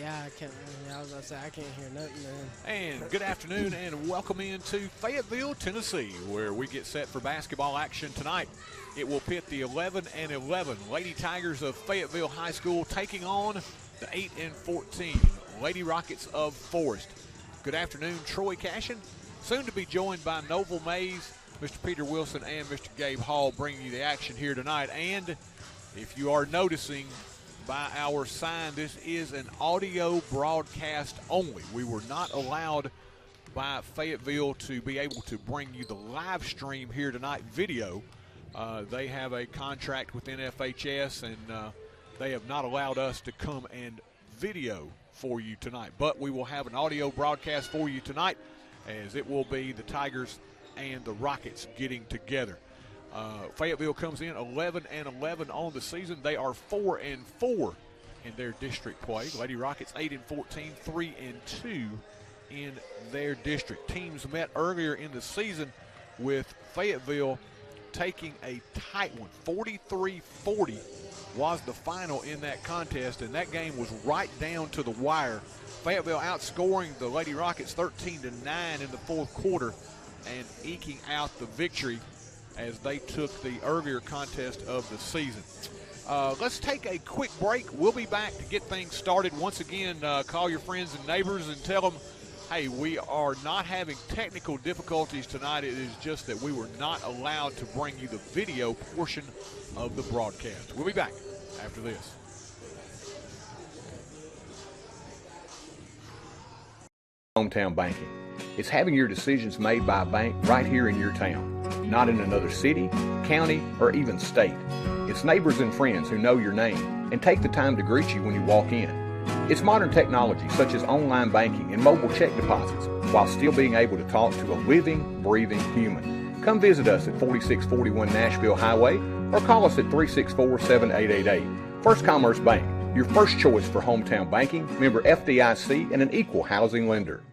Yeah, I can't. Yeah, I was about to say I can't hear nothing, man. And good afternoon and welcome into Fayetteville, Tennessee, where we get set for basketball action tonight. It will pit the 11 and 11 Lady Tigers of Fayetteville High School taking on the 8 and 14 Lady Rockets of Forrest. Good afternoon, Troy Cashin, soon to be joined by Noble Mays, Mr. Peter Wilson, and Mr. Gabe Hall bringing you the action here tonight. And if you are noticing by our sign, this is an audio broadcast only. We were not allowed by Fayetteville to be able to bring you the live stream here tonight video. They have a contract with NFHS, and they have not allowed us to come and video for you tonight. But we will have an audio broadcast for you tonight, as it will be the Tigers and the Rockets getting together. Fayetteville comes in 11 and 11 on the season. They are 4 and 4 in their district play. Lady Rockets 8 and 14, 3 and 2 in their district. Teams met earlier in the season with Fayetteville taking a tight one. 43-40 was the final in that contest, and that game was right down to the wire. Fayetteville outscoring the Lady Rockets 13-9 in the fourth quarter and eking out the victory as they took the earlier contest of the season. Let's take a quick break. We'll be back to get things started. Once again, call your friends and neighbors and tell them, hey, we are not having technical difficulties tonight. It is just that we were not allowed to bring you the video portion of the broadcast. We'll be back after this. Hometown banking. It's having your decisions made by a bank right here in your town, not in another city, county, or even state. It's neighbors and friends who know your name and take the time to greet you when you walk in. It's modern technology such as online banking and mobile check deposits while still being able to talk to a living, breathing human. Come visit us at 4641 Nashville Highway or call us at 364-7888. First Commerce Bank, your first choice for hometown banking, member FDIC, and an equal housing lender.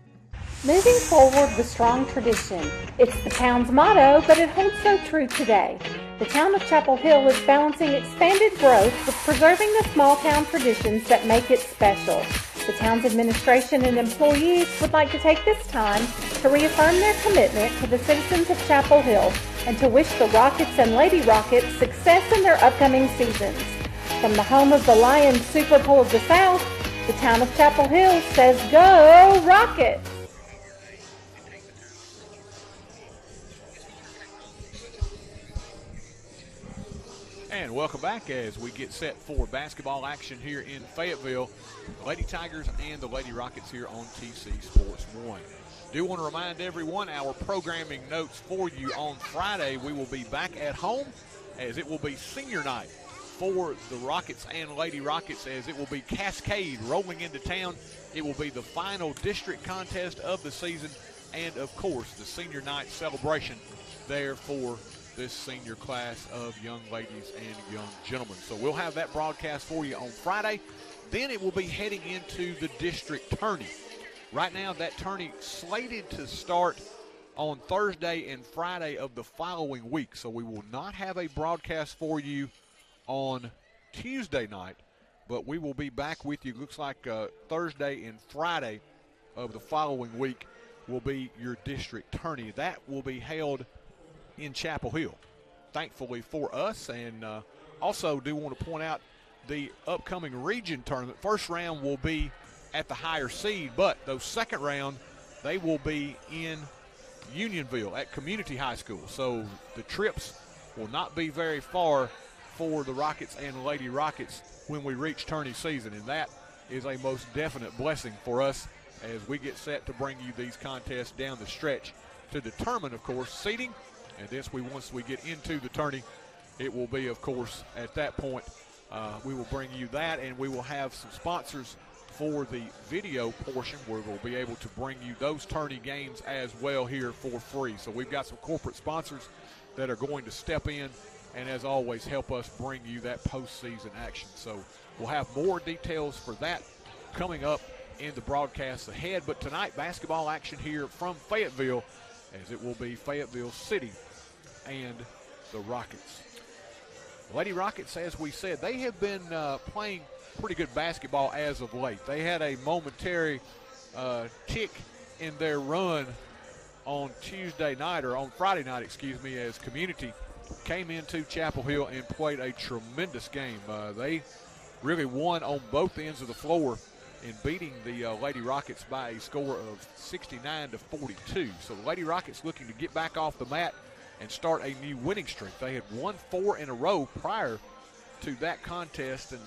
Moving forward with strong tradition. It's the town's motto, but it holds so true today. The town of Chapel Hill is balancing expanded growth with preserving the small town traditions that make it special. The town's administration and employees would like to take this time to reaffirm their commitment to the citizens of Chapel Hill and to wish the Rockets and Lady Rockets success in their upcoming seasons. From the home of the Lions Super Bowl of the South, the town of Chapel Hill says, "Go Rockets!" And welcome back as we get set for basketball action here in Fayetteville. The Lady Tigers and the Lady Rockets here on TC Sports 1. Do want to remind everyone our programming notes for you on Friday. We will be back at home as it will be senior night for the Rockets and Lady Rockets, as it will be Cascade rolling into town. It will be the final district contest of the season and, of course, the senior night celebration there for this senior class of young ladies and young gentlemen. So we'll have that broadcast for you on Friday. Then it will be heading into the district tourney. Right now, that tourney slated to start on Thursday and Friday of the following week. So we will not have a broadcast for you on Tuesday night, but we will be back with you. Looks like Thursday and Friday of the following week will be your district tourney. That will be held in Chapel Hill, thankfully for us. And also do want to point out the upcoming region tournament. First round will be at the higher seed, but those second round, they will be in Unionville at Community High School. So the trips will not be very far for the Rockets and Lady Rockets when we reach tourney season, and that is a most definite blessing for us as we get set to bring you these contests down the stretch to determine, of course, seeding. And this, once we get into the tourney, it will be, of course, at that point, we will bring you that, and we will have some sponsors for the video portion where we'll be able to bring you those tourney games as well here for free. So we've got some corporate sponsors that are going to step in and, as always, help us bring you that postseason action. So we'll have more details for that coming up in the broadcast ahead. But tonight, basketball action here from Fayetteville, as it will be Fayetteville City and the Rockets. Lady Rockets, as we said, they have been playing pretty good basketball as of late. They had a momentary tick in their run on Tuesday night, or on Friday night, excuse me, as Community came into Chapel Hill and played a tremendous game. They really won on both ends of the floor in beating the Lady Rockets by a score of 69-42. So the Lady Rockets looking to get back off the mat and start a new winning streak. They had won 4 in a row prior to that contest, and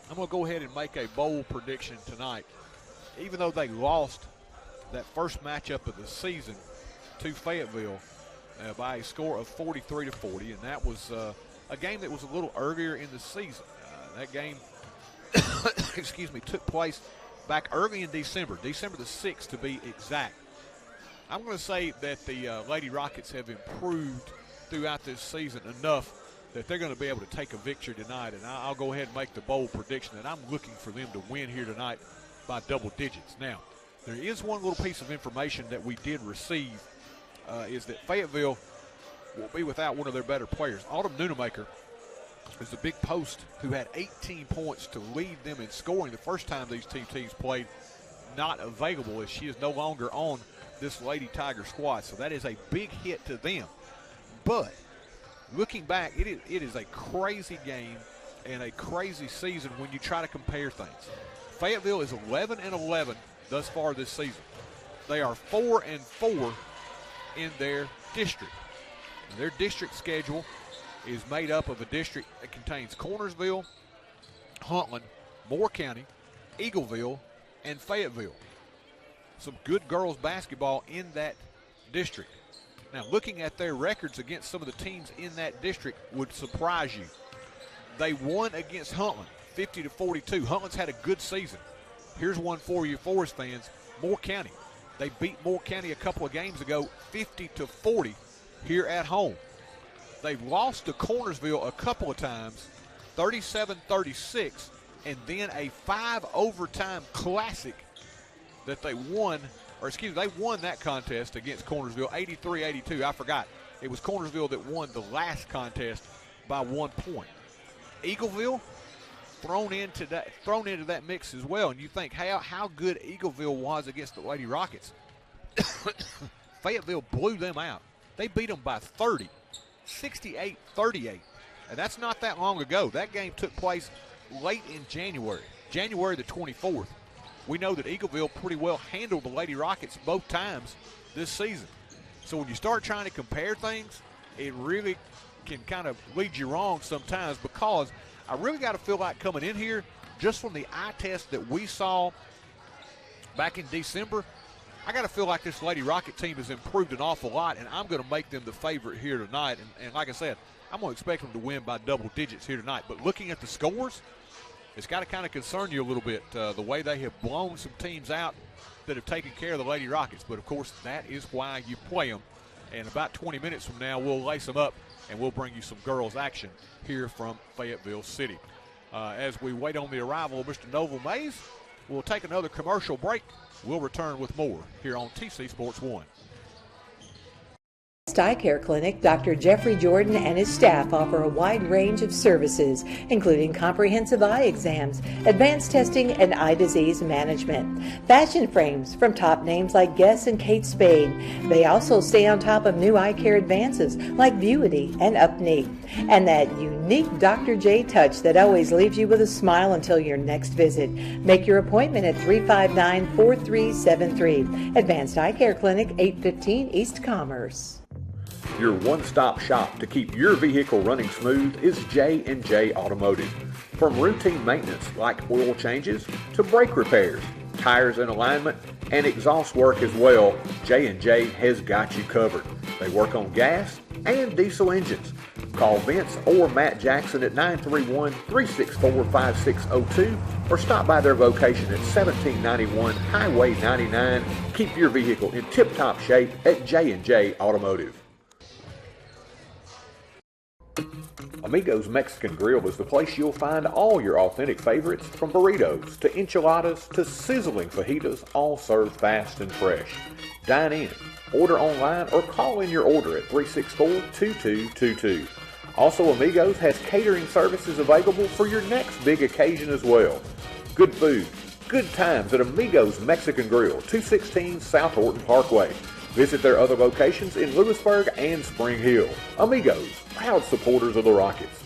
I'm going to go ahead and make a bold prediction tonight. Even though they lost that first matchup of the season to Fayetteville by a score of 43-40, and that was a game that was a little earlier in the season. That game, excuse me, took place back early in December the 6th to be exact. I'm going to say that the Lady Rockets have improved throughout this season enough that they're going to be able to take a victory tonight, and I'll go ahead and make the bold prediction that I'm looking for them to win here tonight by double digits. Now, there is one little piece of information that we did receive, is that Fayetteville will be without one of their better players. Autumn Nunemaker is the big post who had 18 points to lead them in scoring the first time these two teams played, not available, as she is no longer on this Lady Tiger squad. So that is a big hit to them. But looking back, it is a crazy game and a crazy season when you try to compare things. Fayetteville is 11-11 thus far this season. They are 4-4 in their district. And their district schedule is made up of a district that contains Cornersville, Huntland, Moore County, Eagleville, and Fayetteville. Some good girls basketball in that district. Now, looking at their records against some of the teams in that district would surprise you. They won against Huntland, 50-42. Huntland's had a good season. Here's one for you Forrest fans, Moore County. They beat Moore County a couple of games ago, 50-40 here at home. They've lost to Cornersville a couple of times, 37-36, and then a 5-overtime classic that they won, or excuse me, they won that contest against Cornersville, 83-82. I forgot. It was Cornersville that won the last contest by 1 point. Eagleville thrown into that mix as well, and you think how good Eagleville was against the Lady Rockets. Fayetteville blew them out. They beat them by 30, 68-38, and that's not that long ago. That game took place late in January the 24th. We know that Eagleville pretty well handled the Lady Rockets both times this season. So when you start trying to compare things, it really can kind of lead you wrong sometimes, because I really got to feel like coming in here, just from the eye test that we saw back in December, I got to feel like this Lady Rocket team has improved an awful lot, and I'm going to make them the favorite here tonight. And like I said, I'm going to expect them to win by double digits here tonight. But looking at the scores, it's got to kind of concern you a little bit, the way they have blown some teams out that have taken care of the Lady Rockets. But, of course, that is why you play them. And about 20 minutes from now, we'll lace them up, and we'll bring you some girls action here from Fayetteville City. As we wait on the arrival of Mr. Noble Mays, we'll take another commercial break. We'll return with more here on TC Sports 1. Eye Care Clinic, Dr. Jeffrey Jordan and his staff offer a wide range of services, including comprehensive eye exams, advanced testing, and eye disease management. Fashion frames from top names like Guess and Kate Spade. They also stay on top of new eye care advances like Vuity and Upneat. And that unique Dr. J touch that always leaves you with a smile until your next visit. Make your appointment at 359-4373. Advanced Eye Care Clinic, 815 East Commerce. Your one-stop shop to keep your vehicle running smooth is J&J Automotive. From routine maintenance like oil changes to brake repairs, tires and alignment, and exhaust work as well, J&J has got you covered. They work on gas and diesel engines. Call Vince or Matt Jackson at 931-364-5602 or stop by their location at 1791 Highway 99. Keep your vehicle in tip-top shape at J&J Automotive. Amigo's Mexican Grill is the place you'll find all your authentic favorites, from burritos to enchiladas to sizzling fajitas, all served fast and fresh. Dine in, order online, or call in your order at 364-2222. Also, Amigos has catering services available for your next big occasion as well. Good food, good times at Amigos Mexican Grill, 216 South Orton Parkway. Visit their other locations in Lewisburg and Spring Hill. Amigos, proud supporters of the Rockets.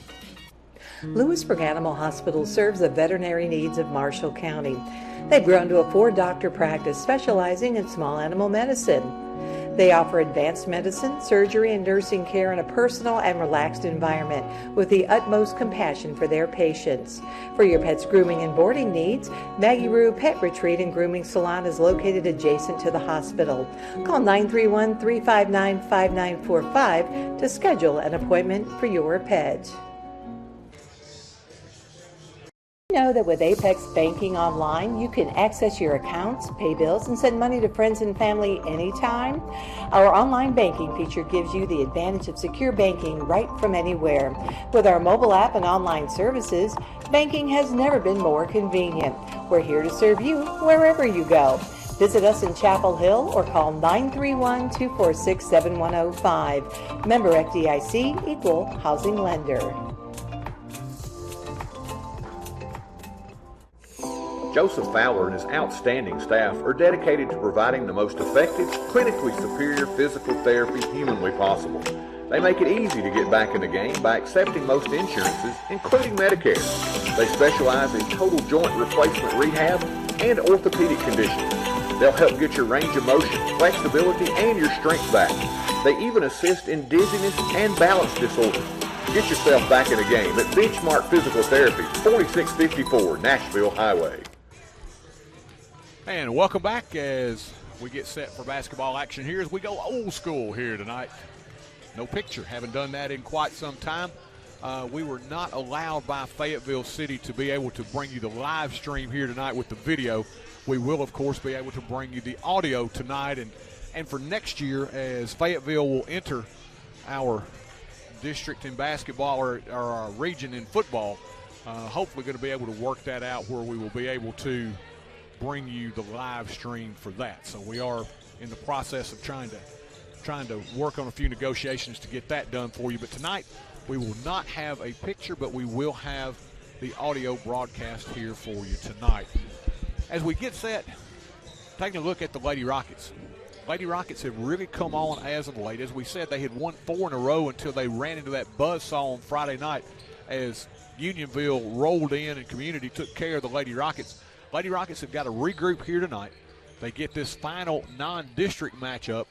Lewisburg Animal Hospital serves the veterinary needs of Marshall County. They've grown to a 4-doctor practice specializing in small animal medicine. They offer advanced medicine, surgery, and nursing care in a personal and relaxed environment with the utmost compassion for their patients. For your pet's grooming and boarding needs, Maggie Roo Pet Retreat and Grooming Salon is located adjacent to the hospital. Call 931-359-5945 to schedule an appointment for your pet. Know that with Apex Banking Online, you can access your accounts, pay bills, and send money to friends and family anytime. Our online banking feature gives you the advantage of secure banking right from anywhere. With our mobile app and online services, banking has never been more convenient. We're here to serve you wherever you go. Visit us in Chapel Hill or call 931-246-7105. Member FDIC, Equal Housing Lender. Joseph Fowler and his outstanding staff are dedicated to providing the most effective, clinically superior physical therapy humanly possible. They make it easy to get back in the game by accepting most insurances, including Medicare. They specialize in total joint replacement rehab and orthopedic conditions. They'll help get your range of motion, flexibility, and your strength back. They even assist in dizziness and balance disorders. Get yourself back in the game at Benchmark Physical Therapy, 4654 Nashville Highway. And welcome back as we get set for basketball action here as we go old school here tonight. No picture, haven't done that in quite some time. We were not allowed by Fayetteville City to be able to bring you the live stream here tonight with the video. We will, of course, be able to bring you the audio tonight. And for next year, as Fayetteville will enter our district in basketball or our region in football, hopefully going to be able to work that out where we will be able to bring you the live stream for that. So we are in the process of trying to work on a few negotiations to get that done for you. But tonight we will not have a picture, but we will have the audio broadcast here for you tonight. As we get set, taking a look at the Lady Rockets. Lady Rockets have really come on as of late. As we said, they had won 4 in a row until they ran into that buzzsaw on Friday night as Unionville rolled in and community took care of the Lady Rockets. Lady Rockets have got to regroup here tonight. They get this final non-district matchup,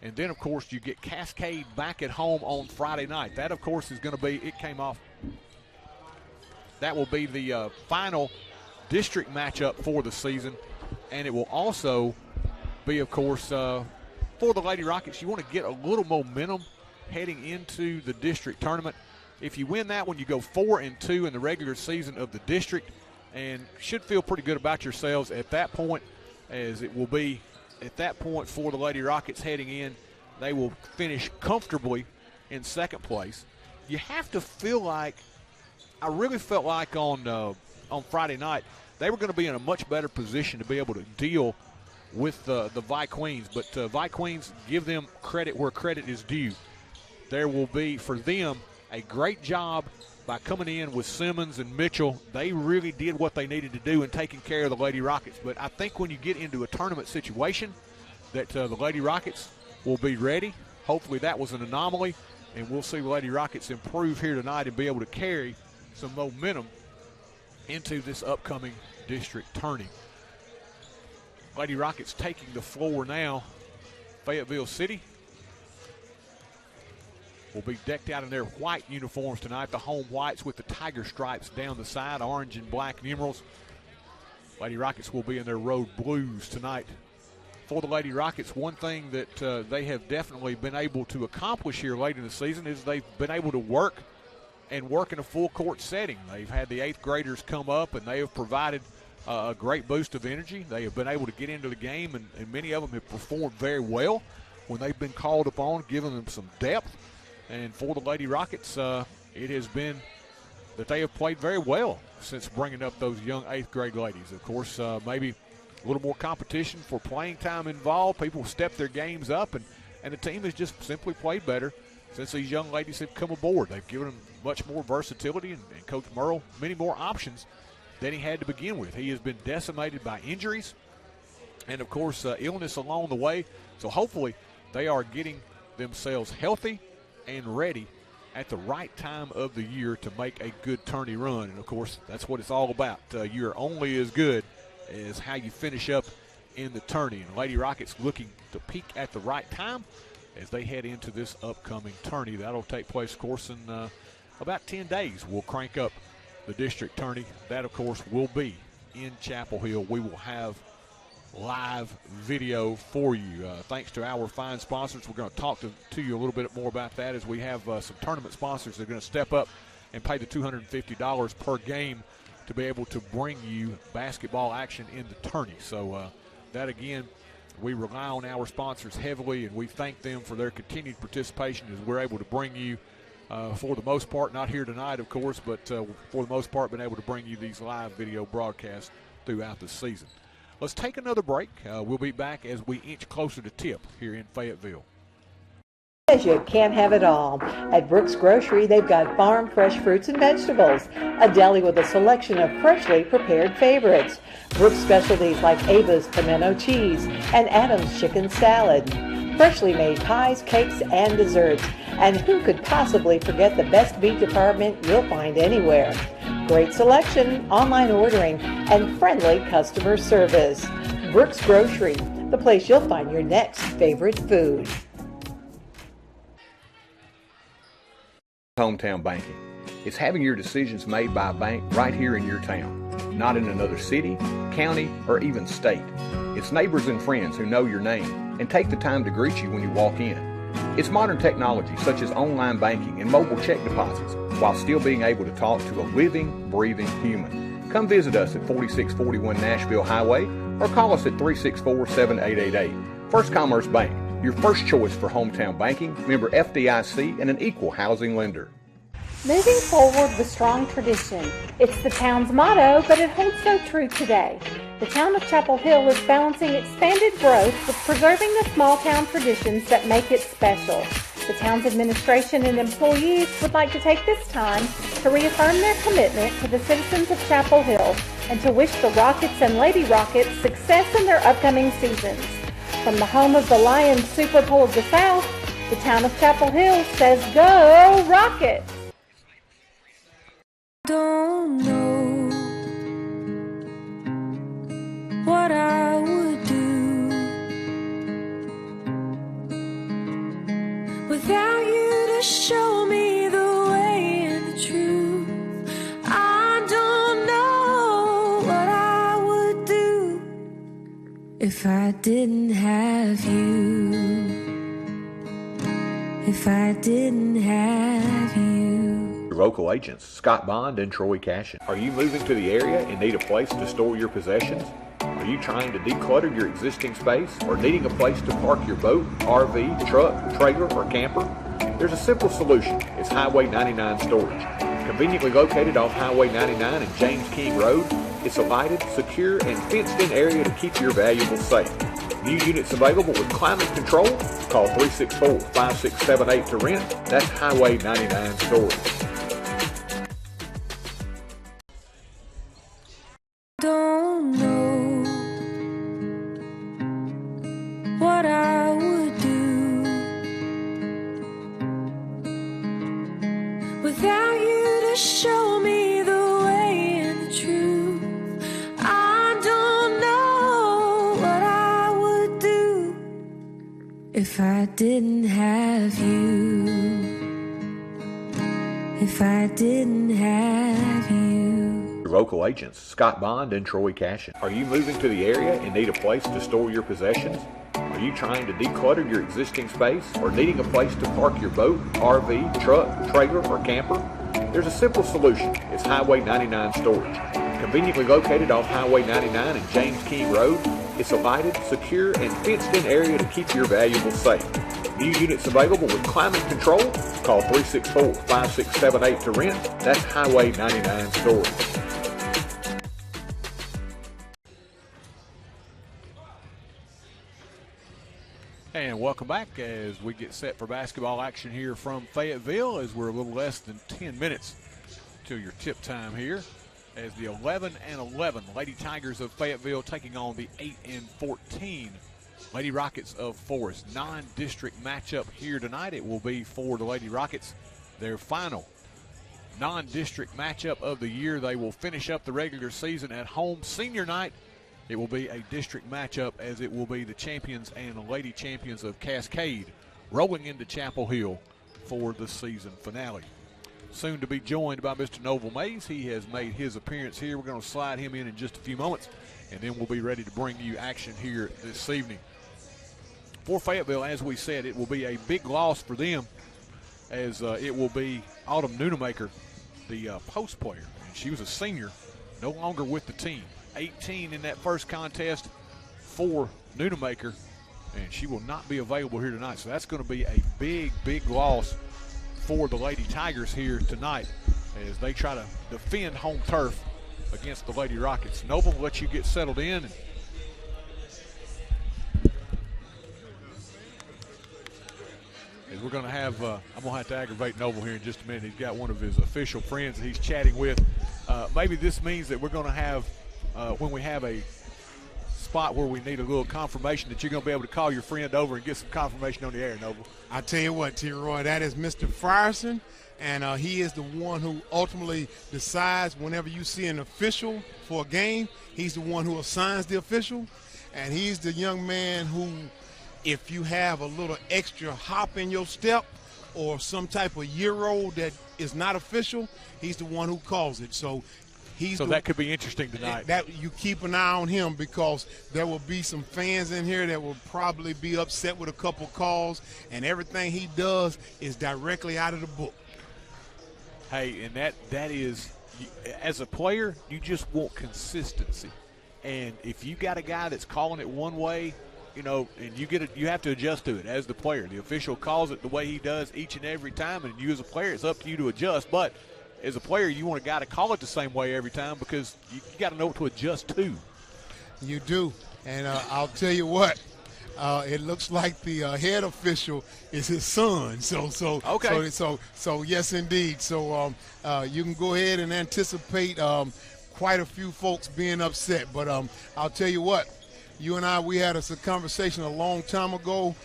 and then, of course, you get Cascade back at home on Friday night. That, of course, is going to be – it came off. That will be the final district matchup for the season, and it will also be, of course, for the Lady Rockets, you want to get a little momentum heading into the district tournament. If you win that one, you go 4-2 in the regular season of the district, and should feel pretty good about yourselves at that point, as it will be at that point for the Lady Rockets heading in. They will finish comfortably in second place. You have to feel like, I really felt like on Friday night, they were going to be in a much better position to be able to deal with the Vi Queens. But Vi Queens, give them credit where credit is due. There will be, for them, a great job by coming in with Simmons and Mitchell. They really did what they needed to do in taking care of the Lady Rockets. But I think when you get into a tournament situation, that the Lady Rockets will be ready. Hopefully that was an anomaly, and we'll see the Lady Rockets improve here tonight and be able to carry some momentum into this upcoming district tourney. Lady Rockets taking the floor now. Fayetteville City will be decked out in their white uniforms tonight, the home whites with the tiger stripes down the side, orange and black numerals. Lady Rockets will be in their road blues tonight. For the Lady Rockets, one thing that they have definitely been able to accomplish here late in the season is they've been able to work in a full court setting. They've had the 8th graders come up, and they have provided a great boost of energy. They have been able to get into the game, and many of them have performed very well when they've been called upon, giving them some depth. And for the Lady Rockets, it has been that they have played very well since bringing up those young 8th grade ladies. Of course, maybe a little more competition for playing time involved. People step their games up, and the team has just simply played better since these young ladies have come aboard. They've given them much more versatility, and Coach Merle many more options than he had to begin with. He has been decimated by injuries and, of course, illness along the way. So hopefully they are getting themselves healthy and ready at the right time of the year to make a good tourney run. And, of course, that's what it's all about. You're only as good as how you finish up in the tourney. And Lady Rockets looking to peak at the right time as they head into this upcoming tourney. That'll take place, of course, in about 10 days. We'll crank up the district tourney. That, of course, will be in Chapel Hill. We will have live video for you. Thanks to our fine sponsors. We're going to talk to you a little bit more about that as we have some tournament sponsors that are going to step up and pay the $250 per game to be able to bring you basketball action in the tourney. So that, again, we rely on our sponsors heavily, and we thank them for their continued participation as we're able to bring you, for the most part, not here tonight, of course, but for the most part, been able to bring you these live video broadcasts throughout the season. Let's take another break. We'll be back as we inch closer to tip here in Fayetteville. You can't have it all. At Brooks Grocery, they've got farm fresh fruits and vegetables, a deli with a selection of freshly prepared favorites, Brooks specialties like Ava's pimento cheese and Adam's chicken salad, freshly made pies, cakes, and desserts. And who could possibly forget the best beef department you'll find anywhere? Great selection, online ordering, and friendly customer service. Brooks Grocery, the place you'll find your next favorite food. Hometown banking. It's having your decisions made by a bank right here in your town, not in another city, county, or even state. It's neighbors and friends who know your name and take the time to greet you when you walk in. It's modern technology such as online banking and mobile check deposits while still being able to talk to a living, breathing human. Come visit us at 4641 Nashville Highway or call us at 364-7888. First Commerce Bank, your first choice for hometown banking, member FDIC, and an equal housing lender. Moving forward with strong tradition. It's the town's motto, but it holds so true today. The town of Chapel Hill is balancing expanded growth with preserving the small town traditions that make it special. The town's administration and employees would like to take this time to reaffirm their commitment to the citizens of Chapel Hill and to wish the Rockets and Lady Rockets success in their upcoming seasons. From the home of the Lions Super Bowl of the South, the town of Chapel Hill says, "Go Rockets!" Don't know what I would do without you to show me the way and the truth. I don't know what I would do if I didn't have you. If I didn't have you. Local agents Scott Bond and Troy Cashin. Are you moving to the area and need a place to store your possessions? Are you trying to declutter your existing space or needing a place to park your boat, RV, truck, trailer, or camper? There's a simple solution. It's Highway 99 Storage. Conveniently located off Highway 99 and James King Road, it's a lighted, secure, and fenced-in area to keep your valuables safe. New units available with climate control. Call 364-5678 to rent. That's Highway 99 Storage. Don't know what I would do without you to show me the way and the truth. I don't know what I would do if I didn't have you. If I didn't have you. Local agents Scott Bond and Troy Cashin. Are you moving to the area and need a place to store your possessions? Are you trying to declutter your existing space or needing a place to park your boat, RV, truck, trailer, or camper? There's a simple solution. It's Highway 99 Storage. Conveniently located off Highway 99 and James King Road, it's a lighted, secure, and fenced-in area to keep your valuables safe. New units available with climate control. Call 364-5678 to rent. That's Highway 99 Storage. And welcome back as we get set for basketball action here from Fayetteville, as we're a little less than 10 minutes till your tip time here, as the 11-11 Lady Tigers of Fayetteville taking on the 8-14 Lady Rockets of Forrest. Non-district matchup here tonight. It will be for the Lady Rockets, their final non-district matchup of the year. They will finish up the regular season at home senior night. It will be a district matchup, as it will be the champions and the lady champions of Cascade rolling into Chapel Hill for the season finale. Soon to be joined by Mr. Noble Mays. He has made his appearance here. We're going to slide him in just a few moments, and then we'll be ready to bring you action here this evening. For Fayetteville, as we said, it will be a big loss for them, as it will be Autumn Nunemaker, the post player. And she was a senior, no longer with the team. 18 in that first contest for Nunemaker, and she will not be available here tonight. So that's going to be a big, big loss for the Lady Tigers here tonight as they try to defend home turf against the Lady Rockets. Noble, will let you get settled in. As we're going to have, I'm going to have to aggravate Noble here in just a minute. He's got one of his official friends that he's chatting with. Maybe this means that we're going to have, when we have a spot where we need a little confirmation, that you're going to be able to call your friend over and get some confirmation on the air, Noble. I tell you what, T. Roy, that is Mr. Frierson, and he is the one who ultimately decides whenever you see an official for a game. He's the one who assigns the official, and he's the young man who, if you have a little extra hop in your step or some type of Euro that is not official, he's the one who calls it. So that could be interesting tonight. That you keep an eye on him, because there will be some fans in here that will probably be upset with a couple calls, and everything he does is directly out of the book. Hey, and that is, as a player, you just want consistency. And if you got a guy that's calling it one way, you know, and you have to adjust to it as the player. The official calls it the way he does each and every time, and you as a player, it's up to you to adjust. But as a player, you want a guy to call it the same way every time, because you got to know what to adjust to. You do, and I'll tell you what. It looks like the head official is his son. Okay. So yes, indeed. So you can go ahead and anticipate quite a few folks being upset. But I'll tell you what. You and I, we had a conversation a long time ago,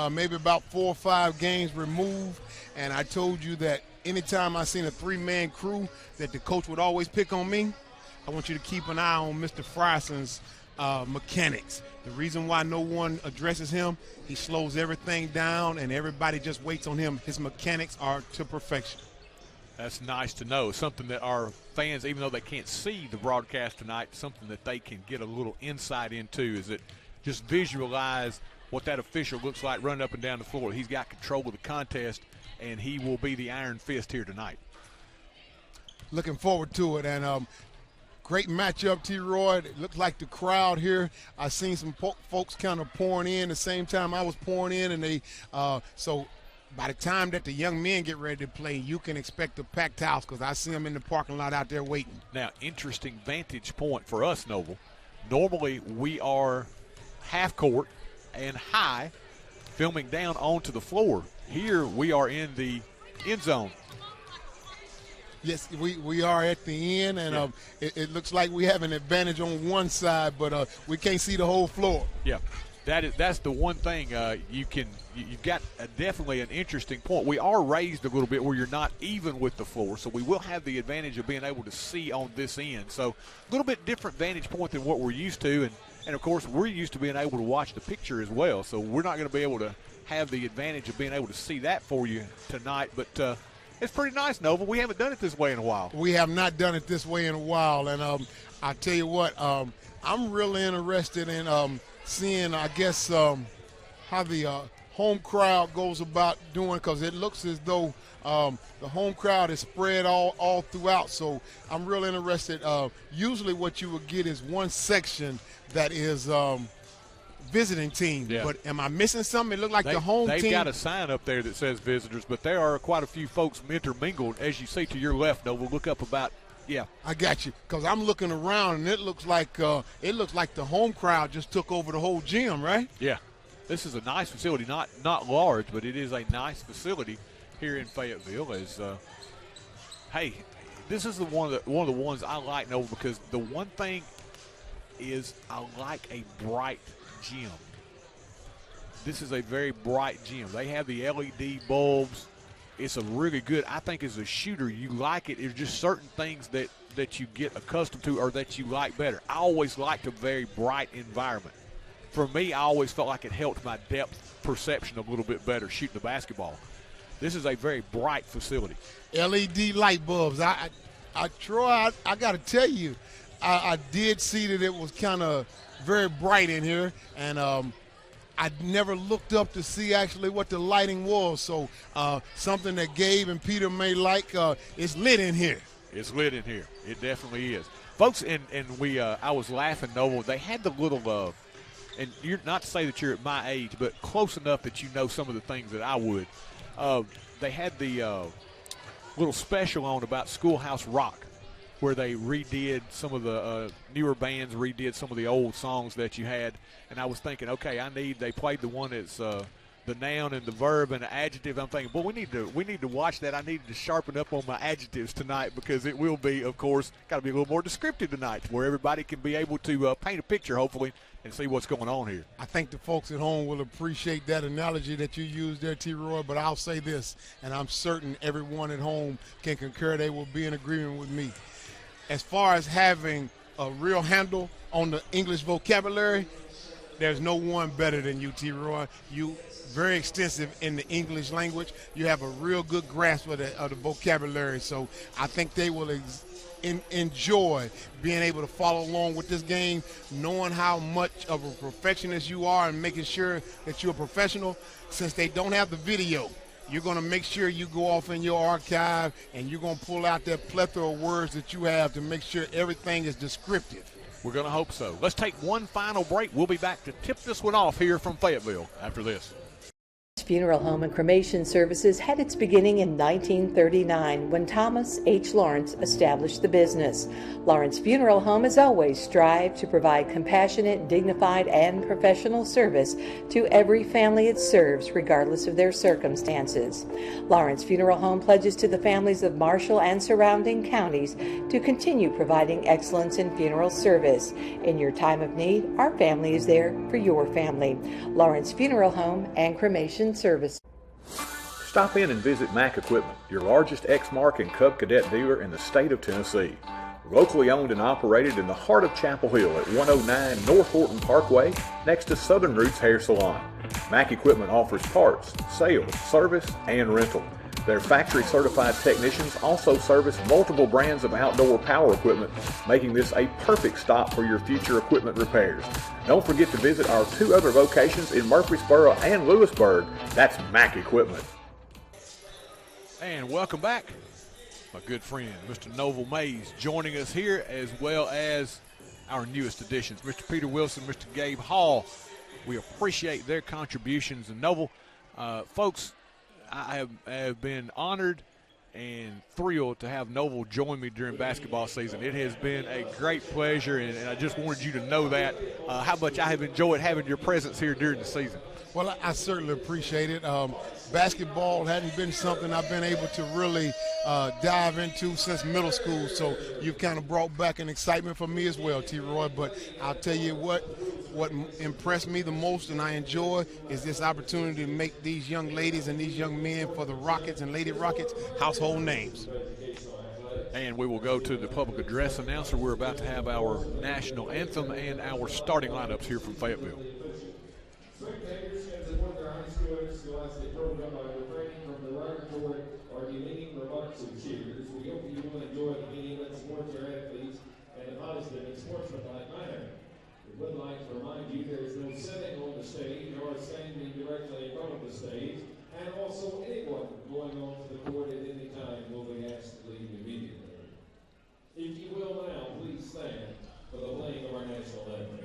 maybe about 4 or 5 games removed, and I told you that anytime I seen a 3-man crew that the coach would always pick on me. I want you to keep an eye on Mr. Fryson's mechanics. The reason why no one addresses him, he slows everything down, and everybody just waits on him. His mechanics are to perfection. That's nice to know. Something that our fans, even though they can't see the broadcast tonight, something that they can get a little insight into, is that just visualize what that official looks like running up and down the floor. He's got control of the contest, and he will be the iron fist here tonight. Looking forward to it, and great matchup, T. Roy. It looked like the crowd here. I seen some folks kind of pouring in the same time I was pouring in, and they so by the time that the young men get ready to play, you can expect a packed house, because I see them in the parking lot out there waiting. Now, interesting vantage point for us, Noble. Normally we are half court and high, filming down onto the floor. Here we are in the end zone. Yes, we are at the end, and it looks like we have an advantage on one side, but we can't see the whole floor. Yeah, that's the one thing you've got definitely an interesting point. We are raised a little bit where you're not even with the floor, so we will have the advantage of being able to see on this end. So a little bit different vantage point than what we're used to, and of course we're used to being able to watch the picture as well. So we're not going to be able to have the advantage of being able to see that for you tonight, but it's pretty nice, Nova. We haven't done it this way in a while. We have not done it this way in a while, and I tell you what, I'm really interested in seeing, I guess, how the home crowd goes about doing, because it looks as though the home crowd is spread all throughout. So I'm really interested. Usually what you would get is one section that is visiting team. Yeah. But am I missing something? It looked like the home team. They've got a sign up there that says visitors, but there are quite a few folks intermingled. As you see to your left, Nova, look up about. Yeah, I got you, because I'm looking around, and it looks like the home crowd just took over the whole gym, right? Yeah, This is a nice facility, not large, but it is a nice facility here in Fayetteville. Hey, this is one of the ones I like, Noel, because the one thing is I like a bright gym. This is a very bright gym. They have the LED bulbs. It's a really good, I think as a shooter, you like it. There's just certain things that you get accustomed to or that you like better. I always liked a very bright environment. For me, I always felt like it helped my depth perception a little bit better shooting the basketball. This is a very bright facility. LED light bulbs. Troy, I got to tell you, I did see that it was kind of very bright in here, and I never looked up to see actually what the lighting was. So something that Gabe and Peter may like, it's lit in here. It's lit in here. It definitely is. Folks, and I was laughing, Noble. They had the little, and you're not to say that you're at my age, but close enough that you know some of the things that I would. They had the little special on about Schoolhouse Rock, where they redid some of the newer bands, redid some of the old songs that you had. And I was thinking, okay, they played the one that's the noun and the verb and the adjective. I'm thinking, boy, we need to watch that. I needed to sharpen up on my adjectives tonight because it will be, of course, got to be a little more descriptive tonight where everybody can be able to paint a picture, hopefully, and see what's going on here. I think the folks at home will appreciate that analogy that you used there, T. Roy, but I'll say this, and I'm certain everyone at home can concur, they will be in agreement with me. As far as having a real handle on the English vocabulary, there's no one better than you, T. Roy. You very extensive in the English language. You have a real good grasp of the vocabulary. So I think they will enjoy being able to follow along with this game, knowing how much of a perfectionist you are and making sure that you're a professional. Since they don't have the video, you're going to make sure you go off in your archive and you're going to pull out that plethora of words that you have to make sure everything is descriptive. We're going to hope so. Let's take one final break. We'll be back to tip this one off here from Fayetteville after this. Funeral home and cremation services had its beginning in 1939 when Thomas H. Lawrence established the business. Lawrence Funeral Home has always strived to provide compassionate, dignified, and professional service to every family it serves, regardless of their circumstances. Lawrence Funeral Home pledges to the families of Marshall and surrounding counties to continue providing excellence in funeral service. In your time of need, our family is there for your family. Lawrence Funeral Home and Cremation Service. Stop in and visit Mac Equipment, your largest Exmark and Cub Cadet dealer in the state of Tennessee. Locally owned and operated in the heart of Chapel Hill at 109 North Horton Parkway, next to Southern Roots Hair Salon. Mac Equipment offers parts, sales, service, and rental. Their factory-certified technicians also service multiple brands of outdoor power equipment, making this a perfect stop for your future equipment repairs. Don't forget to visit our two other locations in Murfreesboro and Lewisburg. That's Mac Equipment. And welcome back. My good friend, Mr. Novel Mays, joining us here, as well as our newest additions, Mr. Peter Wilson, Mr. Gabe Hall. We appreciate their contributions. And Novel, folks, I have been honored and thrilled to have Noble join me during basketball season. It has been a great pleasure, and I just wanted you to know that, how much I have enjoyed having your presence here during the season. Well, I certainly appreciate it. Basketball hadn't been something I've been able to really dive into since middle school, so you've kind of brought back an excitement for me as well, T. Roy. But I'll tell you what impressed me the most and I enjoy is this opportunity to make these young ladies and these young men for the Rockets and Lady Rockets household names. And we will go to the public address announcer. We're about to have our national anthem and our starting lineups here from Fayetteville. Spectators can support their high school and scholastic program by refraining from derogatory or demeaning remarks and cheers. We hope you will enjoy the game that supports your athletes in a positive and sportsmanlike manner. We would like to remind you there is no sitting on the stage or standing directly in front of the stage, and also anyone going on to the court at any time will be asked to leave immediately. If you will now, please stand for the playing of our national anthem.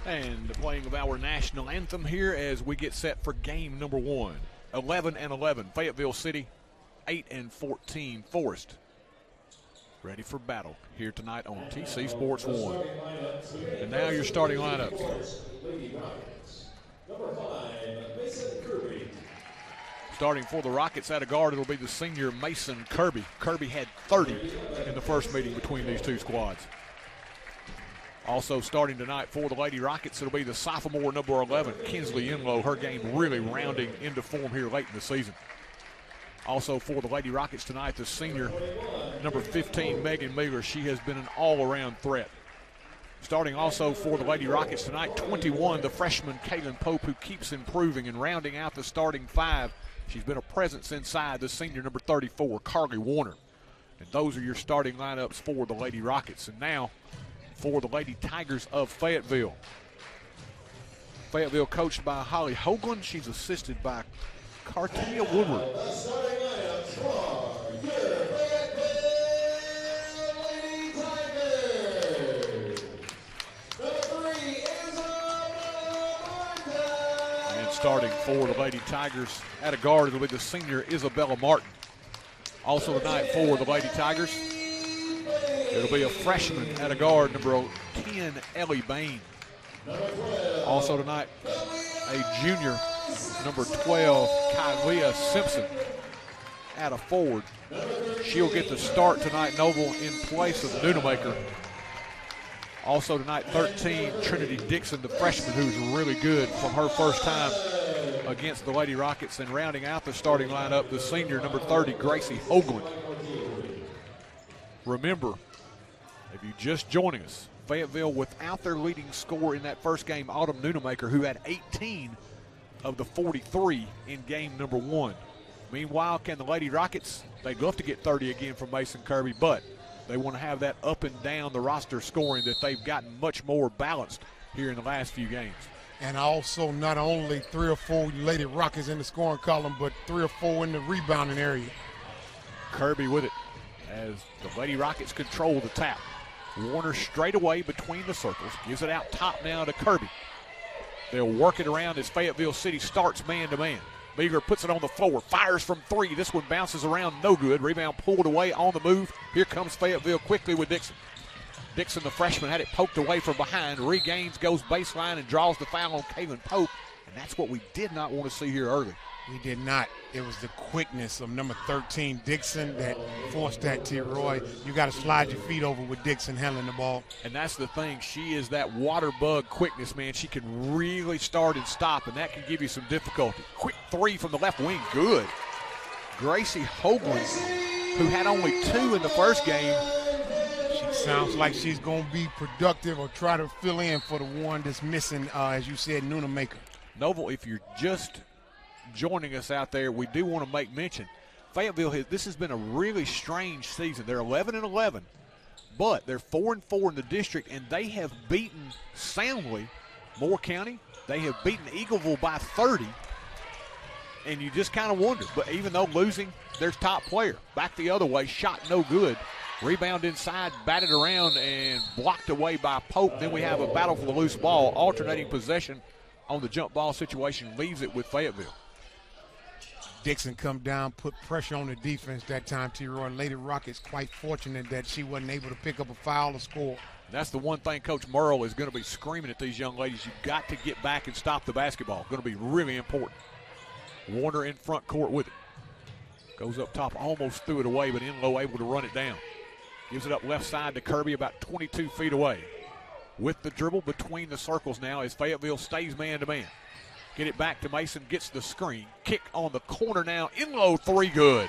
And the playing of our national anthem here as we get set for game number 1. 11-11, Fayetteville City, 8-14, Forrest. Ready for battle here tonight on TC Sports 1. And now your starting lineups. Number 5, Mason Kirby. Starting for the Rockets at a guard, it'll be the senior Mason Kirby. Kirby had 30 in the first meeting between these two squads. Also starting tonight for the Lady Rockets, it'll be the sophomore number 11, Kinsley Enlow. Her game really rounding into form here late in the season. Also for the Lady Rockets tonight, the senior number 15, Megan Miller. She has been an all-around threat. Starting also for the Lady Rockets tonight, 21, the freshman Kaylin Pope, who keeps improving and rounding out the starting 5. She's been a presence inside, the senior number 34, Carly Warner. And those are your starting lineups for the Lady Rockets. And now for the Lady Tigers of Fayetteville. Fayetteville coached by Holly Hoagland. She's assisted by Cartia Woodward. And starting for the Lady Tigers at a guard, it'll be the senior Isabella Martin. Also tonight for the Lady Tigers, it'll be a freshman at a guard, number 10, Ellie Bain. Also tonight, a junior, number 12, Kylia Simpson at a forward. She'll get the start tonight, Noble, in place of Nunemaker. Also tonight, 13, Trinity Dixon, the freshman, who's really good from her first time against the Lady Rockets. And rounding out the starting lineup, the senior, number 30, Gracie Hoagland. Remember, if you're just joining us, Fayetteville without their leading scorer in that first game, Autumn Nunemaker, who had 18 of the 43 in game number 1. Meanwhile, can the Lady Rockets, they'd love to get 30 again from Mason Kirby, but they want to have that up and down the roster scoring that they've gotten much more balanced here in the last few games. And also not only 3 or 4 Lady Rockets in the scoring column, but 3 or 4 in the rebounding area. Kirby with it as the Lady Rockets control the tap. Warner straight away between the circles, gives it out top now to Kirby. They'll work it around as Fayetteville City starts man-to-man. Meager puts it on the floor, fires from 3. This one bounces around, no good. Rebound pulled away on the move. Here comes Fayetteville quickly with Dixon. Dixon, the freshman, had it poked away from behind, regains, goes baseline, and draws the foul on Kaylin Pope. And that's what we did not want to see here early. We did not. It was the quickness of number 13, Dixon, that forced that to Roy. You got to slide your feet over with Dixon handling the ball. And that's the thing. She is that water bug quickness, man. She can really start and stop, and that can give you some difficulty. Quick 3 from the left wing. Good. Gracie Hoagland, who had only 2 in the first game. She sounds like she's going to be productive or try to fill in for the one that's missing, as you said, Nunemaker. Noble, if you're just joining us out there, we do want to make mention, Fayetteville, this has been a really strange season. They're 11-11, but they're 4-4 in the district, and they have beaten soundly Moore County. They have beaten Eagleville by 30, and you just kind of wonder. But even though losing their top player, back the other way, shot no good. Rebound inside, batted around, and blocked away by Pope. Then we have a battle for the loose ball. Alternating possession on the jump ball situation leaves it with Fayetteville. Dixon come down, put pressure on the defense that time, T-Roy. Lady Rockets quite fortunate that she wasn't able to pick up a foul or score. That's the one thing Coach Merle is going to be screaming at these young ladies. You've got to get back and stop the basketball. Going to be really important. Warner in front court with it. Goes up top, almost threw it away, but Enlow able to run it down. Gives it up left side to Kirby, about 22 feet away. With the dribble between the circles now as Fayetteville stays man-to-man. Get it back to Mason, gets the screen. Kick on the corner now. Enlow 3 good.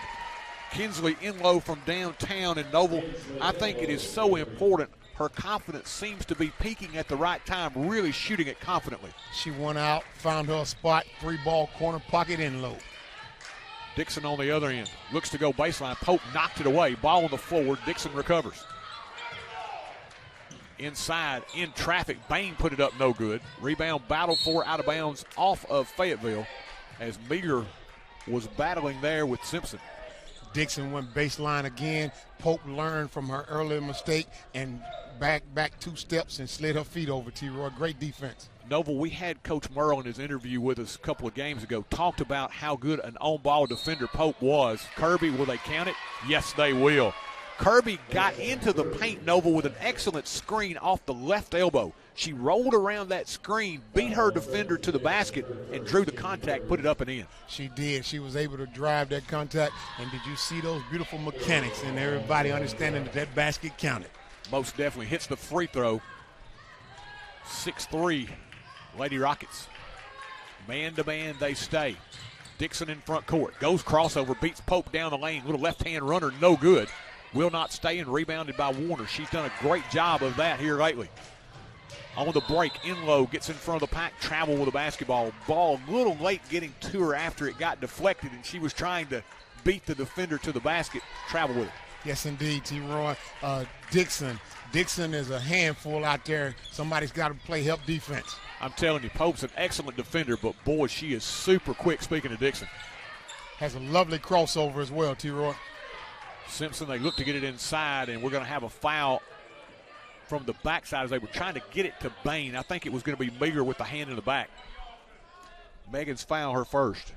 Kinsley Enlow from downtown in Noble. I think it is so important. Her confidence seems to be peaking at the right time, really shooting it confidently. She went out, found her spot, 3-ball corner pocket, Enlow. Dixon on the other end. Looks to go baseline. Pope knocked it away. Ball on the floor. Dixon recovers. Inside, in traffic, Bain put it up no good. Rebound battled for out of bounds off of Fayetteville as Meager was battling there with Simpson. Dixon went baseline again. Pope learned from her earlier mistake and back 2 steps and slid her feet over, T-Roy. Great defense. Noble, we had Coach Merle in his interview with us a couple of games ago, talked about how good an on-ball defender Pope was. Kirby, will they count it? Yes, they will. Kirby got into the paint, Noble, with an excellent screen off the left elbow. She rolled around that screen, beat her defender to the basket, and drew the contact, put it up and in. She did. She was able to drive that contact. And did you see those beautiful mechanics and everybody understanding that basket counted? Most definitely. Hits the free throw. 6-3, Lady Rockets. Man-to-man, they stay. Dixon in front court. Goes crossover, beats Pope down the lane. Little left-hand runner, no good. Will not stay, and rebounded by Warner. She's done a great job of that here lately. On the break, Enlow gets in front of the pack, travel with a basketball. Ball a little late getting to her after it got deflected, and she was trying to beat the defender to the basket, travel with it. Yes, indeed, T-Roy. Dixon is a handful out there. Somebody's got to play help defense. I'm telling you, Pope's an excellent defender, but, boy, she is super quick, speaking of Dixon. Has a lovely crossover as well, T-Roy. Simpson, they look to get it inside, and we're going to have a foul from the backside as they were trying to get it to Bain. I think it was going to be Meager with the hand in the back. Megan's foul, her first.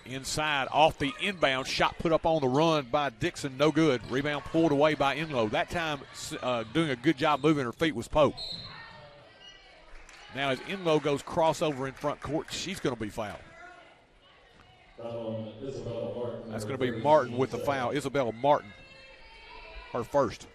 Inside, off the inbound, shot put up on the run by Dixon, no good. Rebound pulled away by Enlow. That time, doing a good job moving her feet was Pope. Now as Enlow goes crossover in front court, she's going to be fouled. That's going to be Martin with the foul. Isabella Martin, her first.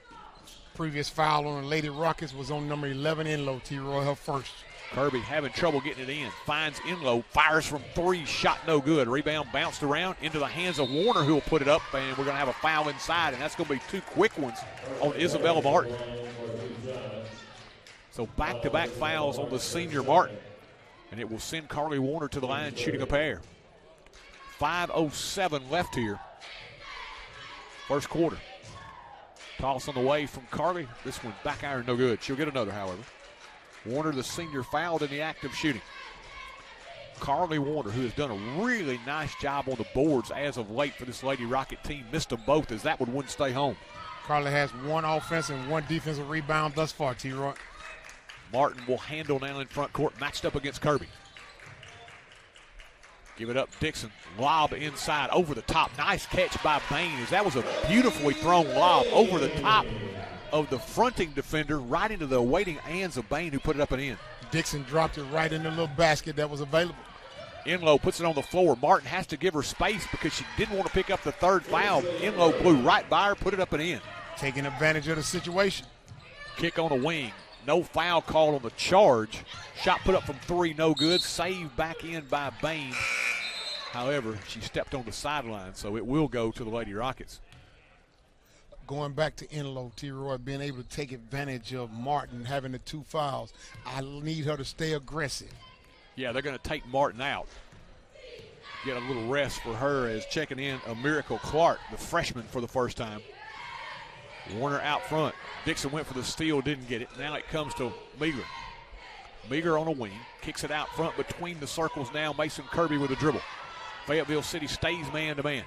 Previous foul on the Lady Rockets was on number 11, Enlow, T-Roy, her first. Kirby having trouble getting it in. Finds Enlow, fires from 3, shot no good. Rebound bounced around into the hands of Warner, who will put it up, and we're going to have a foul inside, and that's going to be 2 quick ones on Isabella Martin. So back-to-back fouls on the senior Martin, and it will send Carly Warner to the line shooting a pair. 5:07 left here. First quarter. Toss on the way from Carly. This one back iron, no good. She'll get another, however. Warner, the senior, fouled in the act of shooting. Carly Warner, who has done a really nice job on the boards as of late for this Lady Rocket team, missed them both as that one wouldn't stay home. Carly has 1 offensive and 1 defensive rebound thus far, T-Roy. Martin will handle now in front court, matched up against Kirby. Give it up, Dixon. Lob inside, over the top. Nice catch by Bain, as that was a beautifully thrown lob over the top of the fronting defender, right into the waiting hands of Bain, who put it up and in. Dixon dropped it right in the little basket that was available. Enlow puts it on the floor. Martin has to give her space because she didn't want to pick up the third foul. Enlow blew right by her, put it up and in. Taking advantage of the situation. Kick on a wing. No foul called on the charge. Shot put up from 3, no good. Saved back in by Bain. However, she stepped on the sideline, so it will go to the Lady Rockets. Going back to Enlow, T-Roy, being able to take advantage of Martin having the 2 fouls. I need her to stay aggressive. Yeah, they're going to take Martin out. Get a little rest for her as checking in a Miracle Clark, the freshman, for the first time. Warner out front. Dixon went for the steal, didn't get it. Now it comes to Meager. Meager on a wing, kicks it out front between the circles now. Mason Kirby with a dribble. Fayetteville City stays man-to-man.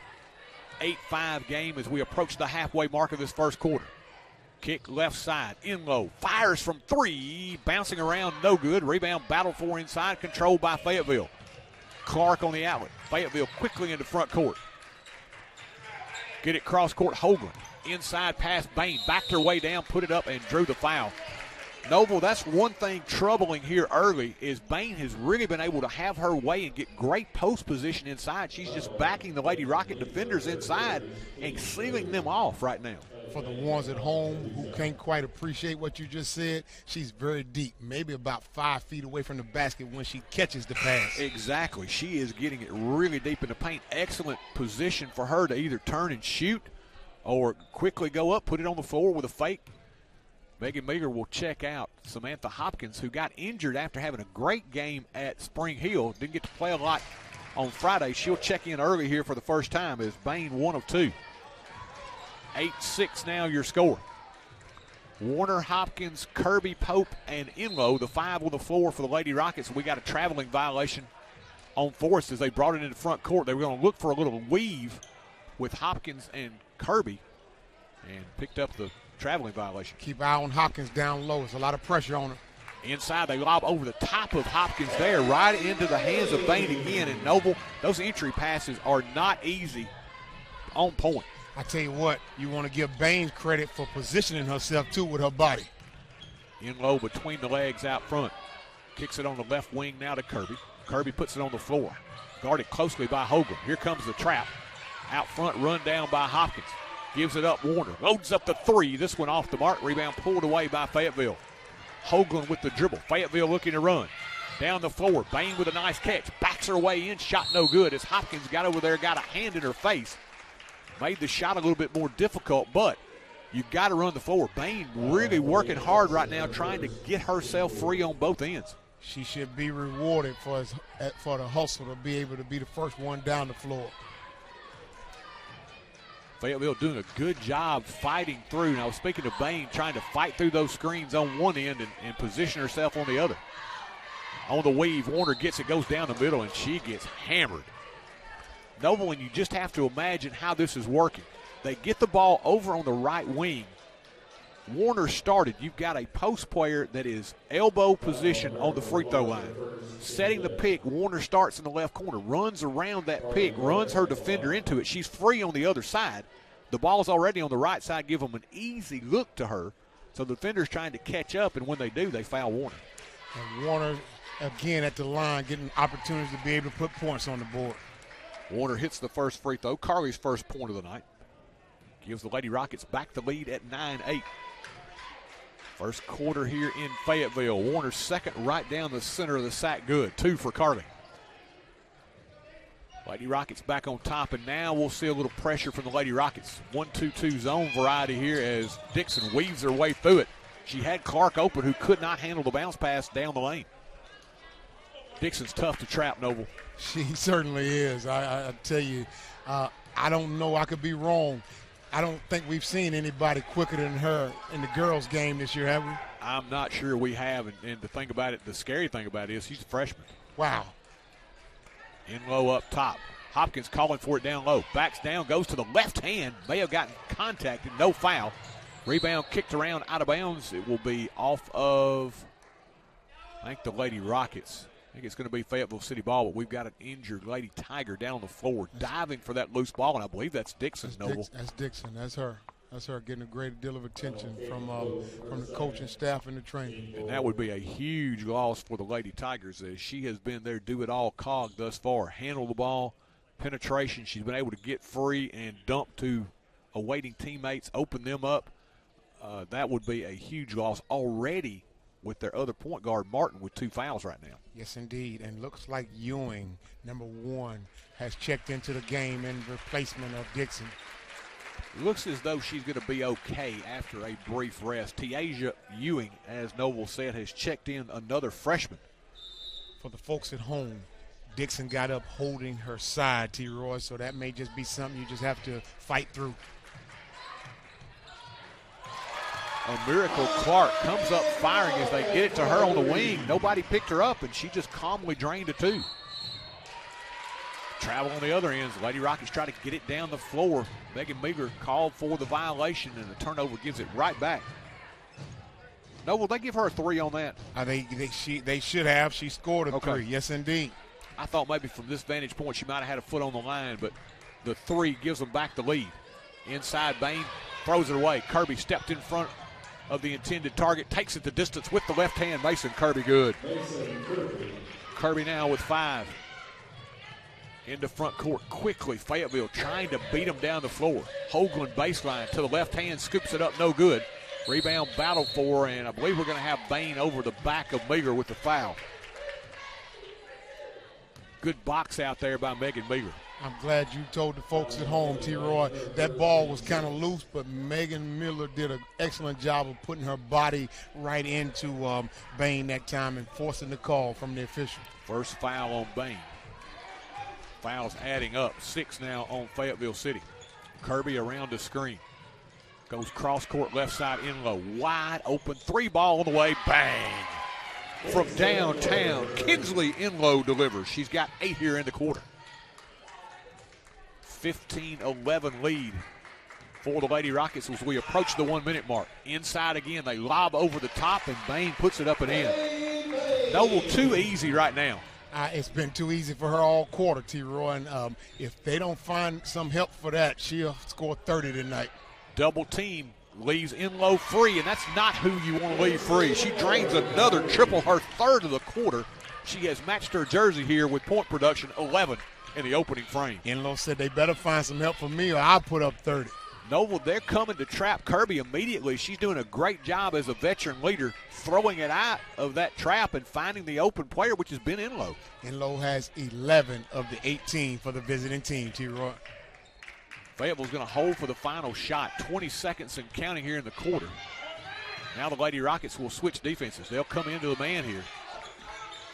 8-5 game as we approach the halfway mark of this first quarter. Kick left side, Enlow, fires from 3, bouncing around, no good. Rebound battle for inside, controlled by Fayetteville. Clark on the outlet. Fayetteville quickly into front court. Get it cross court, Hoagland. Inside pass, Bain backed her way down, put it up, and drew the foul. Noble, that's one thing troubling here early is Bain has really been able to have her way and get great post position inside. She's just backing the Lady Rocket defenders inside and sealing them off right now. For the ones at home who can't quite appreciate what you just said, she's very deep, maybe about 5 feet away from the basket when she catches the pass. Exactly. She is getting it really deep in the paint. Excellent position for her to either turn and shoot or quickly go up, put it on the floor with a fake. Megan Meager will check out Samantha Hopkins, who got injured after having a great game at Spring Hill. Didn't get to play a lot on Friday. She'll check in early here for the first time as Bain 1 of 2. 8-6 now your score. Warner, Hopkins, Kirby, Pope, and Enlow, the 5 on the floor for the Lady Rockets. We got a traveling violation on Forrest as they brought it into front court. They were going to look for a little weave with Hopkins and Kirby and picked up the traveling violation. Keep eye on Hopkins down low. There's a lot of pressure on her. Inside, they lob over the top of Hopkins there, right into the hands of Bain again. And Noble, those entry passes are not easy, on point. I tell you what, you want to give Bain credit for positioning herself, too, with her body. In low between the legs out front. Kicks it on the left wing now to Kirby. Kirby puts it on the floor. Guarded closely by Hoagland. Here comes the trap. Out front, run down by Hopkins. Gives it up, Warner. Loads up the three. This one off the mark. Rebound pulled away by Fayetteville. Hoagland with the dribble. Fayetteville looking to run. Down the floor. Bain with a nice catch. Backs her way in. Shot no good as Hopkins got over there, got a hand in her face. Made the shot a little bit more difficult, but you've got to run the floor. Bain really working hard right now, trying to get herself free on both ends. She should be rewarded for the hustle to be able to be the first one down the floor. Fayetteville doing a good job fighting through. Now, speaking of Bain, trying to fight through those screens on one end and position herself on the other. On the weave, Warner gets it, goes down the middle, and she gets hammered. Noble, and you just have to imagine how this is working. They get the ball over on the right wing. Warner started. You've got a post player that is elbow position on the free throw line. Setting the pick, Warner starts in the left corner, runs around that pick, runs her defender into it. She's free on the other side. The ball's already on the right side, give them an easy look to her. So the defender's trying to catch up, and when they do, they foul Warner. And Warner, again, at the line, getting opportunities to be able to put points on the board. Warner hits the first free throw, Carly's first point of the night. Gives the Lady Rockets back the lead at 9-8. First quarter here in Fayetteville. Warner's second right down the center of the sack. Good. 2 for Carly. Lady Rockets back on top, and now we'll see a little pressure from the Lady Rockets. 1-2-2 zone variety here as Dixon weaves her way through it. She had Clark open, who could not handle the bounce pass down the lane. Dixon's tough to trap, Noble. She certainly is. I tell you, I don't know. I could be wrong. I don't think we've seen anybody quicker than her in the girls' game this year, have we? I'm not sure we have, and the thing about it, the scary thing about it is she's a freshman. Wow. In low up top. Hopkins calling for it down low. Backs down, goes to the left hand. May have gotten contacted, no foul. Rebound kicked around out of bounds. It will be off of, I think, the Lady Rockets. I think it's going to be Fayetteville City ball, but we've got an injured Lady Tiger down on the floor diving for that loose ball, and I believe that's Dixon, Noble. That's Dixon. That's her. That's her getting a great deal of attention from the coaching staff and the training. And that would be a huge loss for the Lady Tigers, as she has been their do-it-all cog thus far. Handle the ball, penetration. She's been able to get free and dump to awaiting teammates, open them up. That would be a huge loss already with their other point guard, Martin, with 2 fouls right now. Yes, indeed. And looks like Ewing, number 1, has checked into the game in replacement of Dixon. Looks as though she's going to be okay after a brief rest. Tiaja Ewing, as Noble said, has checked in, another freshman. For the folks at home, Dixon got up holding her side, T. Roy, so that may just be something you just have to fight through. A Miracle Clark comes up firing as they get it to her on the wing. Nobody picked her up, and she just calmly drained a 2. Travel on the other end. Lady Rockets try to get it down the floor. Megan Meager called for the violation, and the turnover gives it right back. No, will they give her a 3 on that? They should have. She scored a 3. Yes, indeed. I thought maybe from this vantage point she might have had a foot on the line, but the 3 gives them back the lead. Inside, Bain throws it away. Kirby stepped in front of the intended target, takes it the distance with the left hand. Mason Kirby good. Kirby now with 5. Into front court quickly. Fayetteville trying to beat them down the floor. Hoagland baseline to the left hand, scoops it up, no good. Rebound battle for, and I believe we're going to have Bain over the back of Meager with the foul. Good box out there by Megan Meager. I'm glad you told the folks at home, T. Roy, that ball was kind of loose, but Megan Miller did an excellent job of putting her body right into Bain that time and forcing the call from the official. First foul on Bain. Fouls adding up. 6 now on Fayetteville City. Kirby around the screen. Goes cross court left side in low. Wide open 3 ball on the way. Bang! From downtown, Kinsley in low delivers. She's got 8 here in the quarter. 15-11 lead for the Lady Rockets as we approach the 1-minute mark. Inside again, they lob over the top, and Bain puts it up and in. Noble too easy right now. It's been too easy for her all quarter, T-Roy, and if they don't find some help for that, she'll score 30 tonight. Double team leaves in low free, and that's not who you want to leave free. She drains another triple, her third of the quarter. She has matched her jersey here with point production 11 in the opening frame. Enlow said they better find some help for me or I'll put up 30. Noble, they're coming to trap Kirby immediately. She's doing a great job as a veteran leader, throwing it out of that trap and finding the open player, which has been Enlow. Enlow has 11 of the 18 for the visiting team, T-Roy. Fayetteville's going to hold for the final shot. 20 seconds and counting here in the quarter. Now the Lady Rockets will switch defenses. They'll come into the man here.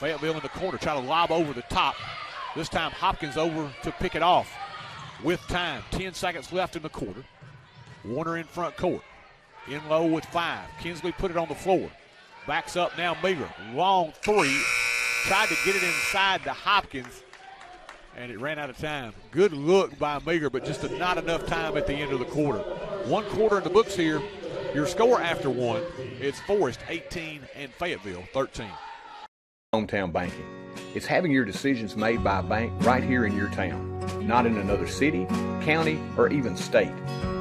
Fayetteville in the corner, try to lob over the top. This time Hopkins over to pick it off with time. 10 seconds left in the quarter. Warner in front court. Enlow with 5. Kinsley put it on the floor. Backs up now Meager. Long three. Tried to get it inside to Hopkins, and it ran out of time. Good look by Meager, but just not enough time at the end of the quarter. 1 quarter in the books here. Your score after one, it's Forrest 18 and Fayetteville 13. Hometown banking. It's having your decisions made by a bank right here in your town, not in another city, county, or even state.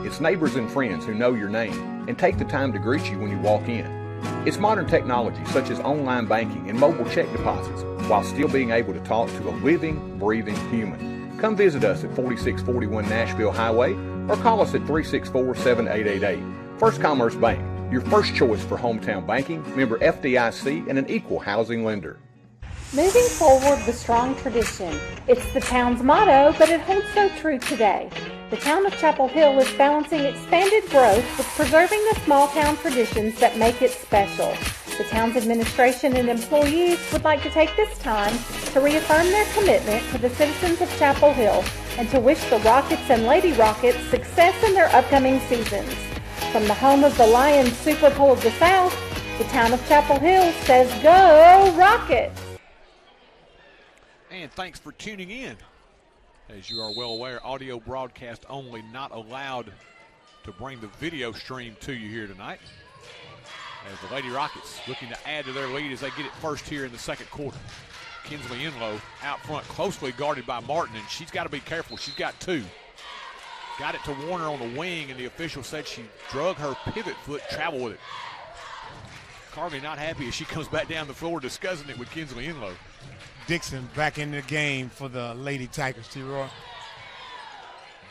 It's neighbors and friends who know your name and take the time to greet you when you walk in. It's modern technology such as online banking and mobile check deposits while still being able to talk to a living, breathing human. Come visit us at 4641 Nashville Highway or call us at 364-7888. First Commerce Bank, your first choice for hometown banking, member FDIC, and an equal housing lender. Moving forward with strong tradition. It's the town's motto, but it holds so true today. The town of Chapel Hill is balancing expanded growth with preserving the small town traditions that make it special. The town's administration and employees would like to take this time to reaffirm their commitment to the citizens of Chapel Hill and to wish the Rockets and Lady Rockets success in their upcoming seasons. From the home of the Lions Super Bowl of the South, the town of Chapel Hill says, "Go Rockets!" And thanks for tuning in. As you are well aware, audio broadcast only, not allowed to bring the video stream to you here tonight. As the Lady Rockets looking to add to their lead as they get it first here in the second quarter. Kinsley Enlow out front, closely guarded by Martin, and she's got to be careful. She's got 2. Got it to Warner on the wing, and the official said she drug her pivot foot, travel with it. Carvey not happy as she comes back down the floor discussing it with Kinsley Enlow. Dixon back in the game for the Lady Tigers, T-Roy.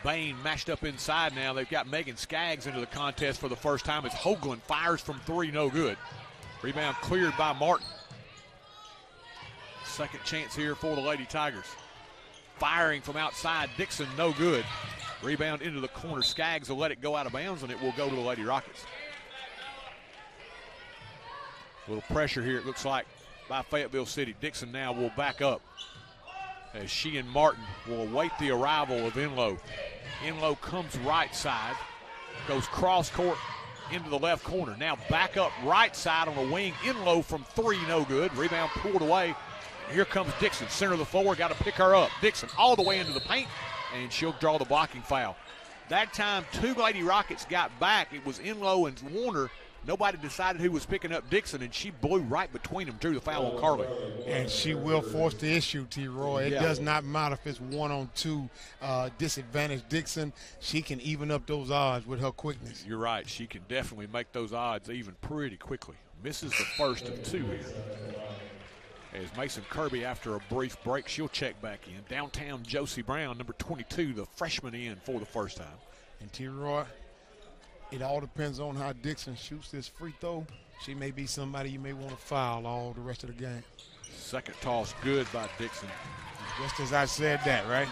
Bain matched up inside now. They've got Megan Skaggs into the contest for the first time as Hoagland fires from 3, no good. Rebound cleared by Martin. Second chance here for the Lady Tigers. Firing from outside, Dixon, no good. Rebound into the corner. Skaggs will let it go out of bounds, and it will go to the Lady Rockets. A little pressure here, it looks like, by Fayetteville City. Dixon now will back up as she and Martin will await the arrival of Enlow. Enlow comes right side, goes cross court into the left corner. Now back up right side on the wing. Enlow from 3, no good. Rebound pulled away. Here comes Dixon, center of the floor. Got to pick her up. Dixon all the way into the paint, and she'll draw the blocking foul. That time, 2 Lady Rockets got back. It was Enlow and Warner. Nobody decided who was picking up Dixon, and she blew right between them, drew the foul on Carly. And she will force the issue, T-Roy. It does not matter if it's 1-on-2 disadvantage Dixon. She can even up those odds with her quickness. You're right. She can definitely make those odds even pretty quickly. Misses the first of 2 here. As Mason Kirby, after a brief break, she'll check back in. Downtown Josie Brown, number 22, the freshman in for the first time. And T-Roy, it all depends on how Dixon shoots this free throw. She may be somebody you may want to foul all the rest of the game. Second toss good by Dixon. Just as I said that, right?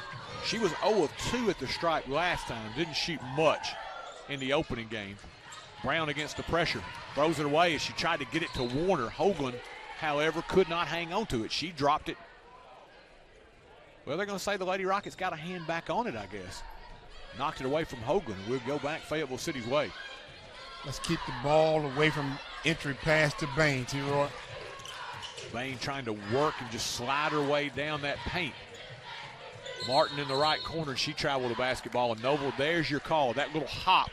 She was 0 of 2 at the stripe last time. Didn't shoot much in the opening game. Brown against the pressure. Throws it away as she tried to get it to Warner. Hoagland, however, could not hang on to it. She dropped it. Well, they're going to say the Lady Rockets got a hand back on it, I guess. Knocked it away from Hoagland. We'll go back Fayetteville City's way. Let's keep the ball away from entry pass to Bain, T-Roy. Bain trying to work and just slide her way down that paint. Martin in the right corner, she traveled the basketball. And Noble, there's your call. That little hop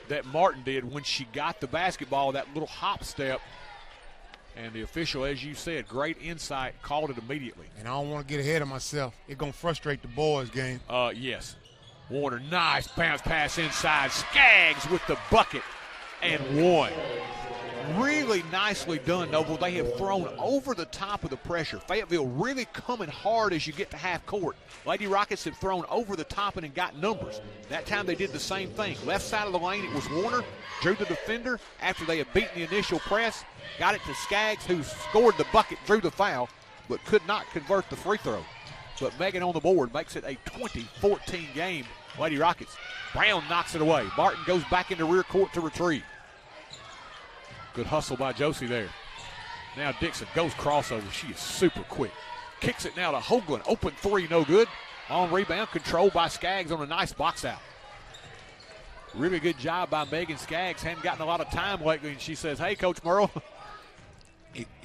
that Martin did when she got the basketball, that little hop step. And the official, as you said, great insight, called it immediately. And I don't want to get ahead of myself. It's going to frustrate the boys' game. Yes. Warner, nice bounce pass inside. Skaggs with the bucket and one. Really nicely done, Noble. They have thrown over the top of the pressure. Fayetteville really coming hard as you get to half court. Lady Rockets have thrown over the top and got numbers. That time they did the same thing. Left side of the lane, it was Warner, drew the defender after they had beaten the initial press, got it to Skaggs, who scored the bucket, drew the foul, but could not convert the free throw. But Megan on the board makes it a 20-14 game. Lady Rockets. Brown knocks it away. Martin goes back into rear court to retrieve. Good hustle by Josie there. Now Dixon goes crossover. She is super quick. Kicks it now to Hoagland. Open three, no good. On rebound, controlled by Skaggs on a nice box out. Really good job by Megan Skaggs. Hadn't gotten a lot of time lately, and she says, hey, Coach Merle,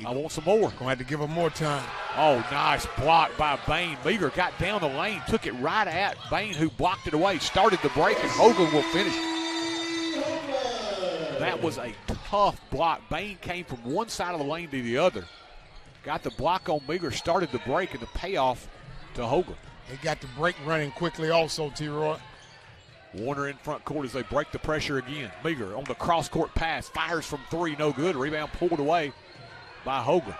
I want some more. Going to have to give her more time. Oh, nice block by Bain. Meager got down the lane, took it right at Bain, who blocked it away, started the break, and Hoagland will finish. That was a tough block. Bain came from one side of the lane to the other. Got the block on Meager, started the break, and the payoff to Hoagland. They got the break running quickly also, T-Roy. Warner in front court as they break the pressure again. Meager on the cross-court pass, fires from three, no good. Rebound pulled away by Hoagland.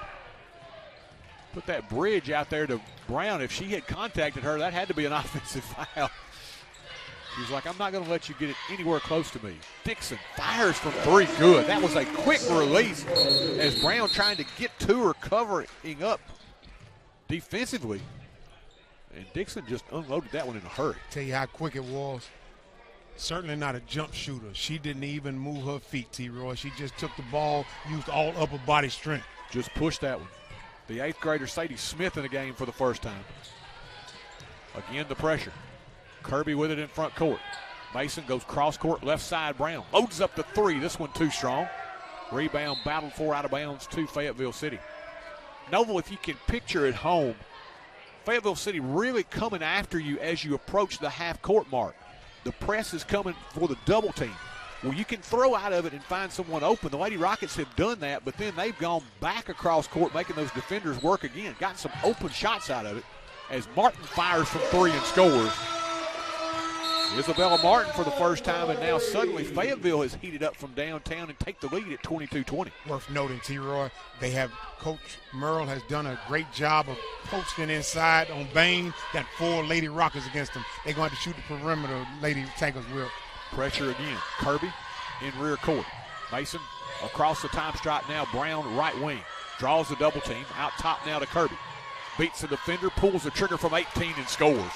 Put that bridge out there to Brown. If she had contacted her, that had to be an offensive foul. She's like, I'm not going to let you get it anywhere close to me. Dixon fires from three, good. That was a quick release as Brown trying to get to her, covering up defensively. And Dixon just unloaded that one in a hurry. Tell you how quick it was. Certainly not a jump shooter. She didn't even move her feet, T-Roy. She just took the ball, used all upper body strength. Just pushed that one. The 8th grader Sadie Smith in the game for the first time. Again, the pressure. Kirby with it in front court. Mason goes cross court, left side. Brown loads up the three. This one too strong. Rebound battled for out of bounds to Fayetteville City. Noble, if you can picture at home, Fayetteville City really coming after you as you approach the half court mark. The press is coming for the double team. Well, you can throw out of it and find someone open. The Lady Rockets have done that, but then they've gone back across court, making those defenders work again. Gotten some open shots out of it as Martin fires from three and scores. Isabella Martin for the first time, and now suddenly Fayetteville has heated up from downtown and take the lead at 22-20. Worth noting, T-Roy, Coach Merle has done a great job of posting inside on Bain. Got 4 Lady Rockets against them. They're going to shoot the perimeter, Lady Tigers will. Pressure again. Kirby in rear court. Mason across the time stripe now. Brown right wing. Draws the double team. Out top now to Kirby. Beats the defender, pulls the trigger from 18 and scores.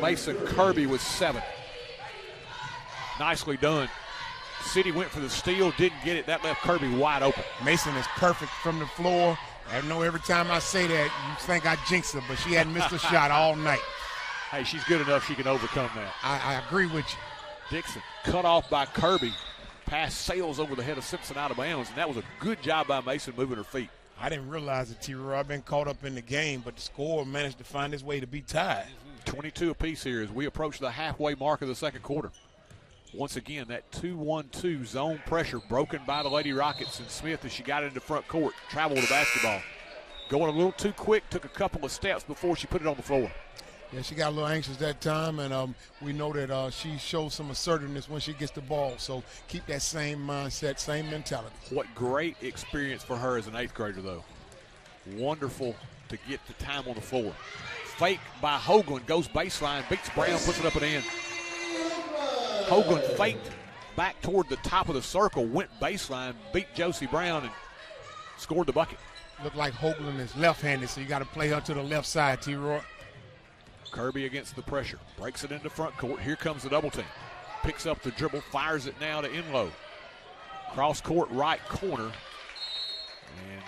Mason Kirby with 7. Nicely done. City went for the steal, didn't get it. That left Kirby wide open. Mason is perfect from the floor. I know every time I say that, you think I jinx her, but she hadn't missed a shot all night. Hey, she's good enough she can overcome that. I agree with you. Dixon cut off by Kirby. Pass sails over the head of Simpson out of bounds, and that was a good job by Mason moving her feet. I didn't realize it, T-Roy. I've been caught up in the game, but the score managed to find its way to be tied. 22 apiece here as we approach the halfway mark of the second quarter. Once again, that 2-1-2 zone pressure broken by the Lady Rockets, and Smith, as she got into front court, traveled the basketball. Going a little too quick, took a couple of steps before she put it on the floor. Yeah, she got a little anxious that time, and we know that she shows some assertiveness when she gets the ball. So keep that same mindset, same mentality. What great experience for her as an 8th grader, though. Wonderful to get the time on the floor. Fake by Hoagland, goes baseline, beats Brown, puts it up and in. Hoagland faked back toward the top of the circle, went baseline, beat Josie Brown, and scored the bucket. Looked like Hoagland is left-handed, so you got to play her to the left side, T-Roy. Kirby against the pressure, breaks it into front court. Here comes the double team. Picks up the dribble, fires it now to Enlow. Cross court right corner. And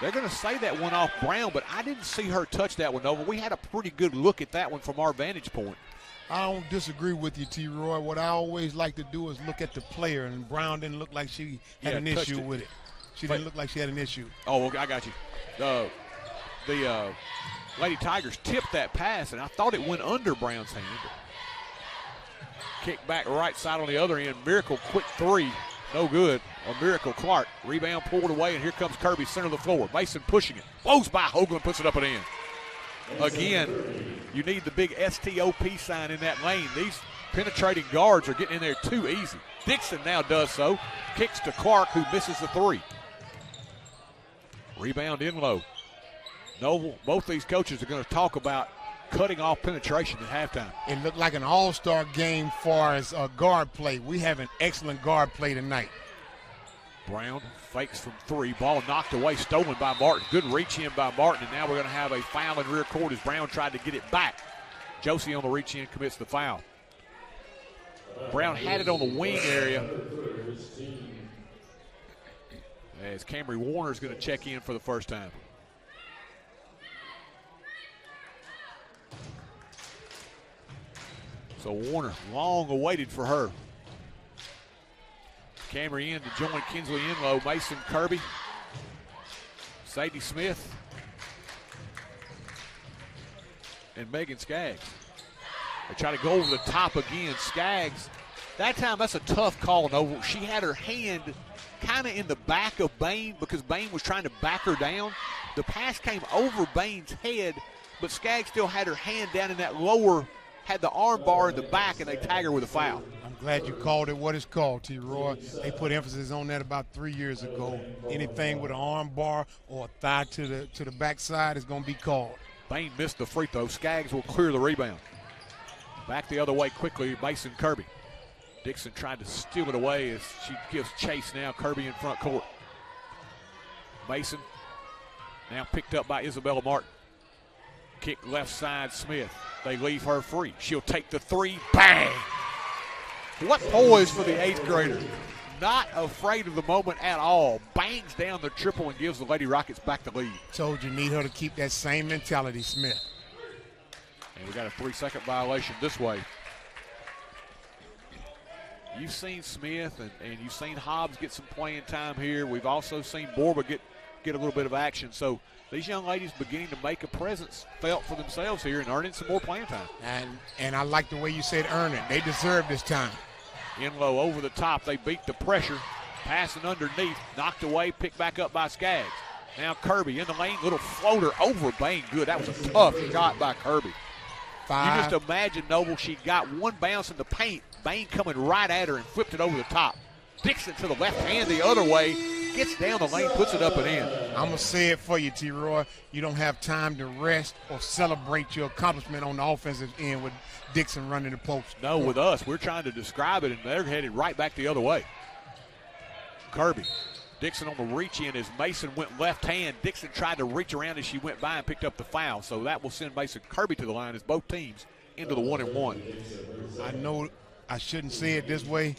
they're going to say that one off Brown, but I didn't see her touch that one over. We had a pretty good look at that one from our vantage point. I don't disagree with you, T-Roy. What I always like to do is look at the player, and Brown didn't look like she had an issue with it. She didn't look like she had an issue. Oh, okay, I got you. Lady Tigers tipped that pass, and I thought it went under Brown's hand. Kick back right side on the other end. Miracle quick three. No good. A Miracle Clark. Rebound pulled away, and here comes Kirby, center of the floor. Mason pushing it. Blows by Hoagland, puts it up and in. Again, you need the big STOP sign in that lane. These penetrating guards are getting in there too easy. Dixon now does so. Kicks to Clark, who misses the three. Rebound in low. Noble, both these coaches are going to talk about cutting off penetration at halftime. It looked like an all-star game far as guard play. We have an excellent guard play tonight. Brown fakes from three. Ball knocked away, stolen by Martin. Good reach in by Martin, and now we're going to have a foul in rear court as Brown tried to get it back. Josie on the reach in commits the foul. Brown had it on the wing area. As Camry Warner is going to check in for the first time. So Warner, long awaited for her. Camry in to join Kinsley Enlow. Mason Kirby. Sadie Smith. And Megan Skaggs. They try to go over the top again. Skaggs, that time that's a tough call. No, she had her hand kind of in the back of Bain because Bain was trying to back her down. The pass came over Bain's head, but Skaggs still had her hand down in that lower, had the arm bar in the back, and they tag her with a foul. I'm glad you called it what it's called, T. Roy. They put emphasis on that about 3 years ago. Anything with an arm bar or a thigh to the backside is going to be called. Bain missed the free throw. Skaggs will clear the rebound. Back the other way quickly, Mason Kirby. Dixon tried to steal it away as she gives chase now. Kirby in front court. Mason now picked up by Isabella Martin. Kick left side, Smith. They leave her free. She'll take the three. Bang! What poise for the 8th grader. Not afraid of the moment at all. Bangs down the triple and gives the Lady Rockets back the lead. Told you need her to keep that same mentality, Smith. And we got a 3-second violation this way. You've seen Smith and you've seen Hobbs get some playing time here. We've also seen Borba get a little bit of action. So these young ladies beginning to make a presence felt for themselves here and earning some more playing time. And I like the way you said earn it. They deserve this time. Enlow over the top. They beat the pressure. Passing underneath. Knocked away. Picked back up by Skaggs. Now Kirby in the lane. Little floater over Bain. Good. That was a tough shot by Kirby. You just imagine, Noble, she got one bounce in the paint. Bain coming right at her and flipped it over the top. Dixon to the left hand the other way. Gets down the lane, puts it up and in. I'm going to say it for you, T. Roy. You don't have time to rest or celebrate your accomplishment on the offensive end with Dixon running the post. No, with us, we're trying to describe it, and they're headed right back the other way. Kirby. Dixon on the reach in as Mason went left hand. Dixon tried to reach around as she went by and picked up the foul. So that will send Mason Kirby to the line as both teams into the 1-and-1. I know I shouldn't say it this way.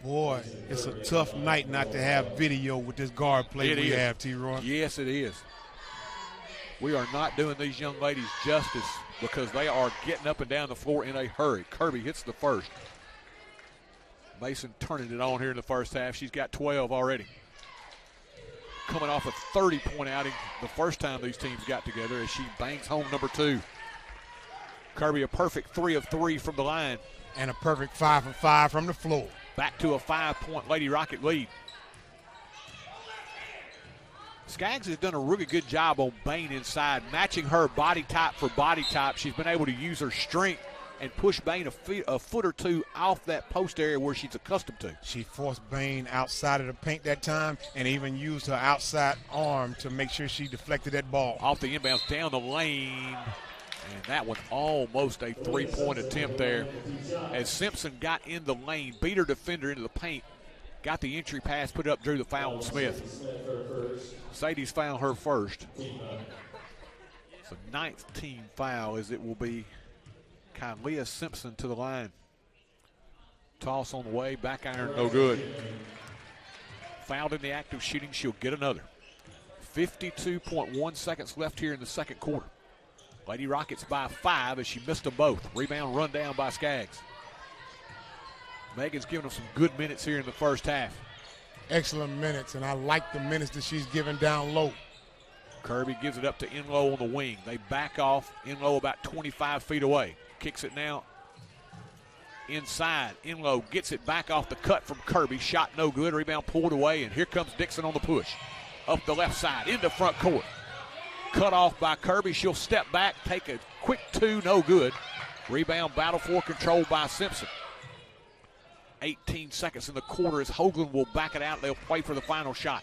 Boy, it's a tough night not to have video with this guard play we have, T-Roy. Yes, it is. We are not doing these young ladies justice because they are getting up and down the floor in a hurry. Kirby hits the first. Mason turning it on here in the first half. She's got 12 already. Coming off a 30-point outing the first time these teams got together as she bangs home number 2. Kirby a perfect 3 of 3 from the line. And a perfect 5 of 5 from the floor. Back to a 5-point Lady Rocket lead. Skaggs has done a really good job on Bain inside, matching her body type for body type. She's been able to use her strength and push Bain a foot or two off that post area where she's accustomed to. She forced Bain outside of the paint that time and even used her outside arm to make sure she deflected that ball. Off the inbounds, down the lane. And that one almost a 3-point attempt there. As Simpson got in the lane, beat her defender into the paint, got the entry pass, put up, drew the foul on Smith. Sadie's fouled her first. So 9th team foul as it will be Kylia Simpson to the line. Toss on the way, back iron, no good. Fouled in the act of shooting, she'll get another. 52.1 seconds left here in the second quarter. Lady Rockets by 5 as she missed them both. Rebound run down by Skaggs. Megan's giving them some good minutes here in the first half. Excellent minutes, and I like the minutes that she's giving down low. Kirby gives it up to Enlow on the wing. They back off. Enlow about 25 feet away. Kicks it now inside. Enlow gets it back off the cut from Kirby. Shot no good. Rebound pulled away, and here comes Dixon on the push. Up the left side into front court. Cut off by Kirby. She'll step back, take a quick two, no good. Rebound battle for control by Simpson. 18 seconds in the quarter as Hoagland will back it out. They'll play for the final shot.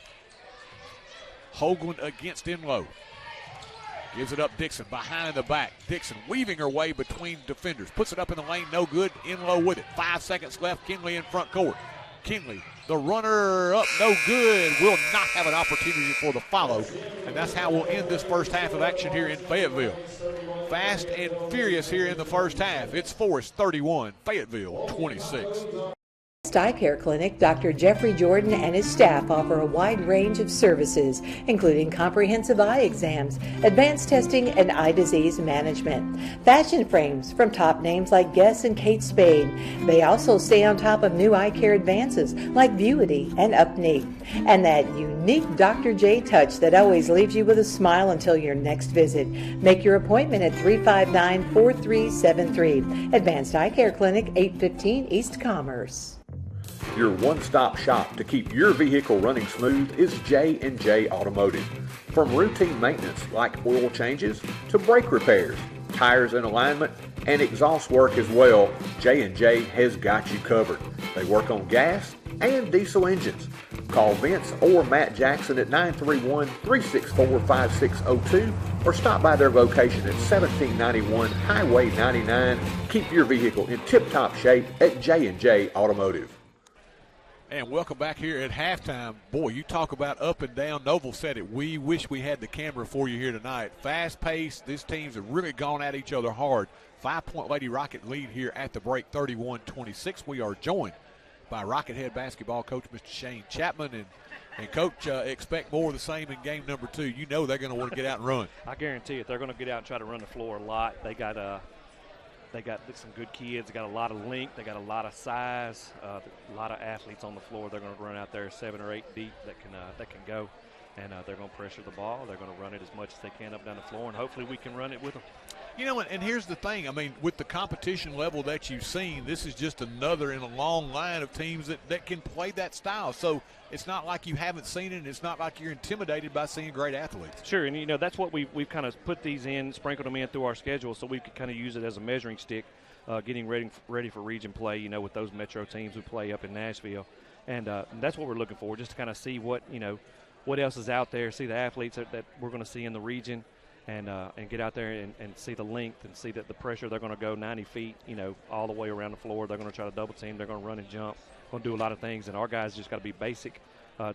Hoagland against Enlow. Gives it up Dixon behind the back. Dixon weaving her way between defenders. Puts it up in the lane, no good. Enlow with it. 5 seconds left. Kinley in front court. Kinley, the runner up, no good. Will not have an opportunity for the follow. And that's how we'll end this first half of action here in Fayetteville. Fast and furious here in the first half. It's Forrest 31, Fayetteville 26. Eye Care Clinic, Dr. Jeffrey Jordan and his staff offer a wide range of services, including comprehensive eye exams, advanced testing, and eye disease management. Fashion frames from top names like Guess and Kate Spade. They also stay on top of new eye care advances like Vuity and Upneat. And that unique Dr. J touch that always leaves you with a smile until your next visit. Make your appointment at 359-4373. Advanced Eye Care Clinic, 815 East Commerce. Your one-stop shop to keep your vehicle running smooth is J&J Automotive. From routine maintenance like oil changes to brake repairs, tires and alignment, and exhaust work as well, J&J has got you covered. They work on gas and diesel engines. Call Vince or Matt Jackson at 931-364-5602 or stop by their location at 1791 Highway 99. Keep your vehicle in tip-top shape at J&J Automotive. And welcome back here at halftime. Boy, you talk about up and down. Noble said it. We wish we had the camera for you here tonight. Fast pace. These teams have really gone at each other hard. 5-point Lady Rocket lead here at the break, 31-26. We are joined by Rocket head basketball coach, Mr. Shane Chapman. And Coach, expect more of the same in game number 2. You know they're going to want to get out and run. I guarantee it. They're going to get out and try to run the floor a lot. They got some good kids. They got a lot of length. They got a lot of size. A lot of athletes on the floor. They're going to run out there 7 or 8 deep that can go, and they're going to pressure the ball. They're going to run it as much as they can up down the floor, and hopefully we can run it with them. You know, and here's the thing. I mean, with the competition level that you've seen, this is just another in a long line of teams that can play that style. So it's not like you haven't seen it, and it's not like you're intimidated by seeing great athletes. Sure, and, you know, that's what we've kind of put these in, sprinkled them in through our schedule so we could kind of use it as a measuring stick, getting ready for region play, you know, with those metro teams who play up in Nashville. And that's what we're looking for, just to kind of see what else is out there, see the athletes that we're going to see in the region. And get out there and see the length and see that the pressure. They're going to go 90 feet, you know, all the way around the floor. They're going to try to double team. They're going to run and jump. Going to do a lot of things. And our guys just got to be basic,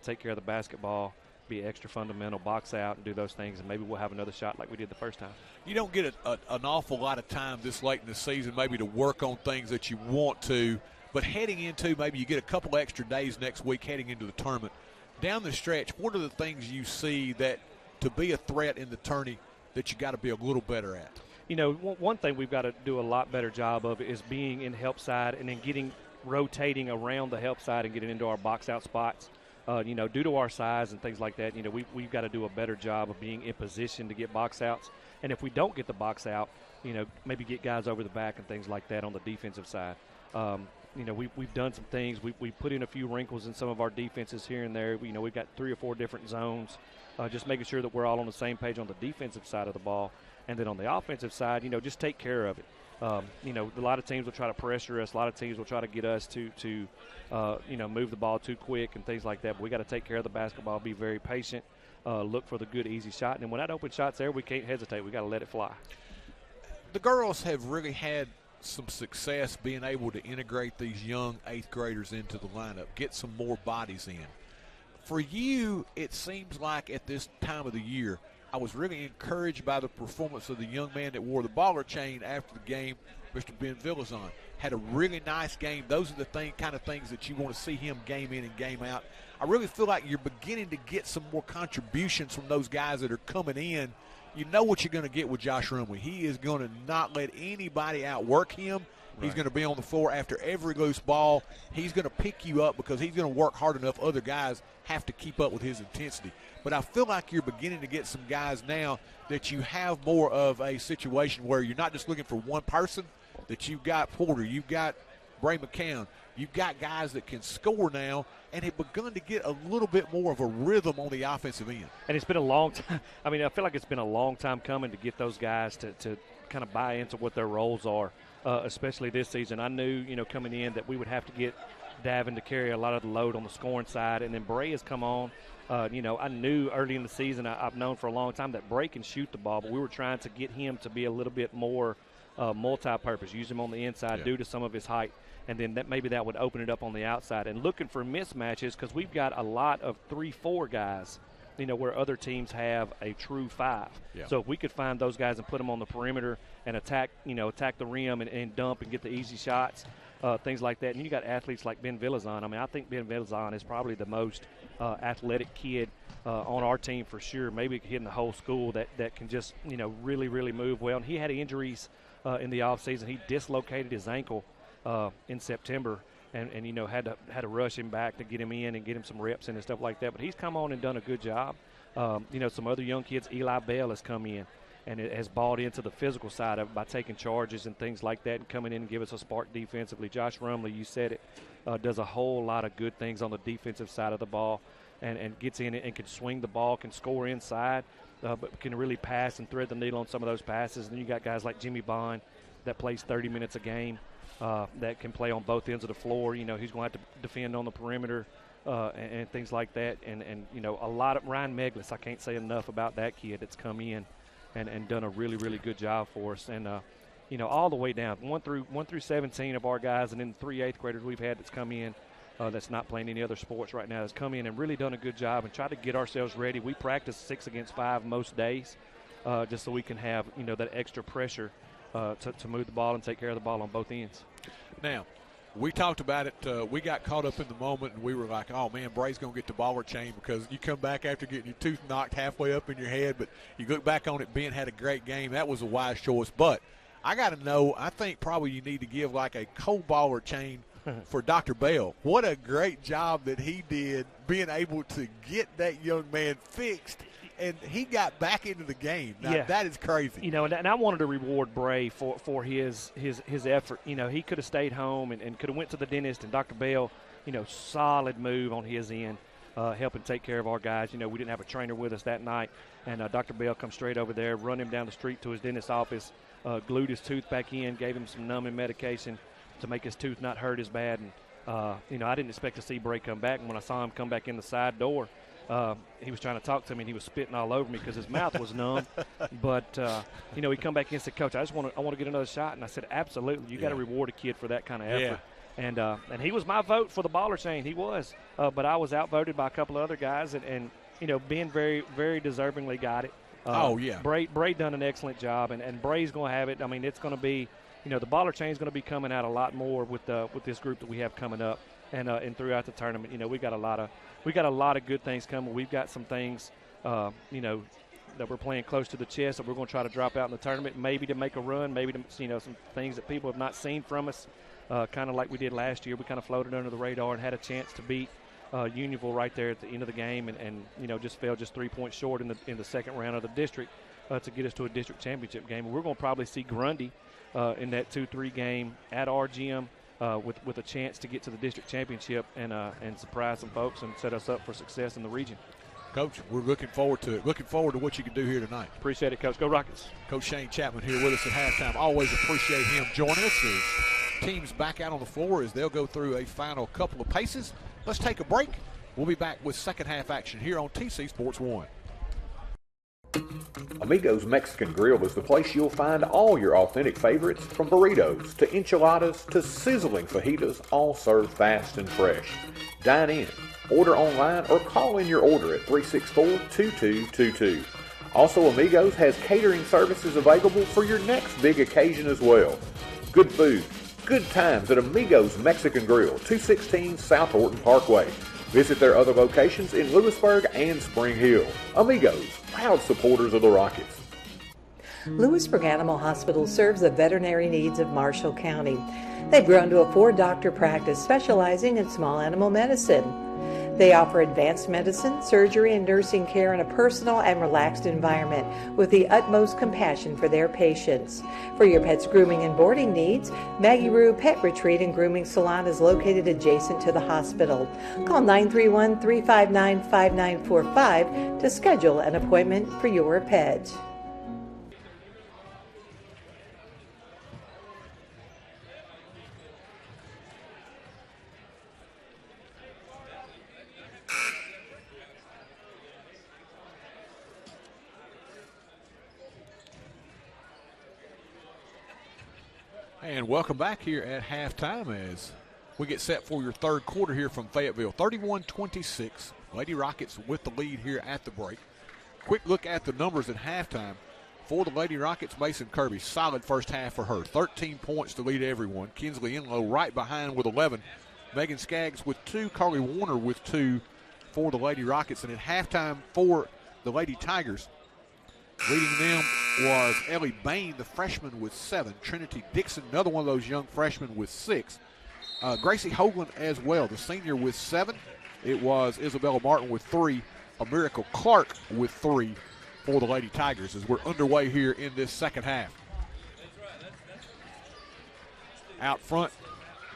take care of the basketball, be extra fundamental, box out, and do those things. And maybe we'll have another shot like we did the first time. You don't get an awful lot of time this late in the season maybe to work on things that you want to. But heading into maybe you get a couple extra days next week heading into the tournament. Down the stretch, what are the things you see that to be a threat in the tourney that you got to be a little better at? You know, one thing we've got to do a lot better job of is being in help side and then rotating around the help side and getting into our box out spots. You know, due to our size and things like that, you know, we've got to do a better job of being in position to get box outs. And if we don't get the box out, you know, maybe get guys over the back and things like that on the defensive side. You know, we've done some things. We put in a few wrinkles in some of our defenses here and there. You know, we've got 3 or 4 different zones. Just making sure that we're all on the same page on the defensive side of the ball. And then on the offensive side, you know, just take care of it. You know, a lot of teams will try to pressure us. A lot of teams will try to get us to you know, move the ball too quick and things like that. But we got to take care of the basketball, be very patient, look for the good, easy shot. And when that open shot's there, we can't hesitate. We got to let it fly. The girls have really had some success being able to integrate these young 8th graders into the lineup, get some more bodies in. For you, it seems like at this time of the year, I was really encouraged by the performance of the young man that wore the baller chain after the game, Mr. Ben Villazon. Had a really nice game. Those are the kind of things that you want to see him game in and game out. I really feel like you're beginning to get some more contributions from those guys that are coming in. You know what you're going to get with Josh Rumley. He is going to not let anybody outwork him. He's going to be on the floor after every loose ball. He's going to pick you up because he's going to work hard enough. Other guys have to keep up with his intensity. But I feel like you're beginning to get some guys now that you have more of a situation where you're not just looking for one person, that you've got Porter, you've got Bray McCown, you've got guys that can score now and have begun to get a little bit more of a rhythm on the offensive end. And it's been a long time. I mean, I feel like it's been a long time coming to get those guys to kind of buy into what their roles are, especially this season. I knew, coming in that we would have to get Davin to carry a lot of the load on the scoring side, and then Bray has come on. I knew early in the season, I've known for a long time that Bray can shoot the ball, but we were trying to get him to be a little bit more multi-purpose, use him on the inside due to some of his height, and then maybe that would open it up on the outside. And looking for mismatches because we've got a lot of 3-4 guys, where other teams have a true 5. Yeah. So if we could find those guys and put them on the perimeter and attack the rim and dump and get the easy shots, things like that. And you got athletes like Ben Villazon. I mean, I think Ben Villazon is probably the most athletic kid on our team for sure, maybe hitting the whole school that can just, really, really move well. And he had injuries in the offseason. He dislocated his ankle in September. And had to rush him back to get him in and get him some reps in and stuff like that. But he's come on and done a good job. Some other young kids, Eli Bell has come in and it has bought into the physical side of it by taking charges and things like that and coming in and give us a spark defensively. Josh Rumley, you said it, does a whole lot of good things on the defensive side of the ball and gets in it and can swing the ball, can score inside, but can really pass and thread the needle on some of those passes. And then you got guys like Jimmy Bond that plays 30 minutes a game. That can play on both ends of the floor. He's going to have to defend on the perimeter and things like that. And a lot of Ryan Meglis, I can't say enough about that kid that's come in and done a really, really good job for us. And, all the way down, 1 through 17 of our guys, and then 3 8th graders we've had that's come in that's not playing any other sports right now, has come in and really done a good job and tried to get ourselves ready. We practice 6 against 5 most days just so we can have, that extra pressure to move the ball and take care of the ball on both ends. Now, we talked about it. We got caught up in the moment, and we were like, oh, man, Bray's going to get the baller chain because you come back after getting your tooth knocked halfway up in your head, but you look back on it, Ben had a great game. That was a wise choice. But I got to know, I think probably you need to give like a co-baller chain for Dr. Bell. What a great job that he did being able to get that young man fixed. And he got back into the game. Now, that is crazy. And I wanted to reward Bray for his effort. He could have stayed home and could have went to the dentist. And Dr. Bell, solid move on his end, helping take care of our guys. We didn't have a trainer with us that night. And Dr. Bell come straight over there, run him down the street to his dentist's office, glued his tooth back in, gave him some numbing medication to make his tooth not hurt as bad. And, I didn't expect to see Bray come back. And when I saw him come back in the side door, he was trying to talk to me, and he was spitting all over me because his mouth was numb. But, he come back in and said, Coach, I want to get another shot. And I said, absolutely. You got to reward a kid for that kind of effort. Yeah. And he was my vote for the baller chain. He was. But I was outvoted by a couple of other guys, and Ben very, very deservingly got it. Bray done an excellent job, and Bray's going to have it. I mean, it's going to be, the baller chain is going to be coming out a lot more with this group that we have coming up. And throughout the tournament, we got a lot of good things coming. We've got some things, that we're playing close to the chest that we're going to try to drop out in the tournament, maybe to make a run, maybe to, some things that people have not seen from us, kind of like we did last year. We kind of floated under the radar and had a chance to beat Unionville right there at the end of the game, and just fell just 3 points short in the second round of the district to get us to a district championship game. We're going to probably see Grundy in that 2-3 game at our gym. With a chance to get to the district championship and surprise some folks and set us up for success in the region. Coach, we're looking forward to what you can do here tonight. Appreciate it, Coach. Go Rockets. Coach Shane Chapman here with us at halftime. Always appreciate him joining us as teams back out on the floor as they'll go through a final couple of paces. Let's take a break. We'll be back with second half action here on TC Sports 1. Amigos Mexican Grill is the place you'll find all your authentic favorites, from burritos to enchiladas to sizzling fajitas, all served fast and fresh. Dine in, order online, or call in your order at 364-2222. Also, Amigos has catering services available for your next big occasion as well. Good food, good times at Amigos Mexican Grill, 216 South Horton Parkway. Visit their other locations in Lewisburg and Spring Hill. Amigos, proud supporters of the Rockets. Lewisburg Animal Hospital serves the veterinary needs of Marshall County. They've grown to a 4-doctor practice specializing in small animal medicine. They offer advanced medicine, surgery, and nursing care in a personal and relaxed environment with the utmost compassion for their patients. For your pet's grooming and boarding needs, Maggie Rue Pet Retreat and Grooming Salon is located adjacent to the hospital. Call 931-359-5945 to schedule an appointment for your pet. And welcome back here at halftime as we get set for your third quarter here from Fayetteville. 31-26, Lady Rockets with the lead here at the break. Quick look at the numbers at halftime. For the Lady Rockets, Mason Kirby, solid first half for her. 13 points to lead everyone. Kinsley Enlow right behind with 11. Megan Skaggs with 2. Carly Warner with 2 for the Lady Rockets. And at halftime for the Lady Tigers, leading them was Ellie Bain, the freshman, with 7. Trinity Dixon, another one of those young freshmen, with 6. Gracie Hoagland as well, the senior, with 7. It was Isabella Martin with 3. A Miracle Clark with 3 for the Lady Tigers as we're underway here in this second half. Out front,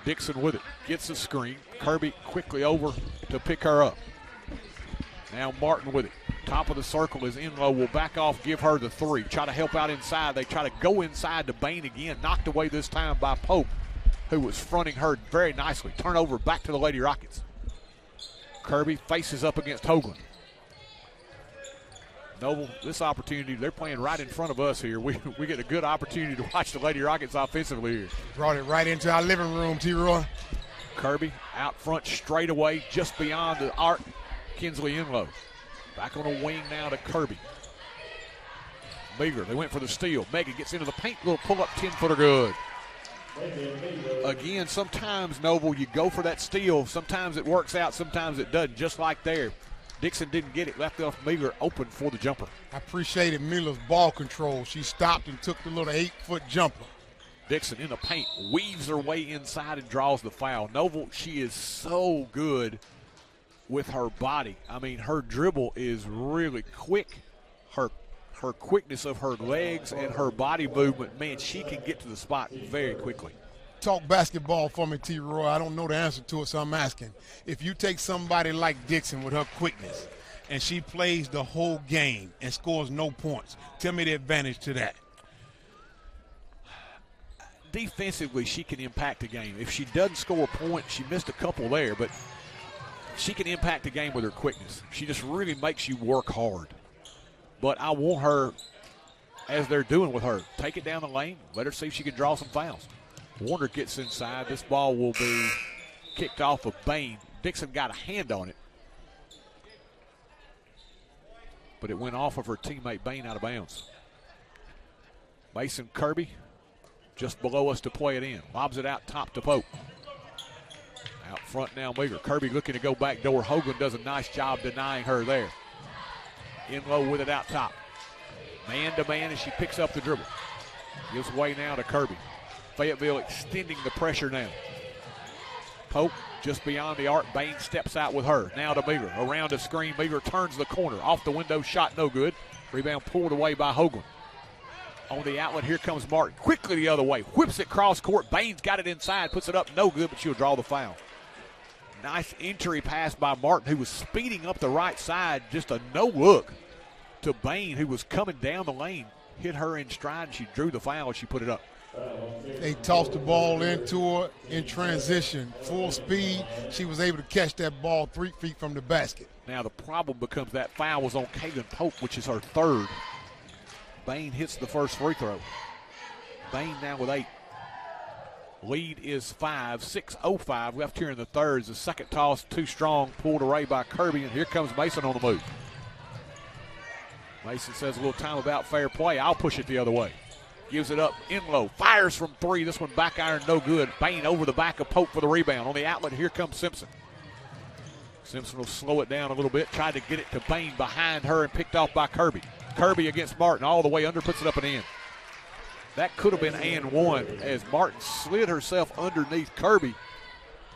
Dixon with it. Gets a screen. Kirby quickly over to pick her up. Now Martin with it. Top of the circle is Enlow, will back off, give her the 3. Try to help out inside. They try to go inside to Bain again. Knocked away this time by Pope, who was fronting her very nicely. Turnover back to the Lady Rockets. Kirby faces up against Hoagland. Noble, this opportunity, they're playing right in front of us here. We get a good opportunity to watch the Lady Rockets offensively here. Brought it right into our living room, T-Roy. Kirby out front straight away, just beyond the arc. Kinsley Enlow. Back on a wing now to Kirby. Meager, they went for the steal. Megan gets into the paint, little pull-up 10-footer good. Again, sometimes, Noble, you go for that steal. Sometimes it works out, sometimes it doesn't, just like there. Dixon didn't get it, left off Meager open for the jumper. I appreciated Miller's ball control. She stopped and took the little 8-foot jumper. Dixon in the paint, weaves her way inside and draws the foul. Noble, she is so good with her body. I mean, her dribble is really quick. Her quickness of her legs and her body movement, man, she can get to the spot very quickly. Talk basketball for me, T-Roy. I don't know the answer to it, so I'm asking. If you take somebody like Dixon with her quickness and she plays the whole game and scores no points, tell me the advantage to that. Defensively, she can impact the game. If she doesn't score a point, she missed a couple there, but she can impact the game with her quickness. She just really makes you work hard. But I want her, as they're doing with her, take it down the lane, let her see if she can draw some fouls. Warner gets inside. This ball will be kicked off of Bain. Dixon got a hand on it, but it went off of her teammate Bain out of bounds. Mason Kirby just below us to play it in. Lobs it out top to Pope. Out front now, Meager. Kirby looking to go back door. Hoagland does a nice job denying her there. Enlow with it out top. Man to man as she picks up the dribble. Gives way now to Kirby. Fayetteville extending the pressure now. Pope just beyond the arc. Bain steps out with her. Now to Meager. Around a screen. Meager turns the corner. Off the window. Shot no good. Rebound pulled away by Hoagland. On the outlet, here comes Martin. Quickly the other way. Whips it cross court. Bain's got it inside. Puts it up. No good, but she'll draw the foul. Nice entry pass by Martin, who was speeding up the right side. Just a no-look to Bain, who was coming down the lane. Hit her in stride, and she drew the foul, and she put it up. They tossed the ball into her in transition. Full speed. She was able to catch that ball 3 feet from the basket. Now the problem becomes that foul was on Kagan Pope, which is her third. Bain hits the first free throw. Bain now with 8. Lead is 5, 6:05 left here in the third. The second toss too strong, pulled away by Kirby, and here comes Mason on the move. Mason says a little time about fair play. I'll push it the other way. Gives it up, Enlow, fires from 3. This one back iron, no good. Bain over the back of Pope for the rebound. On the outlet, here comes Simpson. Simpson will slow it down a little bit, tried to get it to Bain behind her and picked off by Kirby. Kirby against Martin, all the way under, puts it up and in. That could have been and one as Martin slid herself underneath Kirby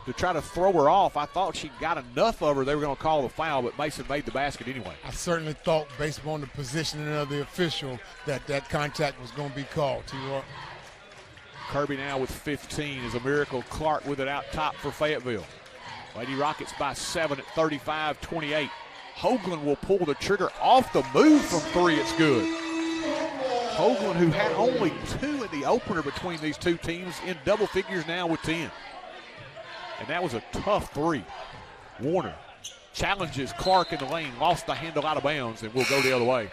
to try to throw her off. I thought she got enough of her. They were going to call the foul, but Mason made the basket anyway. I certainly thought, based upon the positioning of the official, that contact was going to be called. T-Roy. Kirby now with 15 is a Miracle Clark with it out top for Fayetteville. Lady Rockets by 7 at 35-28. Hoagland will pull the trigger off the move from three. It's good. Hoagland, who had only 2 in the opener between these two teams, in double figures now with 10. And that was a tough three. Warner challenges Clark in the lane, lost the handle out of bounds, and will go the other way.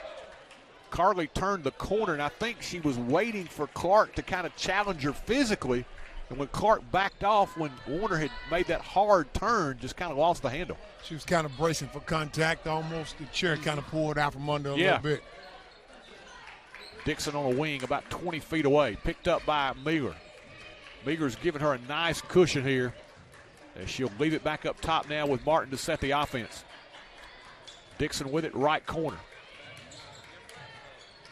Carly turned the corner, and I think she was waiting for Clark to kind of challenge her physically. And when Clark backed off, when Warner had made that hard turn, just kind of lost the handle. She was kind of bracing for contact almost. The chair kind of pulled out from under a little bit. Dixon on a wing about 20 feet away, picked up by Meagher. Meagher's giving her a nice cushion here. As she'll leave it back up top now with Martin to set the offense. Dixon with it, right corner.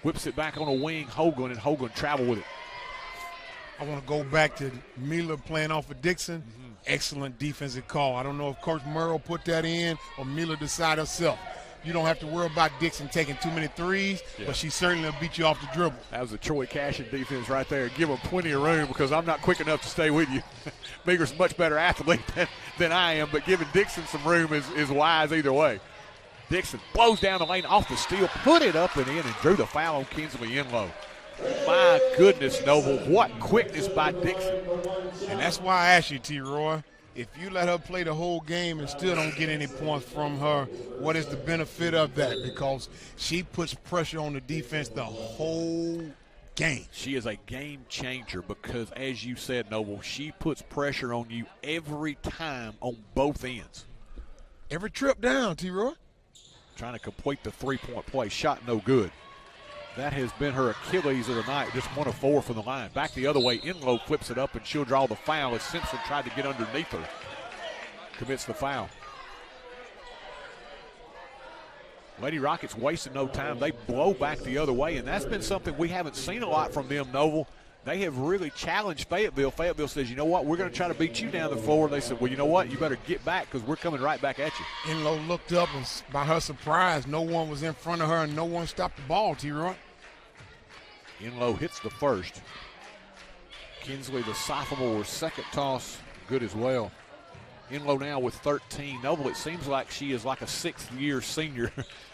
Whips it back on a wing, Hoagland, and Hoagland travel with it. I want to go back to Miller playing off of Dixon. Excellent defensive call. I don't know if Coach Merrill put that in or Miller decided herself. You don't have to worry about Dixon taking too many threes, but she certainly will beat you off the dribble. That was a Troy Cashin defense right there. Give them plenty of room because I'm not quick enough to stay with you. Meagher's a much better athlete than I am, but giving Dixon some room is wise either way. Dixon blows down the lane off the steal, put it up and in, and drew the foul on Kinsley Enlow. My goodness, Noble, what quickness by Dixon. And that's why I asked you, T-Roy, if you let her play the whole game and still don't get any points from her, what is the benefit of that? Because she puts pressure on the defense the whole game. She is a game changer because, as you said, Noble, she puts pressure on you every time on both ends. Every trip down, T-Roy. Trying to complete the three-point play. Shot no good. That has been her Achilles of the night. Just 1 of 4 from the line. Back the other way. Enlow flips it up, and she'll draw the foul as Simpson tried to get underneath her. Commits the foul. Lady Rockets wasting no time. They blow back the other way, and that's been something we haven't seen a lot from them, Noble. They have really challenged Fayetteville. Fayetteville says, you know what, we're going to try to beat you down the floor. They said, well, you know what, you better get back because we're coming right back at you. Enlow looked up, and by her surprise, no one was in front of her, and no one stopped the ball, T-Roy. Enlow hits the first. Kinsley, the sophomore, second toss, good as well. Enlow now with 13. Noble, it seems like she is like a 6th-year senior.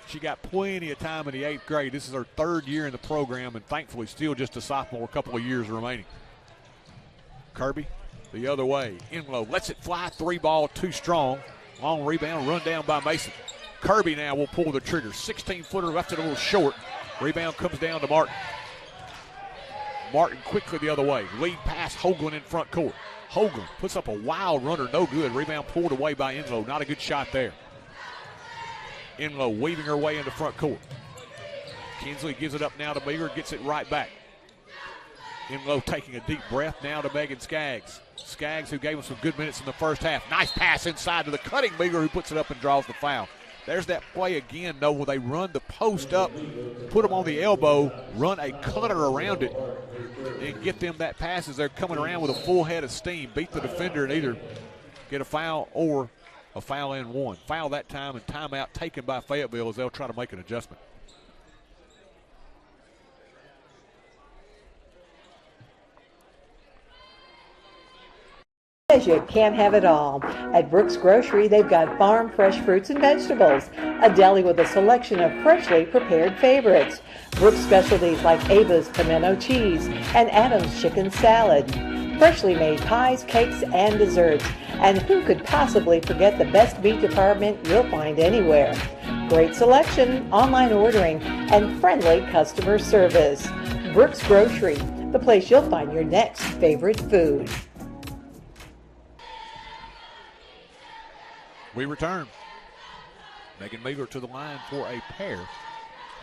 She got plenty of time in the 8th grade. This is her 3rd year in the program, and thankfully still just a sophomore, a couple of years remaining. Kirby, the other way. Enlow lets it fly, 3-ball, too strong. Long rebound, run down by Mason. Kirby now will pull the trigger. 16-footer, left it a little short. Rebound comes down to Martin. Martin quickly the other way. Lead pass, Hoagland in front court. Hoagland puts up a wild runner, no good. Rebound pulled away by Enlow. Not a good shot there. Enlow weaving her way into front court. Kinsley gives it up now to Meagher, gets it right back. Enlow taking a deep breath now to Megan Skaggs. Skaggs, who gave him some good minutes in the first half. Nice pass inside to the cutting Meagher, who puts it up and draws the foul. There's that play again, though, where they run the post up, put them on the elbow, run a cutter around it, and get them that pass as they're coming around with a full head of steam. Beat the defender and either get a foul or a foul and one. Foul that time and timeout taken by Fayetteville as they'll try to make an adjustment. You can't have it all. At Brooks Grocery, they've got farm fresh fruits and vegetables, a deli with a selection of freshly prepared favorites, Brooks specialties like Ava's pimento cheese and Adam's chicken salad, freshly made pies, cakes, and desserts. And who could possibly forget the best meat department you'll find anywhere? Great selection, online ordering, and friendly customer service. Brooks Grocery, the place you'll find your next favorite food. We return. Megan Meagher to the line for a pair.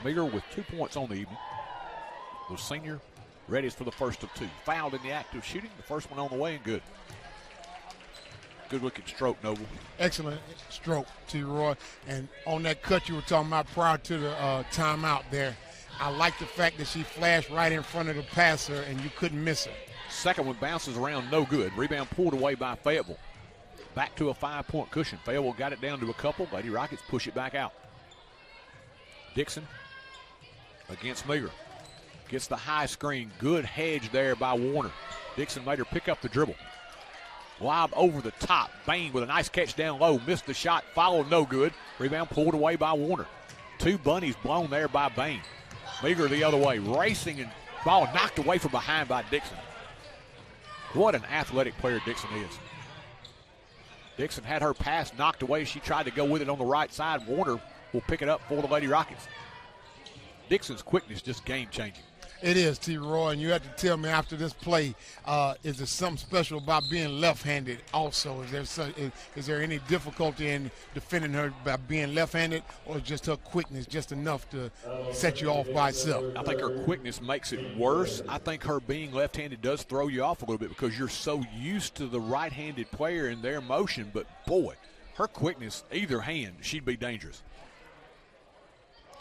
Meagher with 2 points on the evening. The senior readies for the first of 2. Fouled in the act of shooting. The first one on the way and good. Good looking stroke, Noble. Excellent stroke, T. Roy. And on that cut you were talking about prior to the timeout there, I like the fact that she flashed right in front of the passer and you couldn't miss her. Second one bounces around, no good. Rebound pulled away by Fayetteville. Back to a 5-point cushion. Fayetteville got it down to a couple. Lady Rockets push it back out. Dixon against Meager. Gets the high screen. Good hedge there by Warner. Dixon made her pick up the dribble. Lob over the top. Bain with a nice catch down low. Missed the shot. Followed, no good. Rebound pulled away by Warner. 2 bunnies blown there by Bain. Meager the other way. Racing and ball knocked away from behind by Dixon. What an athletic player Dixon is. Dixon had her pass knocked away. She tried to go with it on the right side. Warner will pick it up for the Lady Rockets. Dixon's quickness just game-changing. It is, T. Roy, and you have to tell me after this play, is there something special about being left-handed also? Is there any difficulty in defending her by being left-handed, or just her quickness just enough to set you off by itself? I think her quickness makes it worse. I think her being left-handed does throw you off a little bit because you're so used to the right-handed player and their motion, but boy, her quickness, either hand, she'd be dangerous.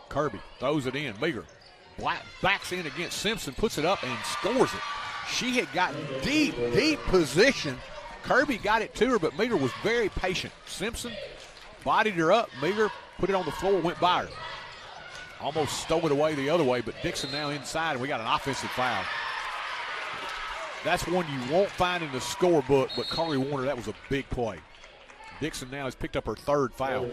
Kirby throws it in. Meager backs in against Simpson, puts it up and scores it. She had gotten deep position. Kirby got it to her, but Meager was very patient. Simpson bodied her up. Meager put it on the floor, went by her. Almost stole it away the other way, but Dixon now inside, and we got an offensive foul. That's one you won't find in the scorebook, but Carly Warner, that was a big play. Dixon now has picked up her 3rd foul.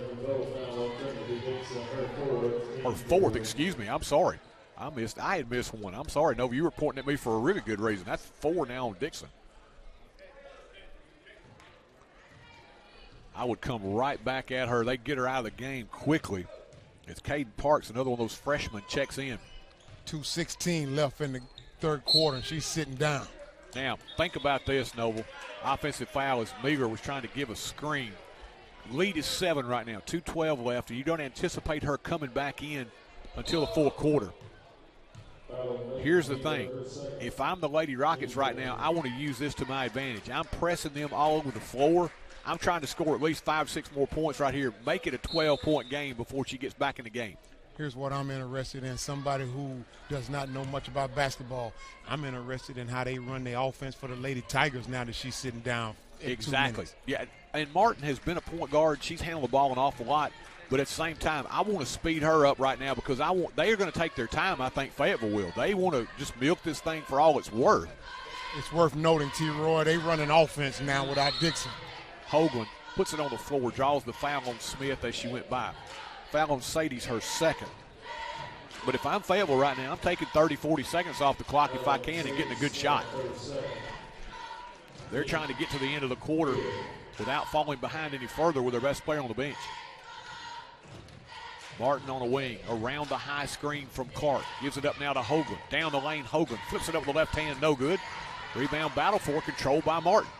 Or 4th, excuse me. I'm sorry. I had missed one. I'm sorry, Nova. You were pointing at me for a really good reason. That's 4 now on Dixon. I would come right back at her. They get her out of the game quickly. It's Caden Parks, another one of those freshmen, checks in. 2:16 left in the 3rd quarter, and she's sitting down. Now, think about this, Noble. Offensive foul as Meager was trying to give a screen. Lead is 7 right now, 2:12 left, and you don't anticipate her coming back in until the 4th quarter. Here's the thing. If I'm the Lady Rockets right now, I want to use this to my advantage. I'm pressing them all over the floor. I'm trying to score at least 5-6 more points right here. Make it a 12-point game before she gets back in the game. Here's what I'm interested in. Somebody who does not know much about basketball. I'm interested in how they run their offense for the Lady Tigers now that she's sitting down. Exactly. Yeah, and Martin has been a point guard. She's handled the ball an awful lot. But at the same time, I want to speed her up right now because they are going to take their time. I think Fayetteville will. They want to just milk this thing for all it's worth. It's worth noting, T. Roy, they run an offense now without Dixon. Hoagland puts it on the floor, draws the foul on Smith as she went by. Foul on Sadie's her 2nd. But if I'm Fayetteville right now, I'm taking 30, 40 seconds off the clock if I can and getting a good shot. They're trying to get to the end of the quarter without falling behind any further with their best player on the bench. Martin on a wing, around the high screen from Clark. Gives it up now to Hoagland. Down the lane, Hoagland flips it up with the left hand, no good. Rebound battle for control by Martin.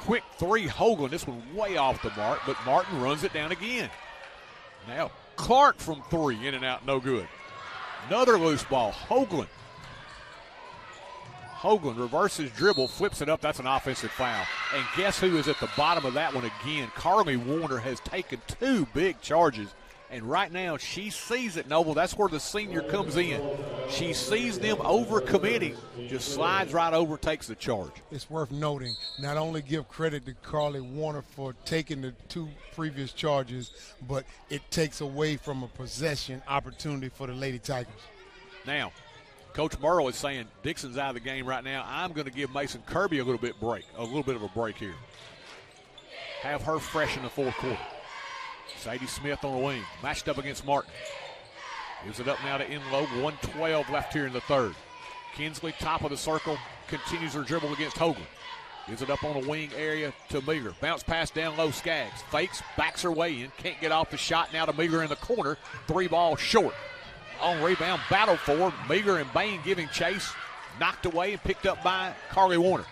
Quick 3, Hoagland. This one way off the mark, but Martin runs it down again. Now Clark from 3, in and out, no good. Another loose ball, Hoagland. Hoagland reverses dribble, flips it up. That's an offensive foul. And guess who is at the bottom of that one again? Carly Warner has taken 2 big charges. And right now, she sees it, Noble. That's where the senior comes in. She sees them overcommitting, just slides right over, takes the charge. It's worth noting, not only give credit to Carly Warner for taking the 2 previous charges, but it takes away from a possession opportunity for the Lady Tigers. Now, Coach Burrow is saying Dixon's out of the game right now. I'm going to give Mason Kirby a little bit of a break here. Have her fresh in the 4th quarter. Sadie Smith on the wing, matched up against Martin. Gives it up now to Enlow, 1:12 left here in the 3rd. Kinsley, top of the circle, continues her dribble against Hoagland. Gives it up on the wing area to Meager. Bounce pass down low, Skaggs. Fakes, backs her way in. Can't get off the shot now to Meager in the corner. 3 ball short. On rebound, battle for Meager and Bain giving chase. Knocked away and picked up by Carly Warner.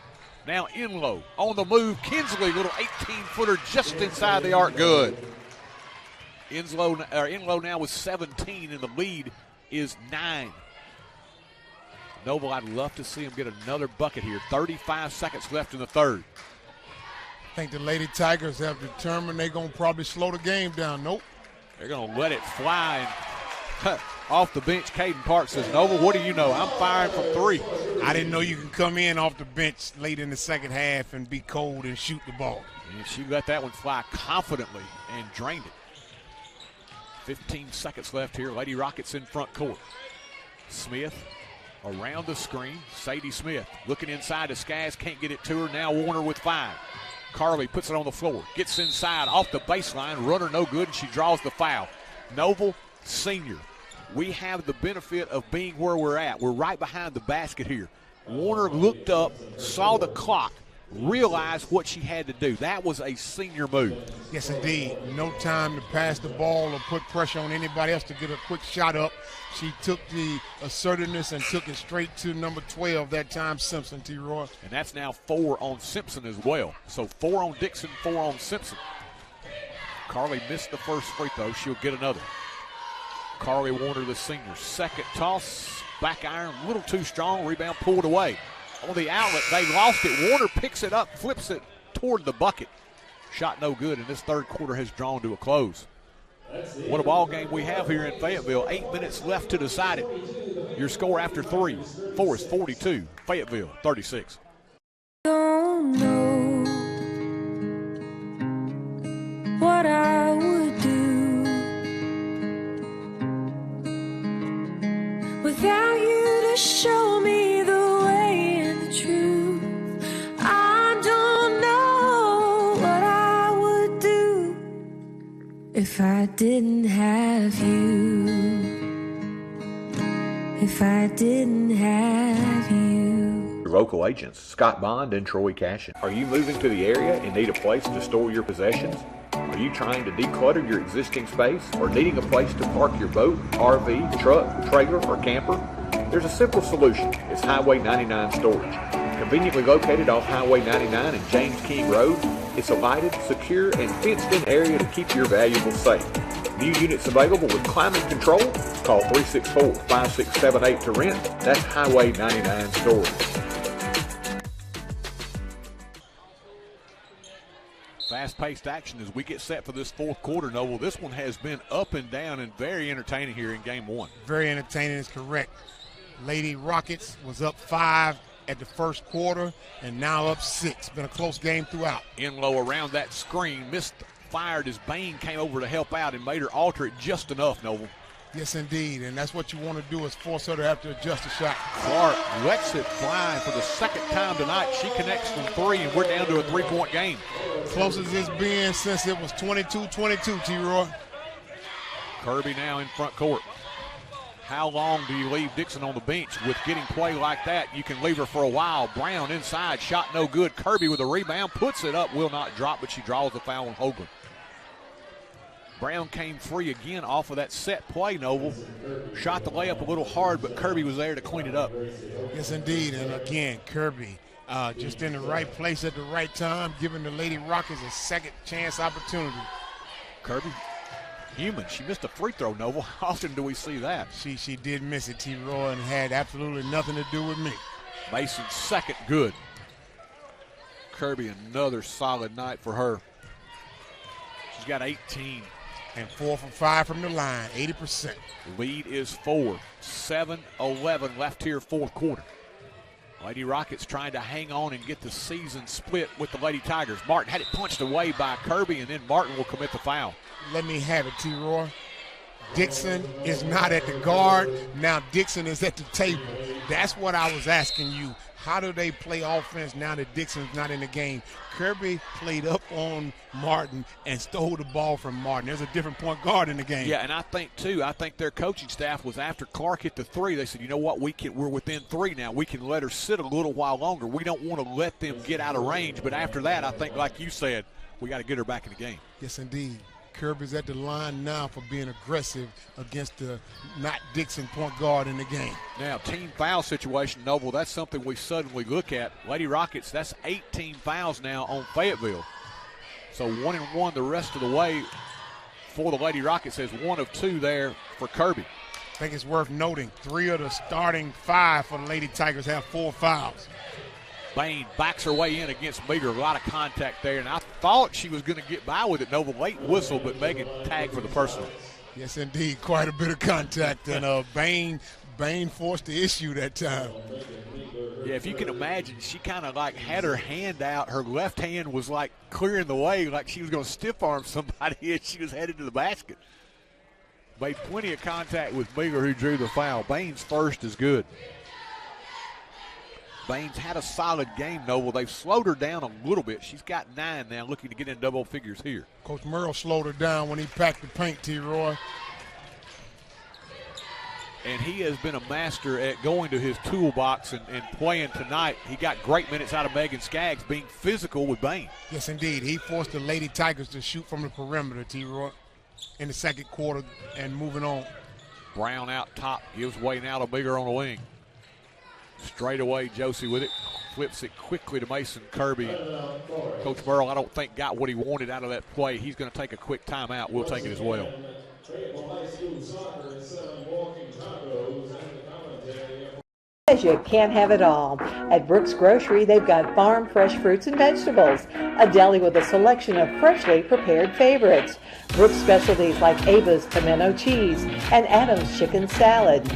Now Enlow on the move. Kinsley, little 18-footer just inside the arc, good. Enlow now with 17, and the lead is 9. Noble, I'd love to see him get another bucket here. 35 seconds left in the 3rd. I think the Lady Tigers have determined they're going to probably slow the game down. Nope. They're going to let it fly. And off the bench. Caden Park says, Nova, what do you know? I'm firing from 3. I didn't know you can come in off the bench late in the second half and be cold and shoot the ball. And she let that one fly confidently and drained it. 15 seconds left here. Lady Rockets in front court. Smith around the screen. Sadie Smith looking inside to Skaz. Can't get it to her. Now Warner with 5. Carly puts it on the floor. Gets inside off the baseline. Runner no good, and she draws the foul. Noble Senior. We have the benefit of being where we're at. We're right behind the basket here. Warner looked up, saw the clock, realized what she had to do. That was a senior move. Yes, indeed. No time to pass the ball or put pressure on anybody else to get a quick shot up. She took the assertiveness and took it straight to number 12 that time, Simpson, T-Roy. And that's now 4 on Simpson as well. So 4 on Dixon, 4 on Simpson. Carly missed the first free throw. She'll get another. Carly Warner, the senior. Second toss, back iron, a little too strong. Rebound pulled away. On the outlet, they lost it. Warner picks it up, flips it toward the bucket. Shot no good, and this third quarter has drawn to a close. What a ball game we have here in Fayetteville. 8 minutes left to decide it. Your score after 3, Forrest 42, Fayetteville 36. Don't know what I would do without you to show me the way and the truth. I don't know what I would do if I didn't have you. If I didn't have you. Your local agents, Scott Bond and Troy Cashin. Are you moving to the area and need a place to store your possessions? Are you trying to declutter your existing space or needing a place to park your boat, RV, truck, trailer, or camper? There's a simple solution. It's Highway 99 Storage. Conveniently located off Highway 99 and James King Road, it's a lighted, secure, and fenced-in area to keep your valuables safe. New units available with climate control. Call 364-5678 to rent. That's Highway 99 Storage. Fast-paced action as we get set for this fourth quarter, Noble. This one has been up and down and very entertaining here in game 1. Very entertaining is correct. Lady Rockets was up 5 at the first quarter and now up 6. Been a close game throughout. Enlow around that screen, missed, fired as Bain came over to help out and made her alter it just enough, Noble. Yes, indeed, and that's what you want to do is force her to have to adjust the shot. Clark lets it fly for the second time tonight. She connects from 3, and we're down to a 3-point game. Closest it's been since it was 22-22, T-Roy. Kirby now in front court. How long do you leave Dixon on the bench? With getting play like that, you can leave her for a while. Brown inside, shot no good. Kirby with a rebound, puts it up, will not drop, but she draws the foul on Hoagland. Brown came free again off of that set play, Noble. Shot the layup a little hard, but Kirby was there to clean it up. Yes, indeed, and again, Kirby just in the right place at the right time, giving the Lady Rockets a second chance opportunity. Kirby, human. She missed a free throw, Noble. How often do we see that? She did miss it, T-Roy, and had absolutely nothing to do with me. Mason's second good. Kirby, another solid night for her. She's got 18. And 4 for 5 from the line, 80%. Lead is 4. 7-11 left here, fourth quarter. Lady Rockets trying to hang on and get the season split with the Lady Tigers. Martin had it punched away by Kirby, and then Martin will commit the foul. Let me have it, T-Roy. Dixon is not at the guard. Now Dixon is at the table. That's what I was asking you. How do they play offense now that Dixon's not in the game? Kirby played up on Martin and stole the ball from Martin. There's a different point guard in the game. Yeah, and I think their coaching staff was after Clark hit the 3. They said, you know what, we're within 3 now. We can let her sit a little while longer. We don't want to let them get out of range. But after that, I think, like you said, we got to get her back in the game. Yes, indeed. Kirby's at the line now for being aggressive against the not Dixon point guard in the game. Now, team foul situation, Noble, that's something we suddenly look at. Lady Rockets, that's 18 fouls now on Fayetteville. So 1-1 the rest of the way for the Lady Rockets. Has 1 of 2 there for Kirby. I think it's worth noting 3 of the starting 5 for the Lady Tigers have 4 fouls. Bain backs her way in against Meager. A lot of contact there, and I thought she was going to get by with it. Nova late whistle, but Megan tagged for the personal. Yes, indeed. Quite a bit of contact. And Bain forced the issue that time. Yeah, if you can imagine, she kind of like had her hand out. Her left hand was like clearing the way, like she was going to stiff arm somebody, and she was headed to the basket. Made plenty of contact with Meagher, who drew the foul. Bain's first is good. Bain's had a solid game, Noble. They've slowed her down a little bit. She's got 9 now, looking to get in double figures here. Coach Merle slowed her down when he packed the paint, T-Roy. And he has been a master at going to his toolbox and playing tonight. He got great minutes out of Megan Skaggs, being physical with Bain. Yes, indeed. He forced the Lady Tigers to shoot from the perimeter, T-Roy, in the second quarter and moving on. Brown out top, gives way now to Meagher on the wing. Straight away, Josie with it. Flips it quickly to Mason Kirby. Coach Merle, I don't think, got what he wanted out of that play. He's going to take a quick timeout. We'll take it as well. You can't have it all. At Brooks Grocery, they've got farm fresh fruits and vegetables, a deli with a selection of freshly prepared favorites, Brooks specialties like Ava's pimento cheese and Adam's chicken salad,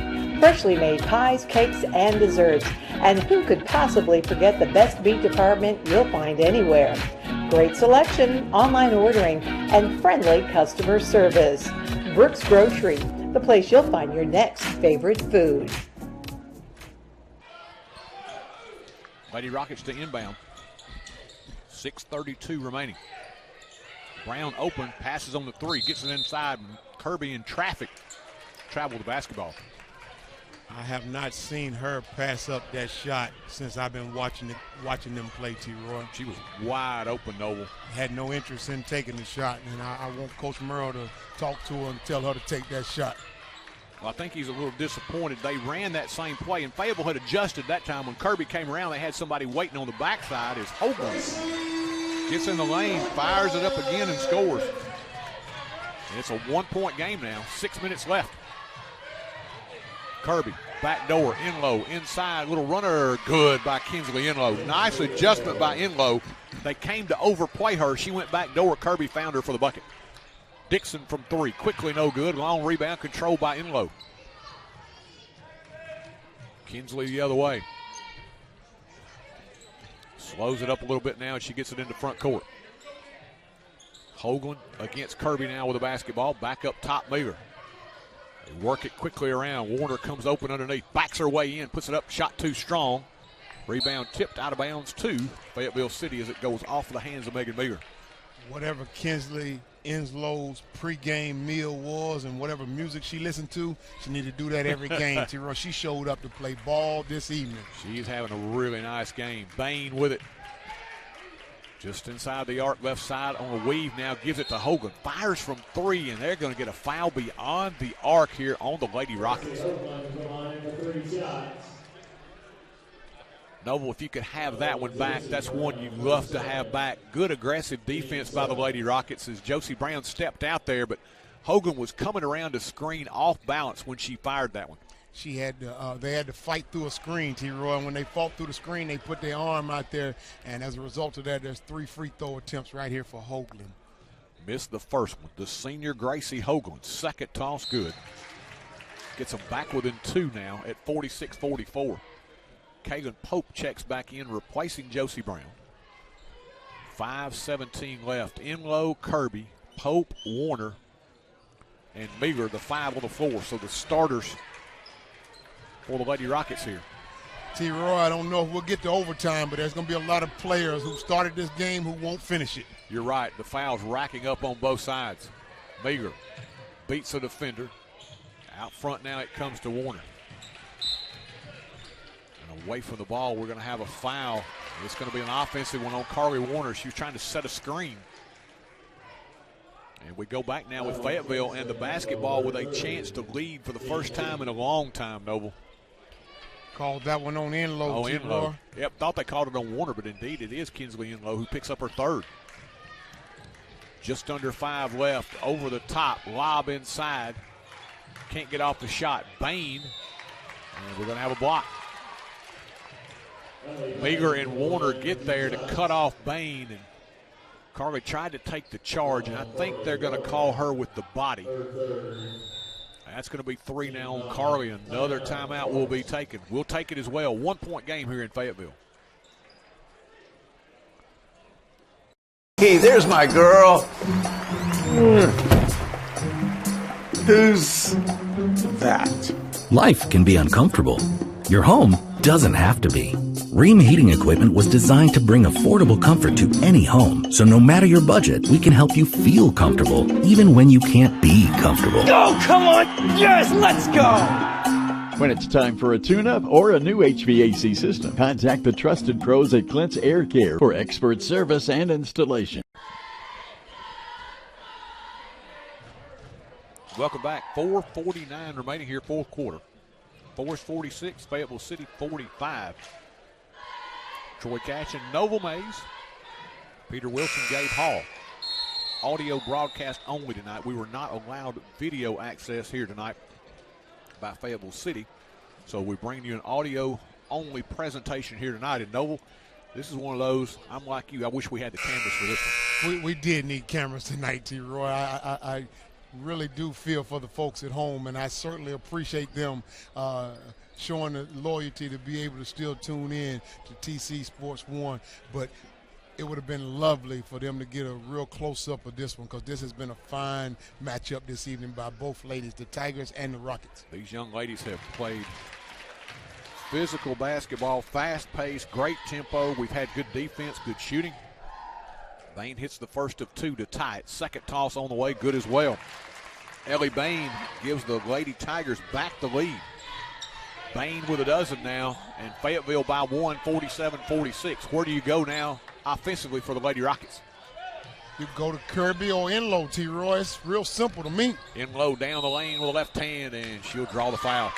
freshly made pies, cakes, and desserts, and who could possibly forget the best meat department you'll find anywhere. Great selection, online ordering, and friendly customer service. Brooks Grocery, the place you'll find your next favorite food. Lady Rockets to inbound. 6:32 remaining. Brown open, passes on the 3, gets it inside. Kirby in traffic. Travel the basketball. I have not seen her pass up that shot since I've been watching them play, T-Roy. She was wide open, Noble. Had no interest in taking the shot, and I want Coach Merle to talk to her and tell her to take that shot. Well, I think he's a little disappointed. They ran that same play, and Fayetteville had adjusted that time. When Kirby came around, they had somebody waiting on the backside. As Hogan gets in the lane, fires it up again, and scores. And it's a 1-point game now. 6 minutes left. Kirby, back door, Enlow, inside, little runner, good by Kinsley Enlow. Nice adjustment by Enlow. They came to overplay her. She went back door. Kirby found her for the bucket. Dixon from 3, quickly no good. Long rebound controlled by Enlow. Kinsley the other way. Slows it up a little bit now, and she gets it into front court. Hoagland against Kirby now with the basketball. Back up top, Meagher. They work it quickly around. Warner comes open underneath, backs her way in, puts it up, shot too strong. Rebound tipped out of bounds to Fayetteville City as it goes off the hands of Megan Meagher. Whatever Kinsley Enslow's pregame meal was and whatever music she listened to, she needed to do that every game. T-Roy, she showed up to play ball this evening. She's having a really nice game. Bain with it. Just inside the arc, left side on a weave now, gives it to Hogan. Fires from 3, and they're going to get a foul beyond the arc here on the Lady Rockets. Noble, if you could have that one back, that's one you'd love to have back. Good aggressive defense by the Lady Rockets as Josie Brown stepped out there, but Hogan was coming around to screen off balance when she fired that one. She had to, they had to fight through a screen, T-Roy, and when they fought through the screen, they put their arm out there, and as a result of that, there's 3 free throw attempts right here for Hoagland. Missed the first one. The senior Gracie Hoagland, second toss good. Gets them back within 2 now at 46-44. Kaylin Pope checks back in, replacing Josie Brown. 5:17 left. Enlow, Kirby, Pope, Warner, and Meagher, the 5 on the floor. So the starters for the Lady Rockets here. T-Roy, I don't know if we'll get to overtime, but there's going to be a lot of players who started this game who won't finish it. You're right. The fouls racking up on both sides. Meagher beats a defender. Out front now it comes to Warner. And away from the ball, we're going to have a foul. It's going to be an offensive one on Carly Warner. She was trying to set a screen. And we go back now with Fayetteville and the basketball with a chance to lead for the first time in a long time, Noble. Called that one on Enlow. Oh, Enlow. Yep, thought they called it on Warner, but indeed it is Kinsley Enlow who picks up her 3rd. Just under 5 left. Over the top, lob inside. Can't get off the shot. Bain, and we're going to have a block. Meagher and Warner get there to cut off Bain, and Carly tried to take the charge, and I think they're going to call her with the body. That's going to be 3 now on Carly. Another timeout will be taken. We'll take it as well. 1-point game here in Fayetteville. Hey, there's my girl. Who's that? Life can be uncomfortable. Your home doesn't have to be. Ream Heating Equipment was designed to bring affordable comfort to any home. So no matter your budget, we can help you feel comfortable, even when you can't be comfortable. Oh, come on. Yes, let's go. When it's time for a tune-up or a new HVAC system, contact the trusted pros at Clint's Air Care for expert service and installation. Welcome back. 4:49 remaining here, fourth quarter. Forrest 46, Fayetteville City 45. Troy Catch and Noble Mays. Peter Wilson, Gabe Hall. Audio broadcast only tonight. We were not allowed video access here tonight by Fayetteville City. So we bring you an audio-only presentation here tonight. And Noble, this is one of those, I'm like you, I wish we had the cameras for this one. We did need cameras tonight, T-Roy. I really do feel for the folks at home, and I certainly appreciate them showing the loyalty to be able to still tune in to TC Sports 1. But it would have been lovely for them to get a real close-up of this one, because this has been a fine matchup this evening by both ladies, the Tigers and the Rockets. These young ladies have played physical basketball, fast-paced, great tempo. We've had good defense, good shooting. Bain hits the first of 2 to tie it. Second toss on the way, good as well. Ellie Bain gives the Lady Tigers back the lead. Bain with a dozen now, and Fayetteville by 1, 47-46. Where do you go now offensively for the Lady Rockets? You go to Kirby or Enlow, T-Roy. It's real simple to me. Enlow down the lane with the left hand, and she'll draw the foul.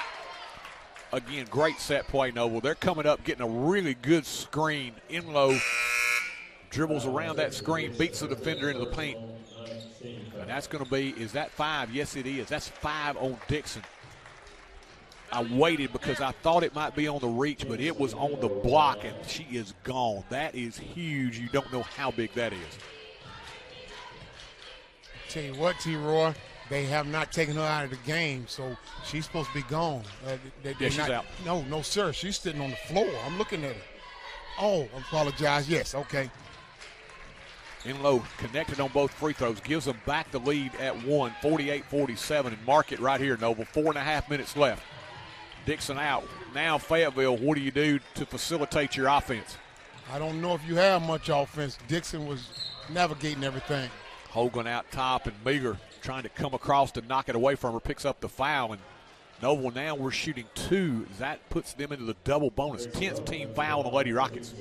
Again, great set play, Noble. They're coming up, getting a really good screen. Enlow dribbles around that screen, beats the defender into the paint. And that's going to be, is that 5? Yes, it is. That's 5 on Dixon. I waited because I thought it might be on the reach, but it was on the block, and she is gone. That is huge. You don't know how big that is. Tell you what, T-Roy, they have not taken her out of the game, so she's supposed to be gone. She's out. No, sir. She's sitting on the floor. I'm looking at her. Oh, I apologize. Yes, okay. Enlow connected on both free throws, gives them back the lead at 1, 48-47, and mark it right here, Noble. 4.5 minutes left. Dixon out. Now Fayetteville, what do you do to facilitate your offense? I don't know if you have much offense. Dixon was navigating everything. Hogan out top, and Meager trying to come across to knock it away from her, picks up the foul. And Noble, now we're shooting 2. That puts them into the double bonus. 10th team foul on the Lady Rockets.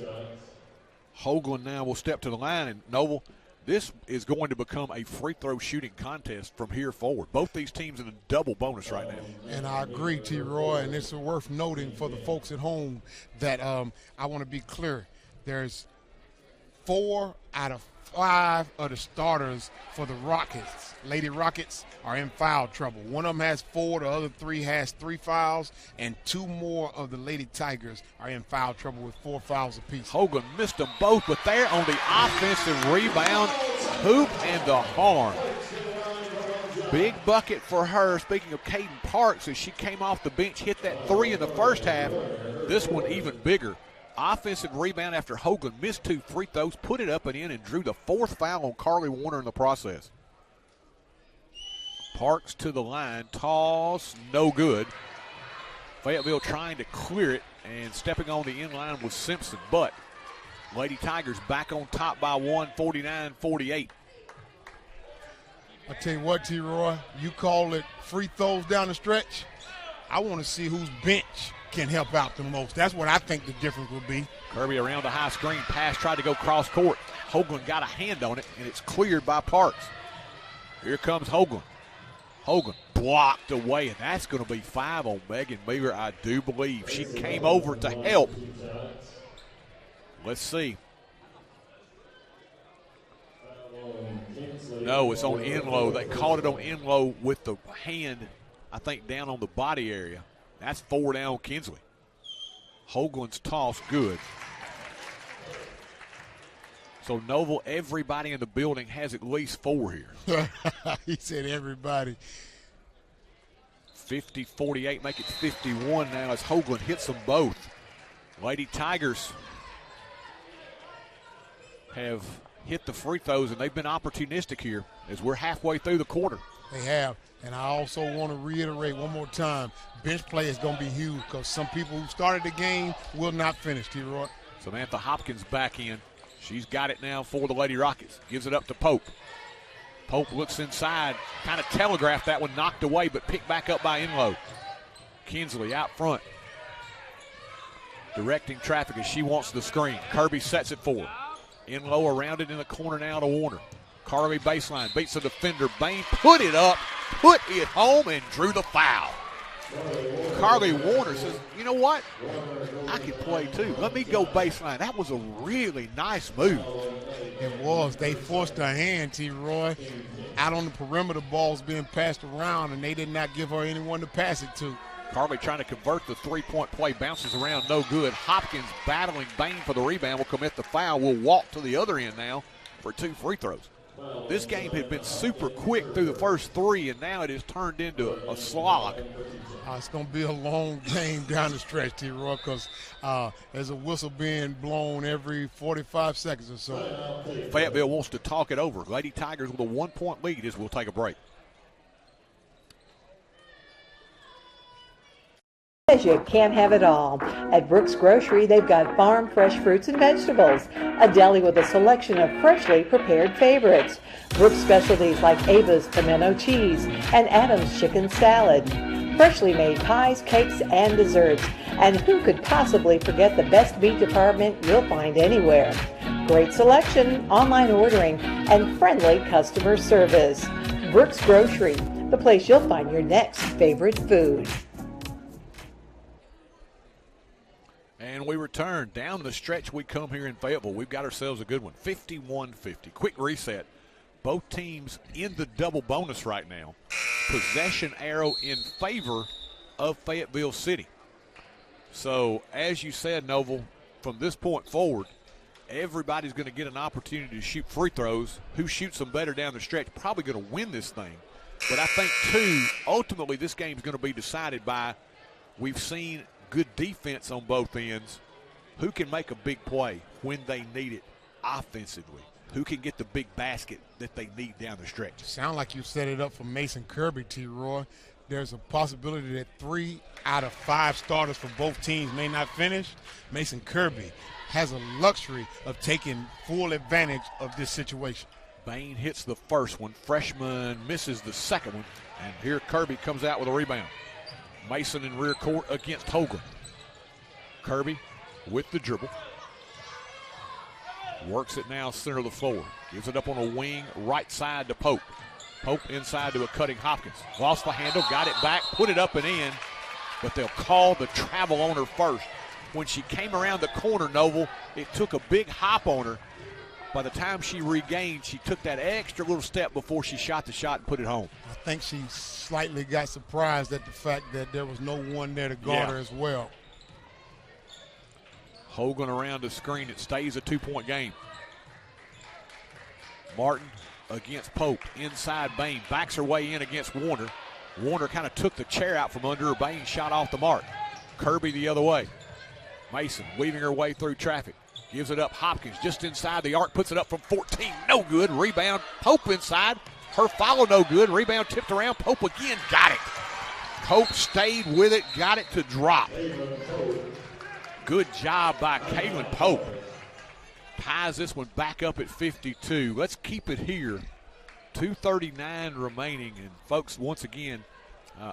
Hoagland now will step to the line, and Noble, this is going to become a free throw shooting contest from here forward. Both these teams in a double bonus right now. And I agree, T-Roy, and it's worth noting for the folks at home that I want to be clear. There's 4 out of 5 of the starters for the Rockets, Lady Rockets, are in foul trouble. One of them has 4, the other 3 has 3 fouls, and 2 more of the Lady Tigers are in foul trouble with 4 fouls apiece. Hogan missed them both, but there on the offensive rebound, hoop and the horn. Big bucket for her. Speaking of Caden Parks, as she came off the bench, hit that 3 in the first half. This one even bigger. Offensive rebound after Hogan missed 2 free throws, put it up and in, and drew the 4th foul on Carly Warner in the process. Parks to the line, toss, no good. Fayetteville trying to clear it, and stepping on the in-line was Simpson, but Lady Tigers back on top by 1, 49-48. I tell you what, T-Roy, you call it free throws down the stretch. I want to see whose bench can help out the most. That's what I think the difference will be. Kirby around the high screen pass, tried to go cross court. Hoagland got a hand on it, and it's cleared by Parks. Here comes Hoagland. Hogan blocked away, and that's going to be 5 on Megan Meager, I do believe. She came over to help. Let's see. No, it's on Enlow. They caught it on Enlow with the hand, I think, down on the body area. That's 4 down Kinsley. Hoagland's toss good. So, Noble, everybody in the building has at least 4 here. He said everybody. 50-48, make it 51 now as Hoagland hits them both. Lady Tigers have hit the free throws, and they've been opportunistic here as we're halfway through the quarter. They have. And I also want to reiterate one more time, bench play is going to be huge because some people who started the game will not finish, T-Roy. Samantha Hopkins back in. She's got it now for the Lady Rockets. Gives it up to Pope. Pope looks inside, kind of telegraphed that one, knocked away, but picked back up by Enlow. Kinsley out front, directing traffic as she wants the screen. Kirby sets it for her. Enlow around it in the corner now to Warner. Carly baseline, beats the defender. Bain put it up, put it home, and drew the foul. Carly Warner says, you know what? I can play too. Let me go baseline. That was a really nice move. It was. They forced her hand, T-Roy. Out on the perimeter, ball's being passed around, and they did not give her anyone to pass it to. Carly trying to convert the three-point play, bounces around, no good. Hopkins battling Bain for the rebound, will commit the foul. Will walk to the other end now for 2 free throws. This game had been super quick through the first 3, and now it has turned into a slog. It's going to be a long game down the stretch, T-Roy, because there's a whistle being blown every 45 seconds or so. Fayetteville wants to talk it over. Lady Tigers with a 1-point lead as we'll take a break. You can't have it all. At Brooks Grocery, they've got farm fresh fruits and vegetables, a deli with a selection of freshly prepared favorites, Brooks specialties like Ava's pimento cheese and Adam's chicken salad, freshly made pies, cakes, and desserts, and who could possibly forget the best meat department you'll find anywhere. Great selection, online ordering, and friendly customer service. Brooks Grocery, the place you'll find your next favorite food. And we return. Down the stretch we come here in Fayetteville. We've got ourselves a good one. 51-50. Quick reset. Both teams in the double bonus right now. Possession arrow in favor of Fayetteville City. So, as you said, Noble, from this point forward, everybody's going to get an opportunity to shoot free throws. Who shoots them better down the stretch probably going to win this thing. But I think, too, ultimately this game is going to be decided by, we've seen good defense on both ends. Who can make a big play when they need it offensively? Who can get the big basket that they need down the stretch? Sound like you set it up for Mason Kirby, T-Roy. There's a possibility that 3 out of 5 starters for both teams may not finish. Mason Kirby has a luxury of taking full advantage of this situation. Bain hits the first one. Freshman misses the second one. And here Kirby comes out with a rebound. Mason in rear court against Hoagland. Kirby with the dribble. Works it now center of the floor. Gives it up on a wing right side to Pope. Pope inside to a cutting Hopkins. Lost the handle, got it back, put it up and in, but they'll call the travel on her first. When she came around the corner, Noble, it took a big hop on her. By the time she regained, she took that extra little step before she shot the shot and put it home. I think she slightly got surprised at the fact that there was no one there to guard her as well. Hoagland around the screen. It stays a 2-point game. Martin against Pope. Inside Bain. Backs her way in against Warner. Warner kind of took the chair out from under her. Bain shot off the mark. Kirby the other way. Mason weaving her way through traffic. Gives it up. Hopkins just inside the arc. Puts it up from 14. No good. Rebound. Pope inside. Her follow no good. Rebound tipped around. Pope again. Got it. Pope stayed with it. Got it to drop. Good job by Kaylin Pope. Ties this one back up at 52. Let's keep it here. 2:39 remaining. And folks, once again,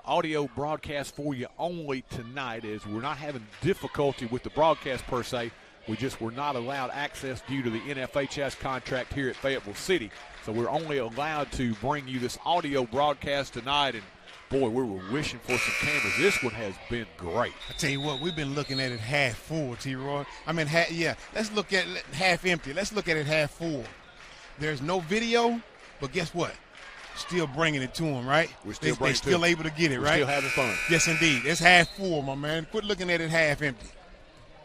audio broadcast for you only tonight, as we're not having difficulty with the broadcast per se. We just were not allowed access due to the NFHS contract here at Fayetteville City. So we're only allowed to bring you this audio broadcast tonight. And boy, we were wishing for some cameras. This one has been great. I tell you what, we've been looking at it half full, T-Roy. I mean, let's look at it half empty. Let's look at it half full. There's no video, but guess what? Still bringing it to them, right? They're still able to get it, right? Still having fun. Yes, indeed. It's half full, my man. Quit looking at it half empty.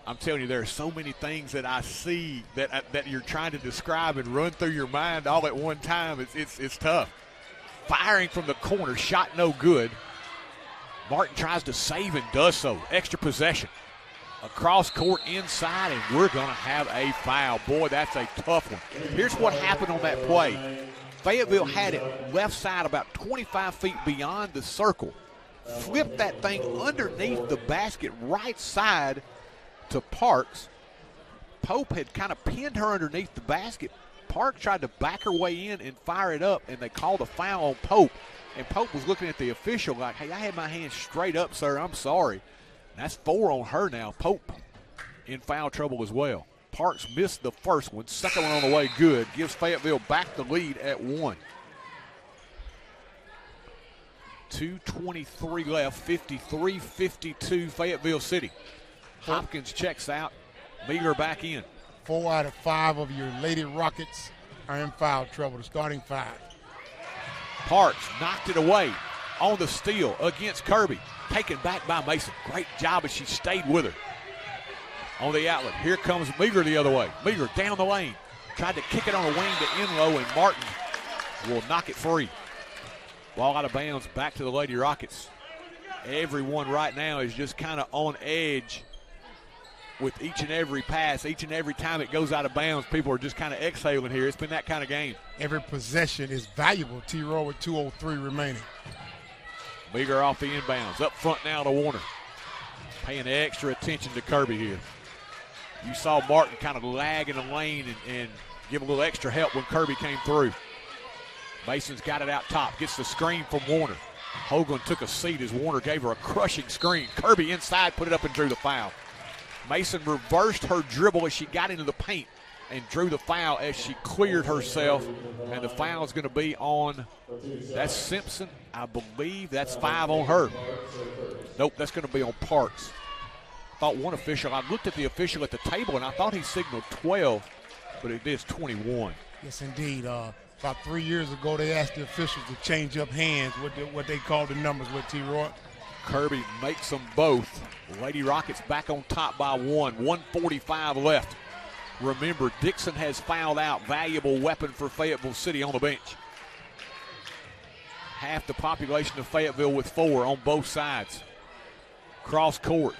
I'm telling you, there are so many things that I see that you're trying to describe and run through your mind all at one time. It's tough. Firing from the corner, shot no good. Martin tries to save and does so. Extra possession. Across court inside, and we're going to have a foul. Boy, that's a tough one. Here's what happened on that play. Fayetteville had it left side about 25 feet beyond the circle. Flipped that thing underneath the basket right side to Parks. Pope had kind of pinned her underneath the basket. Parks tried to back her way in and fire it up, and they called a foul on Pope. And Pope was looking at the official like, hey, I had my hands straight up, sir. I'm sorry. That's 4 on her now. Pope in foul trouble as well. Parks missed the first one. Second one on the way good. Gives Fayetteville back the lead at 1. 2:23 left. 53-52 Fayetteville City. Hopkins checks out. Meagher back in. 4 out of 5 of your Lady Rockets are in foul trouble. The starting 5. Parks knocked it away on the steal against Kirby. Taken back by Mason. Great job as she stayed with her. On the outlet, here comes Meagher the other way. Meagher down the lane. Tried to kick it on a wing to Enlow, and Martin will knock it free. Ball out of bounds, back to the Lady Rockets. Everyone right now is just kind of on edge with each and every pass. Each and every time it goes out of bounds, people are just kind of exhaling here. It's been that kind of game. Every possession is valuable. T-Roy with 2:03 remaining. Meagher off the inbounds. Up front now to Warner. Paying extra attention to Kirby here. You saw Martin kind of lag in the lane and give a little extra help when Kirby came through. Mason's got it out top. Gets the screen from Warner. Hoagland took a seat as Warner gave her a crushing screen. Kirby inside, put it up and drew the foul. Mason reversed her dribble as she got into the paint and drew the foul as she cleared herself. And the foul is going to be on, that's Simpson, I believe. That's 5 on her. Nope, that's going to be on Parks. Thought one official, I looked at the official at the table and I thought he signaled 12, but it is 21. Yes, indeed. About 3 years ago, they asked the officials to change up hands, what they call the numbers with T-Roy. Kirby makes them both. Lady Rockets back on top by 1. 1:45 left. Remember, Dixon has fouled out. Valuable weapon for Fayetteville City on the bench. Half the population of Fayetteville with 4 on both sides. Cross court.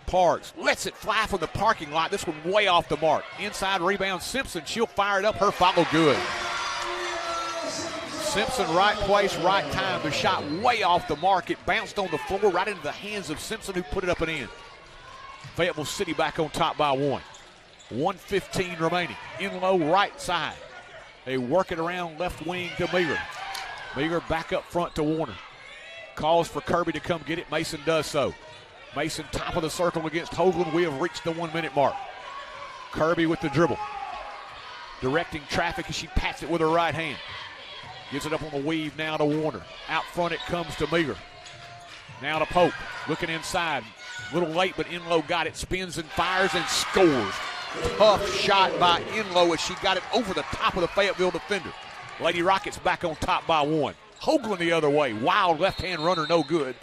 Parks lets it fly from the parking lot. This one way off the mark. Inside rebound, Simpson. She'll fire it up. Her follow good. Simpson, right place, right time. The shot way off the mark. It bounced on the floor right into the hands of Simpson, who put it up and in. Fayetteville City back on top by 1. 1:15 remaining. In low right side. They work it around left wing to Meagher. Meagher back up front to Warner. Calls for Kirby to come get it. Mason does so. Mason top of the circle against Hoagland. We have reached the 1 minute mark. Kirby with the dribble. Directing traffic as she pats it with her right hand. Gives it up on the weave now to Warner. Out front it comes to Meagher. Now to Pope. Looking inside. A little late, but Enlow got it. Spins and fires and scores. Tough shot by Enlow as she got it over the top of the Fayetteville defender. Lady Rockets back on top by 1. Hoagland the other way. Wild left-hand runner, no good.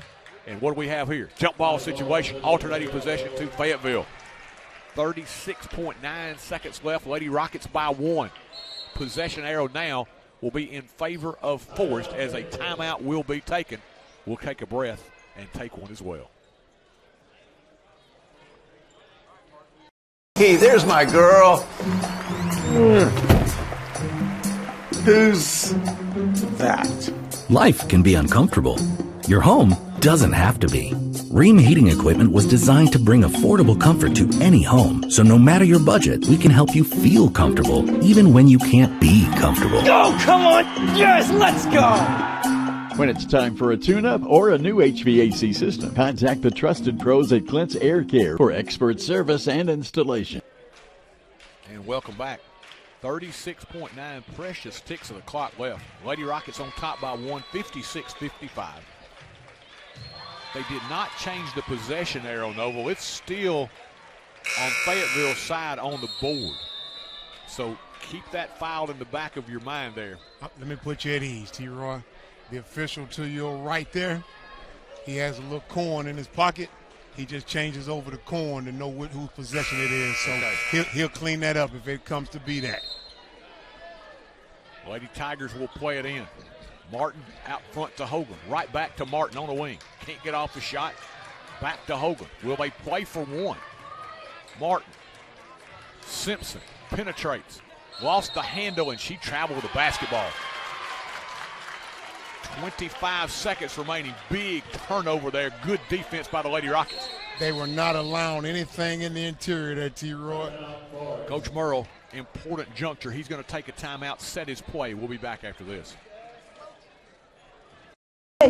And what do we have here? Jump ball situation. Alternating possession to Fayetteville. 36.9 seconds left. Lady Rockets by 1. Possession arrow now will be in favor of Forrest as a timeout will be taken. We'll take a breath and take one as well. Hey, there's my girl. Who's that? Life can be uncomfortable. Your home doesn't have to be. Ream Heating Equipment was designed to bring affordable comfort to any home. So no matter your budget, we can help you feel comfortable, even when you can't be comfortable. Oh, come on! Yes, let's go! When it's time for a tune-up or a new HVAC system, contact the trusted pros at Clint's Air Care for expert service and installation. And welcome back. 36.9 precious ticks of the clock left. Lady Rockets on top by 1, 56-55. They did not change the possession arrow, Noble. It's still on Fayetteville's side on the board. So keep that filed in the back of your mind there. Let me put you at ease, T-Roy. The official to your right there, he has a little coin in his pocket. He just changes over the corn to know whose possession it is. So he'll clean that up if it comes to be that. Lady Tigers will play it in. Martin out front to Hogan. Right back to Martin on the wing. Can't get off the shot. Back to Hogan. Will they play for one? Martin. Simpson penetrates. Lost the handle, and she traveled with the basketball. 25 seconds remaining. Big turnover there. Good defense by the Lady Rockets. They were not allowing anything in the interior there, T-Roy. Coach Merle, important juncture. He's going to take a timeout, set his play. We'll be back after this.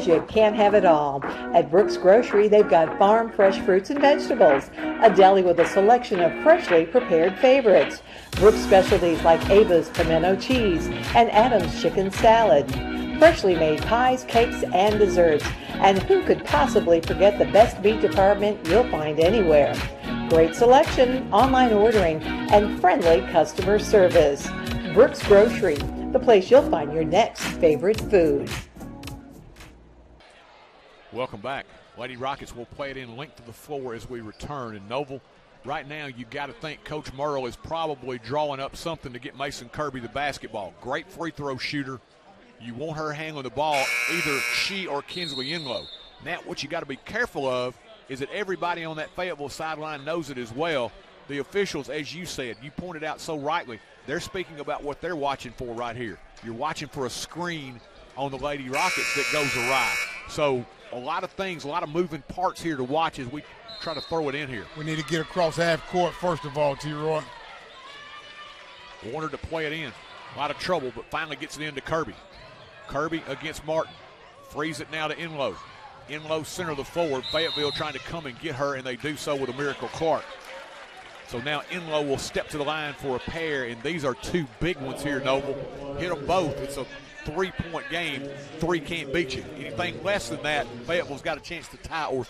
You can't have it all. At Brooks Grocery, they've got farm fresh fruits and vegetables, a deli with a selection of freshly prepared favorites, Brooks specialties like Ava's pimento cheese and Adam's chicken salad, freshly made pies, cakes, and desserts. And who could possibly forget the best meat department you'll find anywhere? Great selection, online ordering, and friendly customer service. Brooks Grocery, the place you'll find your next favorite food. Welcome back. Lady Rockets will play it in length of the floor as we return. And Noble, right now you got to think Coach Merle is probably drawing up something to get Mason Kirby the basketball. Great free throw shooter. You want her handling the ball, either she or Kinsley Enlow. Now what you got to be careful of is that everybody on that Fayetteville sideline knows it as well. The officials, as you said, you pointed out so rightly, they're speaking about what they're watching for right here. You're watching for a screen on the Lady Rockets that goes awry. So a lot of things, a lot of moving parts here to watch as we try to throw it in here. We need to get across half court first of all, T-Roy. Warner to play it in. A lot of trouble, but finally gets it into Kirby. Kirby against Martin. Frees it now to Enlow. Enlow center of the forward. Fayetteville trying to come and get her, and they do so with a Miracle Clark. So now Enlow will step to the line for a pair, and these are two big ones here, Noble. Hit them both. It's a 3-point game. 3 can't beat you. Anything less than that, Fayetteville's got a chance to tie or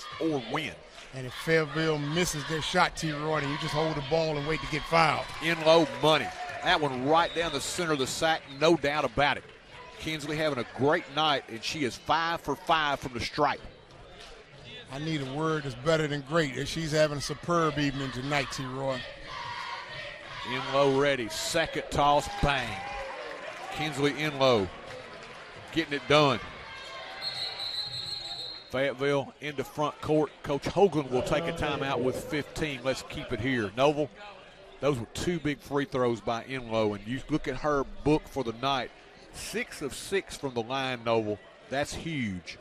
win. And if Fayetteville misses their shot, T-Roy, then you just hold the ball and wait to get fouled. Enlow money. That one right down the center of the sack, no doubt about it. Kinsley having a great night, and she is 5 for 5 from the stripe. I need a word that's better than great. And she's having a superb evening tonight, T-Roy. Enlow ready. Second toss, bang. Kinsley Enlow getting it done. Fayetteville into front court. Coach Hoagland will take a timeout with 15. Let's keep it here. Noble, those were 2 big free throws by Enlow, and you look at her book for the night. 6 of 6 from the line, Noble. That's huge.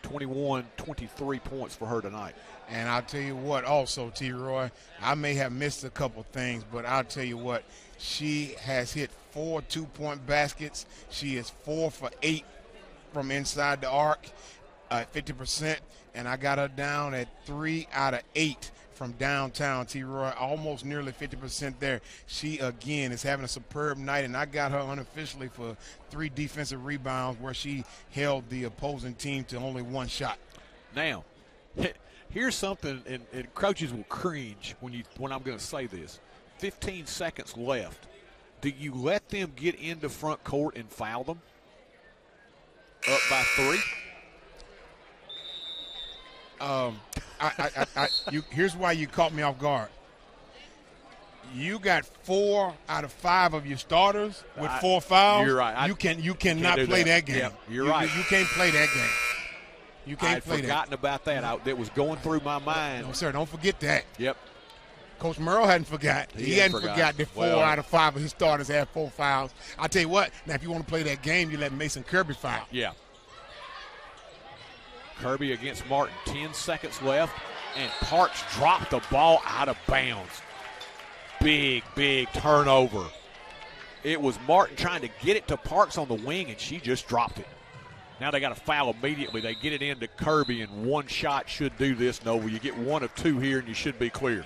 21, 23 points for her tonight. And I'll tell you what also, T-Roy, I may have missed a couple things, but I'll tell you what, she has hit 4 2-point baskets. She is 4 for 8 from inside the arc, 50%, and I got her down at 3 out of 8 from downtown, T-Roy, almost nearly 50% there. She, again, is having a superb night, and I got her unofficially for 3 defensive rebounds where she held the opposing team to only 1 shot. Now, here's something, and coaches will cringe when I'm going to say this. 15 seconds left. Do you let them get into front court and foul them? Up by 3? Here's why you caught me off guard. You got 4 out of 5 of your starters with 4 fouls. You're right. You cannot play that game. Yep, you're right. You can't play that game. You can't play that. I'd forgotten about that. That was going through my mind. No, sir, don't forget that. Yep. Coach Merle hadn't forgot. He hadn't forgot that 4 out of 5 of his starters had 4 fouls. I'll tell you what, now if you want to play that game, you let Mason Kirby foul. Yeah. Kirby against Martin, 10 seconds left, and Parks dropped the ball out of bounds. Big turnover. It was Martin trying to get it to Parks on the wing, and she just dropped it. Now they got a foul immediately. They get it into Kirby, and 1 shot should do this, Noble. You get 1 of 2 here, and you should be clear.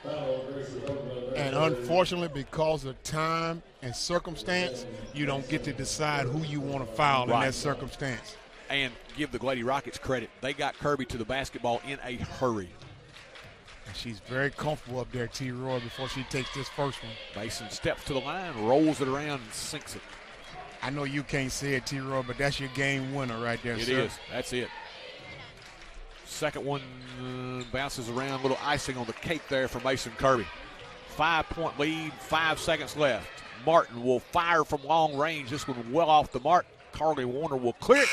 And unfortunately, because of time and circumstance, you don't get to decide who you want to foul in that circumstance. And give the Lady Rockets credit. They got Kirby to the basketball in a hurry. And she's very comfortable up there, T-Roy, before she takes this first one. Mason steps to the line, rolls it around, and sinks it. I know you can't say it, T-Roy, but that's your game winner right there, It sir. is. That's it. Second one bounces around, a little icing on the cake there for Mason Kirby. 5-point lead, 5 seconds left. Martin will fire from long range. This one well off the mark. Carly Warner will clear it,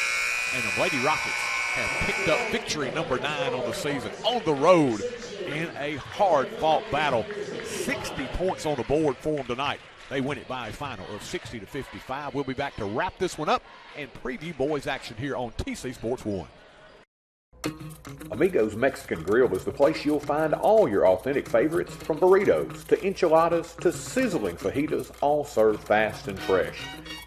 and the Lady Rockets have picked up victory number 9 on the season on the road in a hard-fought battle. 60 points on the board for them tonight. They win it by a final of 60-55. We'll be back to wrap this one up and preview boys action here on TC Sports 1. Amigos Mexican Grill is the place you'll find all your authentic favorites, from burritos to enchiladas to sizzling fajitas, all served fast and fresh.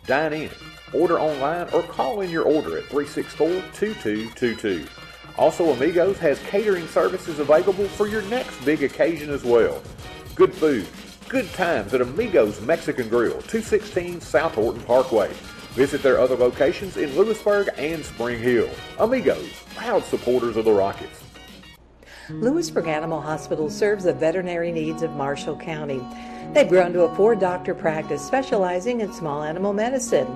Dine in, order online, or call in your order at 364-2222. Also, Amigos has catering services available for your next big occasion as well. Good food, good times at Amigos Mexican Grill, 216 South Horton Parkway. Visit their other locations in Lewisburg and Spring Hill. Amigos, proud supporters of the Rockets. Lewisburg Animal Hospital serves the veterinary needs of Marshall County. They've grown to a 4-doctor practice specializing in small animal medicine.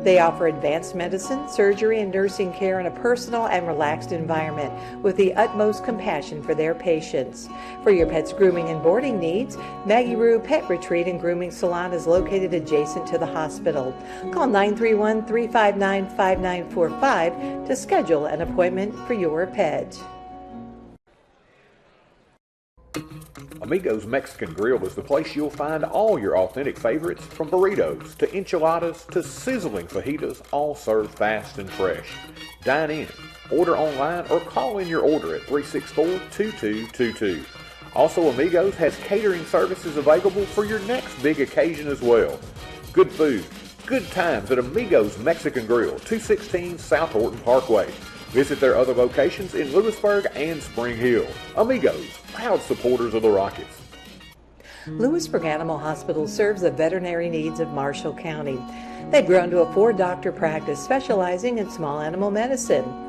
They offer advanced medicine, surgery, and nursing care in a personal and relaxed environment with the utmost compassion for their patients. For your pet's grooming and boarding needs, Maggie Rue Pet Retreat and Grooming Salon is located adjacent to the hospital. Call 931-359-5945 to schedule an appointment for your pet. Amigos Mexican Grill is the place you'll find all your authentic favorites, from burritos to enchiladas to sizzling fajitas, all served fast and fresh. Dine in, order online, or call in your order at 364-2222. Also, Amigos has catering services available for your next big occasion as well. Good food, good times at Amigos Mexican Grill, 216 South Horton Parkway. Visit their other locations in Lewisburg and Spring Hill. Amigos, proud supporters of the Rockets. Lewisburg Animal Hospital serves the veterinary needs of Marshall County. They've grown to a 4-doctor practice specializing in small animal medicine.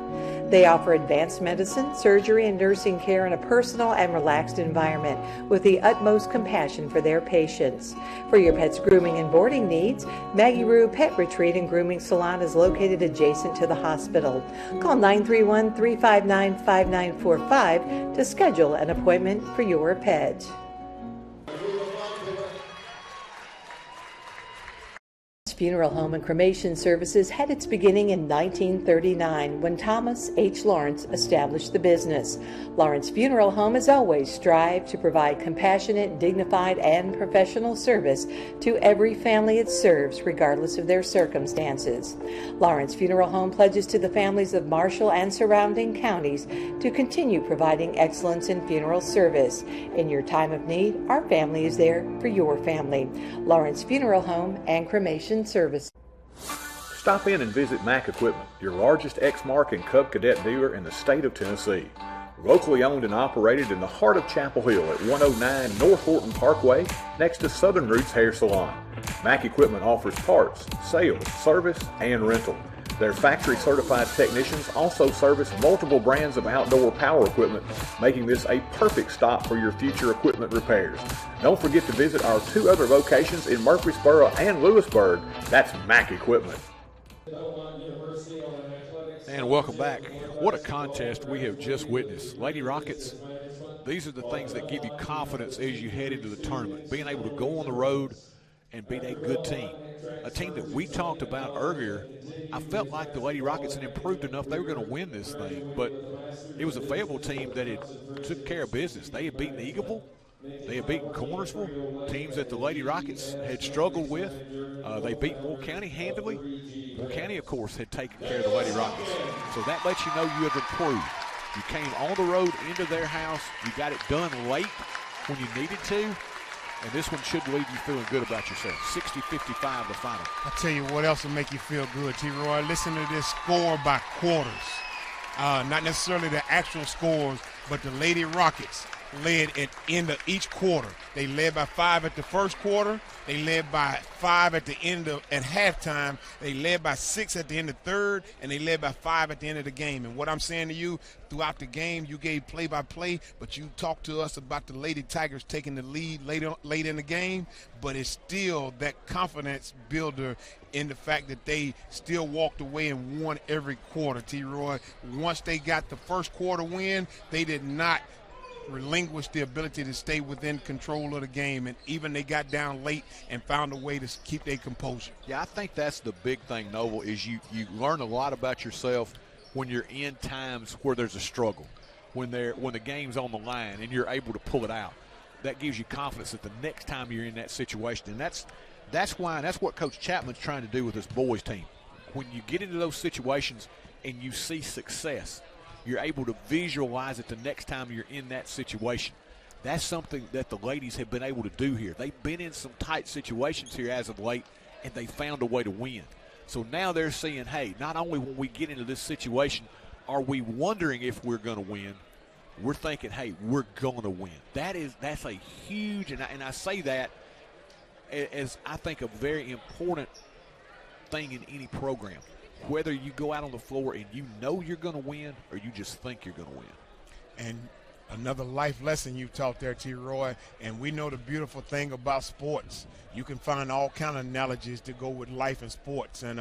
They offer advanced medicine, surgery, and nursing care in a personal and relaxed environment with the utmost compassion for their patients. For your pet's grooming and boarding needs, Maggie Rue Pet Retreat and Grooming Salon is located adjacent to the hospital. Call 931-359-5945 to schedule an appointment for your pet. Funeral Home and Cremation Services had its beginning in 1939 when Thomas H. Lawrence established the business. Lawrence Funeral Home has always strived to provide compassionate, dignified, and professional service to every family it serves, regardless of their circumstances. Lawrence Funeral Home pledges to the families of Marshall and surrounding counties to continue providing excellence in funeral service. In your time of need, our family is there for your family. Lawrence Funeral Home and Cremation Service. Stop in and visit Mack Equipment, your largest Exmark and Cub Cadet dealer in the state of Tennessee. Locally owned and operated in the heart of Chapel Hill at 109 North Horton Parkway, next to Southern Roots Hair Salon. Mack Equipment offers parts, sales, service, and rental. Their factory-certified technicians also service multiple brands of outdoor power equipment, making this a perfect stop for your future equipment repairs. Don't forget to visit our 2 other locations in Murfreesboro and Lewisburg. That's Mack Equipment. And welcome back. What a contest we have just witnessed. Lady Rockets, these are the things that give you confidence as you head into the tournament. Being able to go on the road and beat a good team. A team that we talked about earlier. I felt like the Lady Rockets had improved enough they were going to win this thing, but it was a Fayetteville team that had took care of business. They had beaten Eagleville. They had beaten Cornersville, teams that the Lady Rockets had struggled with. They beat Moore County handily. Moore County, of course, had taken care of the Lady Rockets. So that lets you know you have improved. You came on the road into their house. You got it done late when you needed to. And this one should leave you feeling good about yourself. 60-55 the final. I'll tell you what else will make you feel good, T-Roy. Listen to this score by quarters. Not necessarily the actual scores, but the Lady Rockets led at end of each quarter. They led by 5 at the first quarter. They led by 5 at halftime. They led by 6 at the end of third, and they led by 5 at the end of the game. And what I'm saying to you, throughout the game, you gave play-by-play, but you talked to us about the Lady Tigers taking the lead late in the game, but it's still that confidence builder in the fact that they still walked away and won every quarter, T-Roy. Once they got the first quarter win, they did not relinquish the ability to stay within control of the game, and even they got down late and found a way to keep their composure. Yeah, I think that's the big thing, Noble, is you learn a lot about yourself when you're in times where there's a struggle, when the game's on the line and you're able to pull it out. That gives you confidence that the next time you're in that situation, and that's what Coach Chapman's trying to do with this boys team. When you get into those situations and you see success, you're able to visualize it the next time you're in that situation. That's something that the ladies have been able to do here. They've been in some tight situations here as of late, and they found a way to win. So now they're seeing, hey, not only when we get into this situation are we wondering if we're going to win, we're thinking, hey, we're going to win. That's a huge, and I say that as I think a very important thing in any program. Whether you go out on the floor and you know you're going to win or you just think you're going to win. And another life lesson you taught there, T-Roy, and we know the beautiful thing about sports. You can find all kind of analogies to go with life and sports. And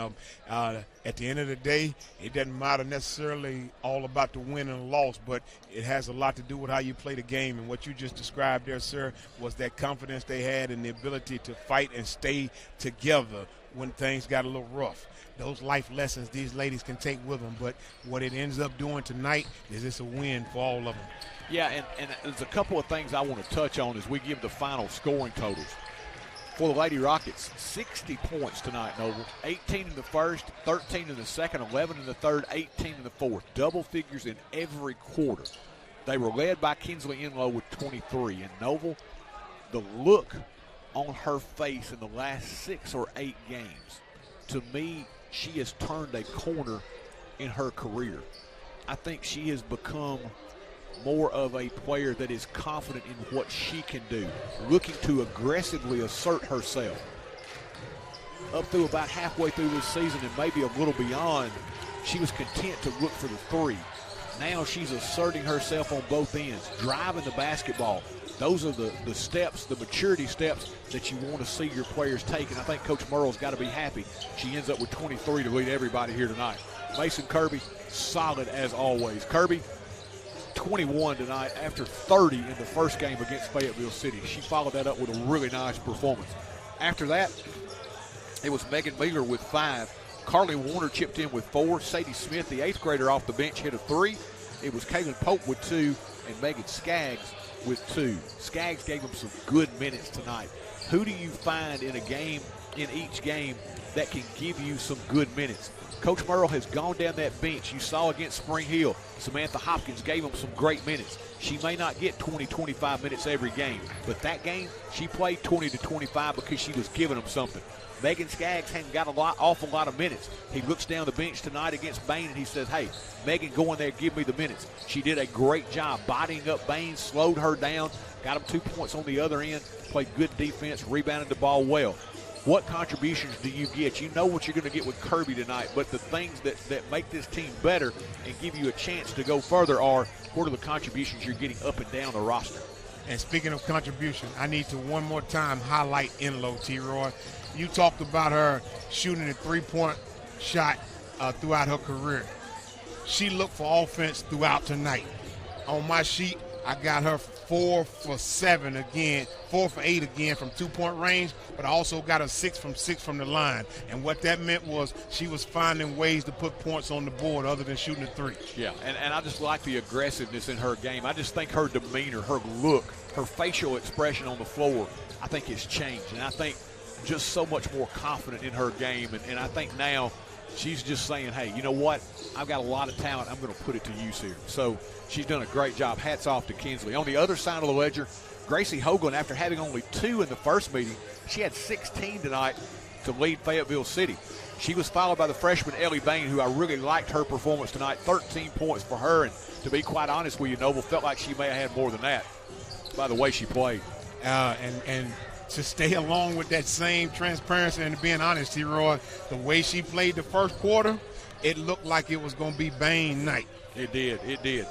at the end of the day, it doesn't matter necessarily all about the win and loss, but it has a lot to do with how you play the game. And what you just described there, sir, was that confidence they had and the ability to fight and stay together when things got a little rough. Those life lessons these ladies can take with them, but what it ends up doing tonight is it's a win for all of them. Yeah, and there's a couple of things I want to touch on as we give the final scoring totals. For the Lady Rockets, 60 points tonight, Noble. 18 in the first, 13 in the second, 11 in the third, 18 in the fourth. Double figures in every quarter. They were led by Kinsley Enlow with 23. And Noble, the look on her face in the last 6 or 8 games, to me, she has turned a corner in her career. I think she has become more of a player that is confident in what she can do, looking to aggressively assert herself. Up through about halfway through this season and maybe a little beyond, she was content to look for the three. Now she's asserting herself on both ends, driving the basketball. Those are the steps, the maturity steps that you want to see your players take, and I think Coach Merle's got to be happy. She ends up with 23 to lead everybody here tonight. Mason Kirby, solid as always. Kirby, 21 tonight after 30 in the first game against Fayetteville City. She followed that up with a really nice performance. After that, it was Megan Mealer with 5. Carly Warner chipped in with 4. Sadie Smith, the 8th grader off the bench, hit a 3. It was Kaylin Pope with 2 and Megan Skaggs with 2. Skaggs gave them some good minutes tonight. Who do you find in each game that can give you some good minutes? Coach Merle has gone down that bench. You saw against Spring Hill, Samantha Hopkins gave them some great minutes. She may not get 20, 25 minutes every game, but that game, she played 20 to 25 because she was giving them something. Megan Skaggs hadn't got awful lot of minutes. He looks down the bench tonight against Bain and he says, hey, Megan, go in there, give me the minutes. She did a great job bodying up Bain, slowed her down, got him 2 points on the other end, played good defense, rebounded the ball well. What contributions do you get? You know what you're going to get with Kirby tonight, but the things that make this team better and give you a chance to go further are what are the contributions you're getting up and down the roster. And speaking of contribution, I need to one more time highlight Enlow, T-Roy. You talked about her shooting a three-point shot throughout her career. She looked for offense throughout tonight. On my sheet, I got her 4 for 7 again, 4 for 8 again from 2-point range, but I also got her 6 from the line. And what that meant was she was finding ways to put points on the board other than shooting a 3. Yeah, and I just like the aggressiveness in her game. I just think her demeanor, her look, her facial expression on the floor, I think has changed. And I think just so much more confident in her game. And I think now she's just saying, hey, you know what? I've got a lot of talent. I'm going to put it to use here. So she's done a great job. Hats off to Kinsley. On the other side of the ledger, Gracie Hoagland, after having only 2 in the first meeting, she had 16 tonight, to lead Fayetteville City. She was followed by the freshman Ellie Bain, who I really liked her performance tonight. 13 points for her, and to be quite honest with you, Noble, felt like she may have had more than that by the way she played. And to stay along with that same transparency and being honest, T-Roy, the way she played the first quarter, it looked like it was going to be Bain night. It did.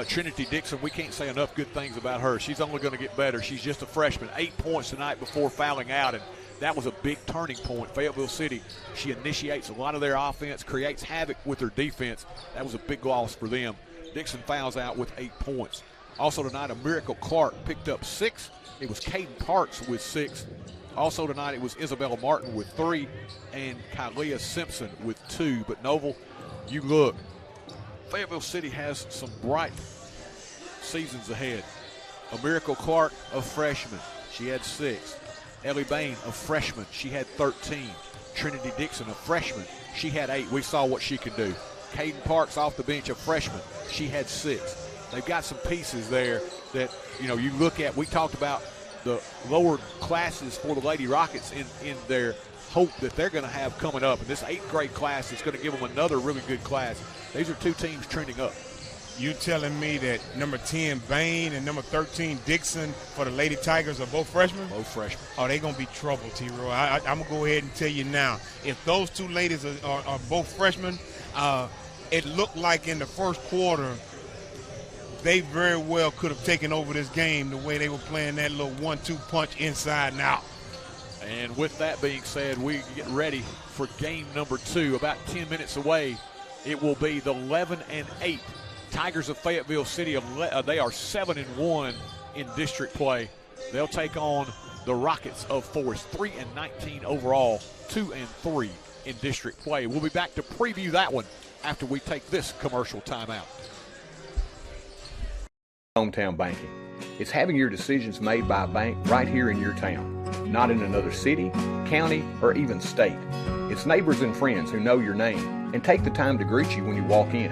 Trinity Dixon, we can't say enough good things about her. She's only going to get better. She's just a freshman. 8 points tonight before fouling out, and that was a big turning point. Fayetteville City, she initiates a lot of their offense, creates havoc with her defense. That was a big loss for them. Dixon fouls out with 8 points. Also tonight, a Miracle Clark picked up 6. It was Caden Parks with 6. Also tonight, it was Isabella Martin with 3 and Kylia Simpson with 2. But Noble, you look, Fayetteville City has some bright seasons ahead. A Miracle Clark, a freshman, she had 6. Ellie Bain, a freshman, she had 13. Trinity Dixon, a freshman, she had 8. We saw what she could do. Caden Parks off the bench, a freshman, she had 6. They've got some pieces there that, you look at. We talked about the lower classes for the Lady Rockets in their hope that they're going to have coming up. And this 8th grade class is going to give them another really good class. These are 2 teams trending up. You telling me that number 10 Bain and number 13 Dixon for the Lady Tigers are both freshmen? Both freshmen. Oh, they're going to be trouble, T-Roy. I'm going to go ahead and tell you now. If those 2 ladies are both freshmen, it looked like in the first quarter they very well could have taken over this game the way they were playing that little 1-2 punch inside and out. And with that being said, we get ready for game number 2. About 10 minutes away, it will be the 11-8 Tigers of Fayetteville City. They are 7-1 in district play. They'll take on the Rockets of Forrest, 3-19 overall, 2-3 in district play. We'll be back to preview that one after we take this commercial timeout. Hometown banking. It's having your decisions made by a bank right here in your town, not in another city, county, or even state. It's neighbors and friends who know your name and take the time to greet you when you walk in.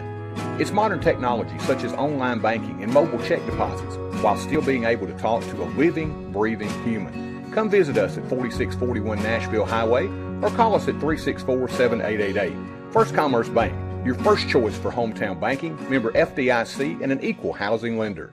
It's modern technology such as online banking and mobile check deposits while still being able to talk to a living, breathing human. Come visit us at 4641 Nashville Highway or call us at 364-7888. First Commerce Bank, your first choice for hometown banking, member FDIC, and an equal housing lender.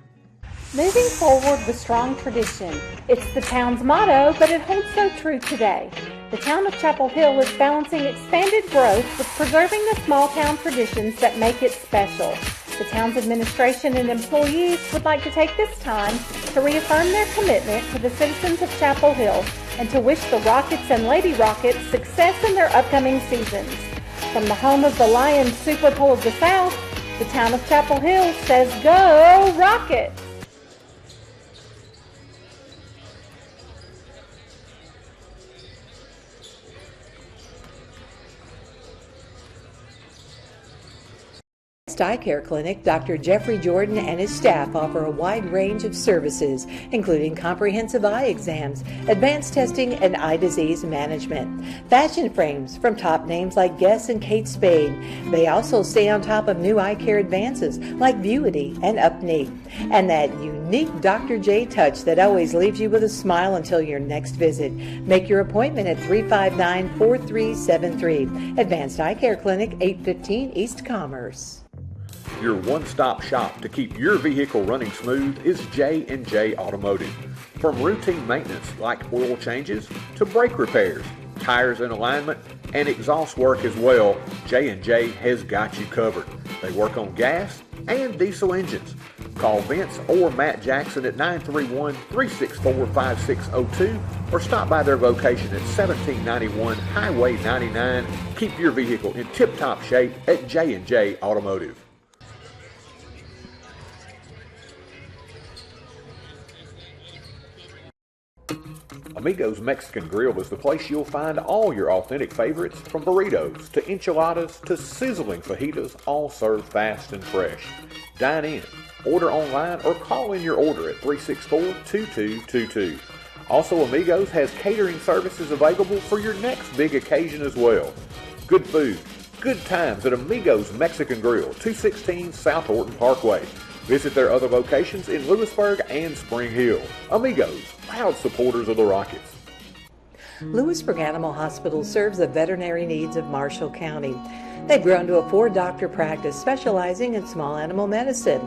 Moving forward with strong tradition. It's the town's motto, but it holds so true today. The town of Chapel Hill is balancing expanded growth with preserving the small town traditions that make it special. The town's administration and employees would like to take this time to reaffirm their commitment to the citizens of Chapel Hill and to wish the Rockets and Lady Rockets success in their upcoming seasons. From the home of the Lions Super Bowl of the South, the town of Chapel Hill says, "Go Rockets!" Eye Care Clinic, Dr. Jeffrey Jordan and his staff offer a wide range of services, including comprehensive eye exams, advanced testing, and eye disease management. Fashion frames from top names like Guess and Kate Spade. They also stay on top of new eye care advances like Vuity and Upneat. And that unique Dr. J touch that always leaves you with a smile until your next visit. Make your appointment at 359-4373. Advanced Eye Care Clinic, 815 East Commerce. Your one-stop shop to keep your vehicle running smooth is J&J Automotive. From routine maintenance like oil changes to brake repairs, tires and alignment, and exhaust work as well, J&J has got you covered. They work on gas and diesel engines. Call Vince or Matt Jackson at 931-364-5602 or stop by their location at 1791 Highway 99. Keep your vehicle in tip-top shape at J&J Automotive. Amigos Mexican Grill is the place you'll find all your authentic favorites, from burritos to enchiladas to sizzling fajitas, all served fast and fresh. Dine in, order online, or call in your order at 364-2222. Also, Amigos has catering services available for your next big occasion as well. Good food, good times at Amigos Mexican Grill, 216 South Orton Parkway. Visit their other locations in Lewisburg and Spring Hill. Amigos, proud supporters of the Rockets. Lewisburg Animal Hospital serves the veterinary needs of Marshall County. They've grown to a 4-doctor practice specializing in small animal medicine.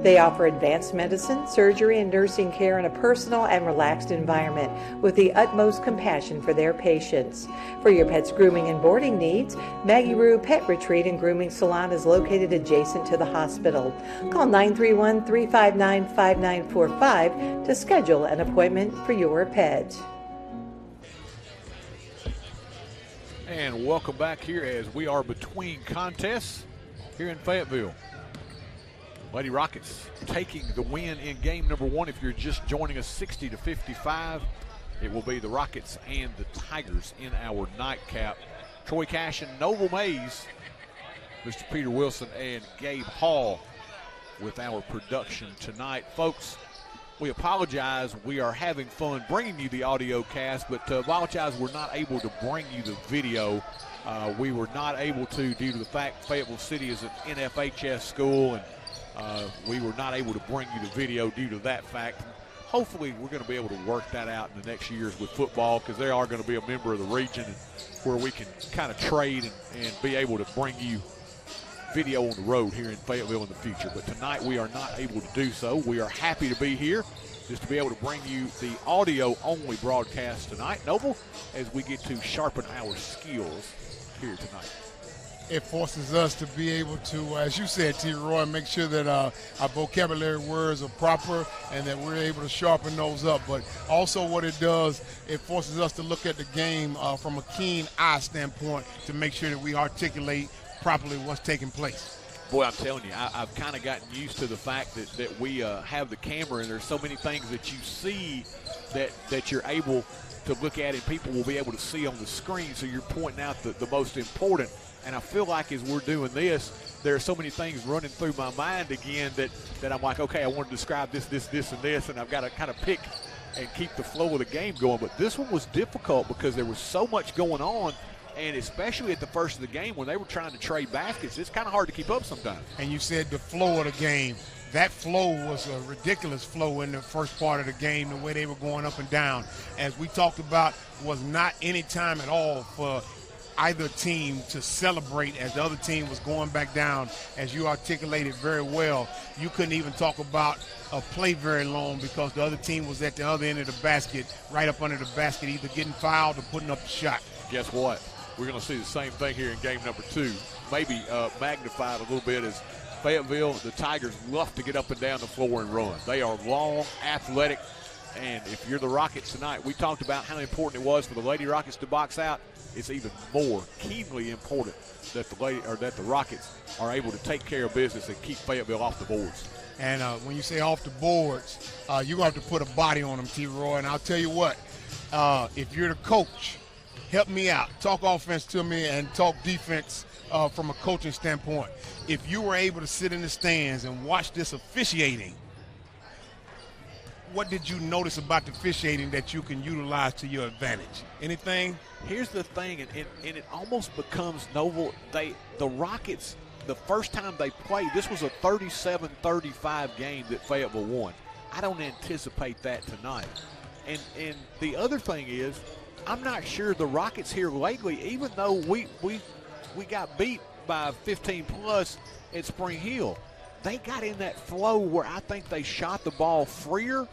They offer advanced medicine, surgery, and nursing care in a personal and relaxed environment with the utmost compassion for their patients. For your pet's grooming and boarding needs, Maggie Rue Pet Retreat and Grooming Salon is located adjacent to the hospital. Call 931-359-5945 to schedule an appointment for your pet. And welcome back here as we are between contests here in Fayetteville. Lady Rockets taking the win in game number 1. If you're just joining us, 60-55, it will be the Rockets and the Tigers in our nightcap. Troy Cash and Noble Mays, Mr. Peter Wilson and Gabe Hall with our production tonight. Folks, we apologize. We are having fun bringing you the audio cast, but apologize we're not able to bring you the video. We were not able to due to the fact Fayetteville City is an NFHS school, and we were not able to bring you the video due to that fact. Hopefully we're going to be able to work that out in the next years with football, because they are going to be a member of the region and where we can kind of trade and be able to bring you video on the road here in Fayetteville in the future. But tonight we are not able to do so. We are happy to be here just to be able to bring you the audio-only broadcast tonight, Noble, as we get to sharpen our skills here tonight. It forces us to be able to, as you said, T. Roy, make sure that our vocabulary words are proper and that we're able to sharpen those up. But also what it does, it forces us to look at the game from a keen eye standpoint to make sure that we articulate properly what's taking place. Boy, I'm telling you, I've kind of gotten used to the fact that we have the camera, and there's so many things that you see that you're able to look at and people will be able to see on the screen. So you're pointing out the most important. And I feel like as we're doing this, there are so many things running through my mind again that I'm like, okay, I want to describe this, and this, and I've got to kind of pick and keep the flow of the game going. But this one was difficult because there was so much going on, and especially at the first of the game when they were trying to trade baskets, it's kind of hard to keep up sometimes. And you said the flow of the game. That flow was a ridiculous flow in the first part of the game, the way they were going up and down. As we talked about, was not any time at all for either team to celebrate as the other team was going back down. As you articulated very well, you couldn't even talk about a play very long because the other team was at the other end of the basket, right up under the basket, either getting fouled or putting up the shot. Guess what? We're going to see the same thing here in game number 2, maybe magnified a little bit, as Fayetteville, the Tigers love to get up and down the floor and run. They are long, athletic, and if you're the Rockets tonight, we talked about how important it was for the Lady Rockets to box out. It's even more keenly important that the Rockets are able to take care of business and keep Fayetteville off the boards. And when you say off the boards, you're going to have to put a body on them, T. Roy. And I'll tell you what, if you're the coach, help me out. Talk offense to me and talk defense from a coaching standpoint. If you were able to sit in the stands and watch this officiating, what did you notice about the officiating that you can utilize to your advantage? Anything? Here's the thing, and it almost becomes Noble. The Rockets, the first time they played, this was a 37-35 game that Fayetteville won. I don't anticipate that tonight. And the other thing is, I'm not sure the Rockets here lately, even though we got beat by 15+ at Spring Hill, they got in that flow where I think they shot the ball freer.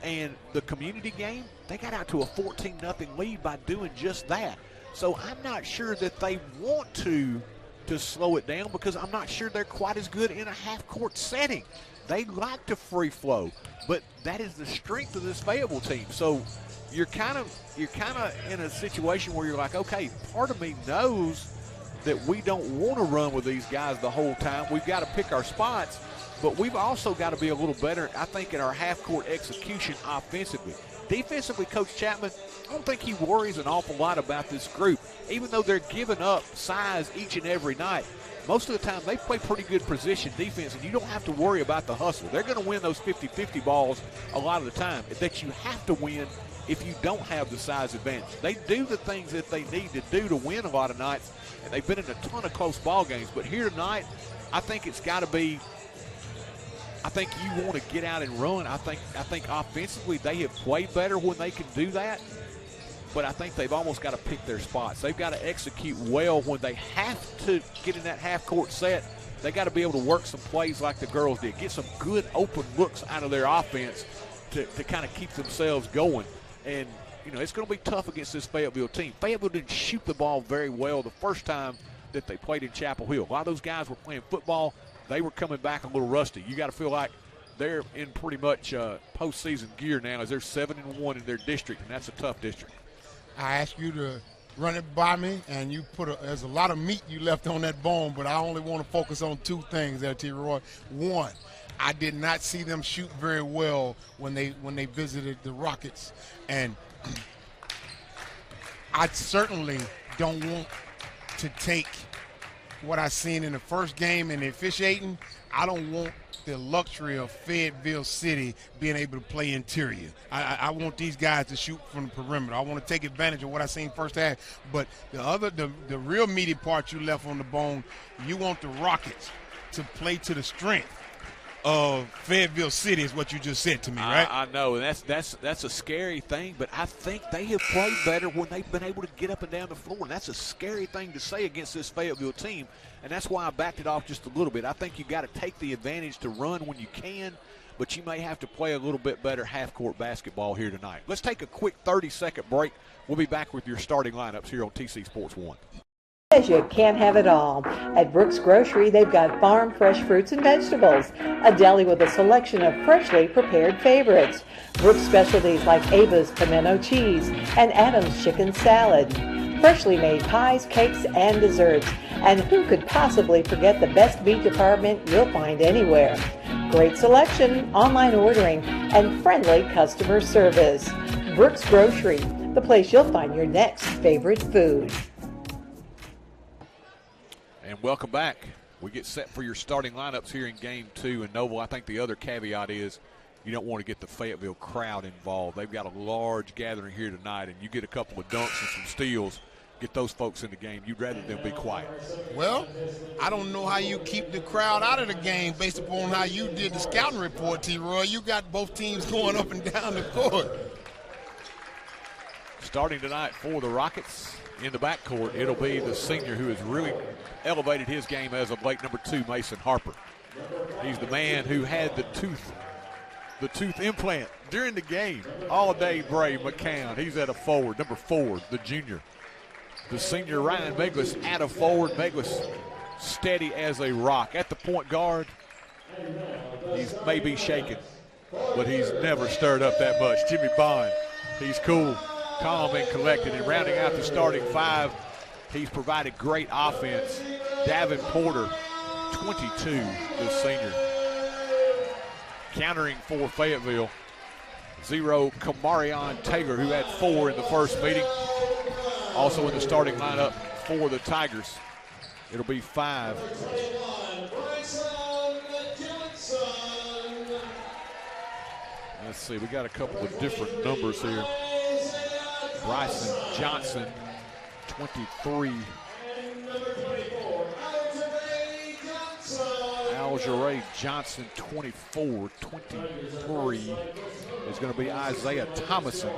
And the community game, they got out to a 14-0 lead by doing just that. So I'm not sure that they want to slow it down, because I'm not sure they're quite as good in a half-court setting. They like to free flow, but that is the strength of this Fayetteville team. So you're kind of in a situation where you're like, okay, part of me knows that we don't want to run with these guys the whole time. We've got to pick our spots. But we've also got to be a little better, I think, in our half-court execution offensively. Defensively, Coach Chapman, I don't think he worries an awful lot about this group. Even though they're giving up size each and every night, most of the time they play pretty good position defense, and you don't have to worry about the hustle. They're going to win those 50-50 balls a lot of the time that you have to win if you don't have the size advantage. They do the things that they need to do to win a lot of nights, and they've been in a ton of close ball games. But here tonight, I think it's got to be – I think you want to get out and run. I think offensively they have played better when they can do that. but I think they've almost got to pick their spots. They've got to execute well when they have to get in that half-court set. They got to be able to work some plays like the girls did, get some good open looks out of their offense to kind of keep themselves going. And, you know, it's going to be tough against this Fayetteville team. Fayetteville didn't shoot the ball very well the first time that they played in Chapel Hill. A lot of those guys were playing football. They were coming back a little rusty. You got to feel like they're in pretty much postseason gear now, as they're 7-1 in their district, and that's a tough district. I asked you to run it by me, and you there's a lot of meat you left on that bone, but I only want to focus on two things there, T. Roy. One, I did not see them shoot very well when they visited the Rockets, and I certainly don't want to take what I seen in the first game and the officiating. I don't want the luxury of Fayetteville City being able to play interior. I want these guys to shoot from the perimeter. I want to take advantage of what I seen first half. But the real meaty part you left on the bone, you want the Rockets to play to the strength of Fayetteville City is what you just said to me, right? I know, and that's a scary thing, but I think they have played better when they've been able to get up and down the floor, and that's a scary thing to say against this Fayetteville team, and that's why I backed it off just a little bit. I think you got to take the advantage to run when you can, but you may have to play a little bit better half-court basketball here tonight. Let's take a quick 30-second break. We'll be back with your starting lineups here on TC Sports 1. You can't have it all. At Brooks Grocery, they've got farm fresh fruits and vegetables, a deli with a selection of freshly prepared favorites, Brooks specialties like Ava's pimento cheese and Adam's chicken salad, freshly made pies, cakes, and desserts, and who could possibly forget the best meat department you'll find anywhere. Great selection, online ordering, and friendly customer service. Brooks Grocery, the place you'll find your next favorite food. And welcome back. We get set for your starting lineups here in Game 2. And, Noble, I think the other caveat is you don't want to get the Fayetteville crowd involved. They've got a large gathering here tonight, and you get a couple of dunks and some steals, get those folks in the game. You'd rather them be quiet. Well, I don't know how you keep the crowd out of the game based upon how you did the scouting report, T-Roy. You got both teams going up and down the court. Starting tonight for the Rockets in the backcourt, it'll be the senior who has really elevated his game as of late, number 2, Mason Harper. He's the man who had the tooth implant during the game all day. Bray McCown, he's at a forward. Number 4, the junior. The senior, Ryan Meglis, at a forward. Meglis steady as a rock. At the point guard, he's maybe shaken, but he's never stirred up that much. Jimmy Bond, he's cool, calm and collected. And rounding out the starting 5, he's provided great offense. Davin Porter, 22, the senior. Countering for Fayetteville, 0, Kamarion Taylor, who had 4 in the first meeting. Also in the starting lineup for the Tigers, it'll be 5. Let's see, we got a couple of different numbers here. Bryson Johnson, 23. Algeray Johnson, 24. 23 is going to be Isaiah Thomason.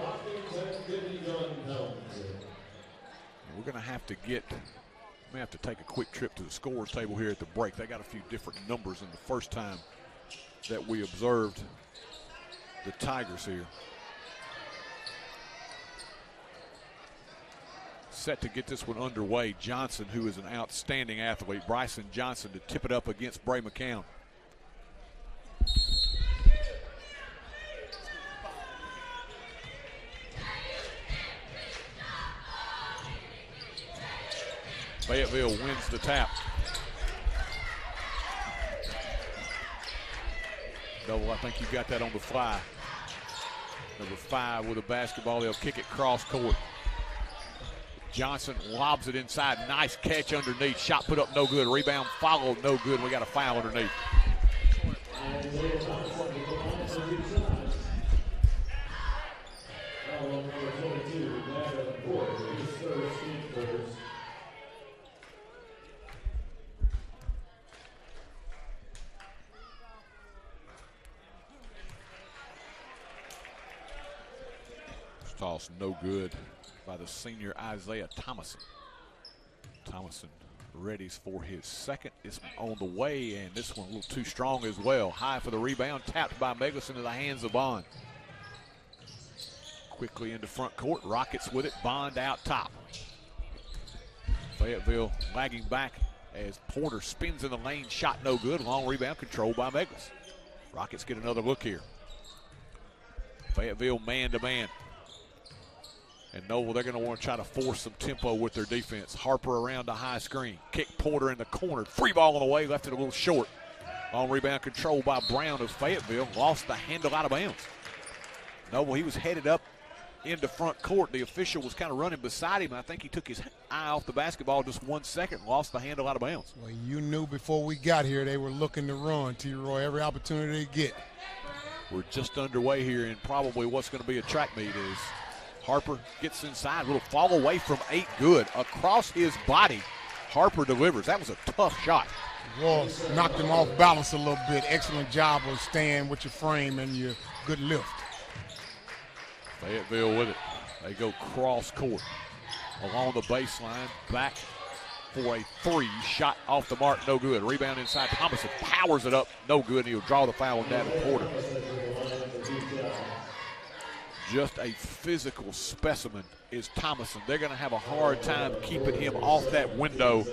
We're going to have to we have to take a quick trip to the scores table here at the break. They got a few different numbers than the first time that we observed the Tigers here. Set to get this one underway. Johnson, who is an outstanding athlete. Bryson Johnson to tip it up against Bray McCown. Fayetteville wins the tap. Double, I think you got that on the fly. Number 5 with a basketball. They'll kick it cross court. Johnson lobs it inside. Nice catch underneath. Shot put up no good. Rebound followed no good. We got a foul underneath. Toss no good by the senior Isaiah Thomason. Thomason readies for his second. It's on the way, and this one a little too strong as well. High for the rebound, tapped by Meglis into the hands of Bond. Quickly into front court, Rockets with it, Bond out top. Fayetteville lagging back as Porter spins in the lane, shot no good. Long rebound controlled by Meglis. Rockets get another look here. Fayetteville man-to-man. And Noble, they're going to want to try to force some tempo with their defense. Harper around the high screen. Kick Porter in the corner. Free ball on the way, left it a little short. Long rebound controlled by Brown of Fayetteville. Lost the handle out of bounds. Noble, he was headed up into front court. The official was kind of running beside him. I think he took his eye off the basketball just 1 second, lost the handle out of bounds. Well, you knew before we got here they were looking to run, T-Roy, every opportunity they get. We're just underway here in probably what's going to be a track meet as Harper gets inside. A little fall away from 8, good. Across his body, Harper delivers. That was a tough shot. Was knocked him off balance a little bit. Excellent job of staying with your frame and your good lift. Fayetteville with it. They go cross court along the baseline. Back for a 3. Shot off the mark, no good. Rebound inside. Thomason powers it up, no good. He'll draw the foul on Davenport. Just a physical specimen is Thomason. They're going to have a hard time keeping him off that window.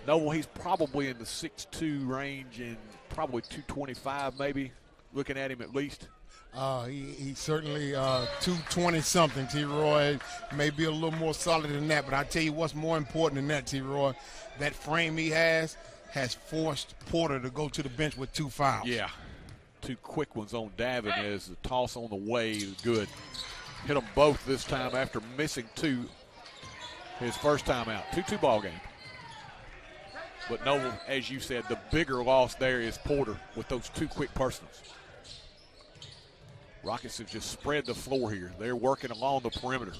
No, he's probably in the 6'2 range and probably 225 maybe, looking at him at least. He's certainly 220-something, T-Roy. Maybe a little more solid than that, but I tell you what's more important than that, T-Roy. That frame he has forced Porter to go to the bench with 2 fouls. Yeah. 2 quick ones on Davin as the toss on the way is good. Hit them both this time after missing 2 his first time out. 2-2 ball game. But Noble, as you said, the bigger loss there is Porter with those 2 quick personals. Rockets have just spread the floor here. They're working along the perimeter.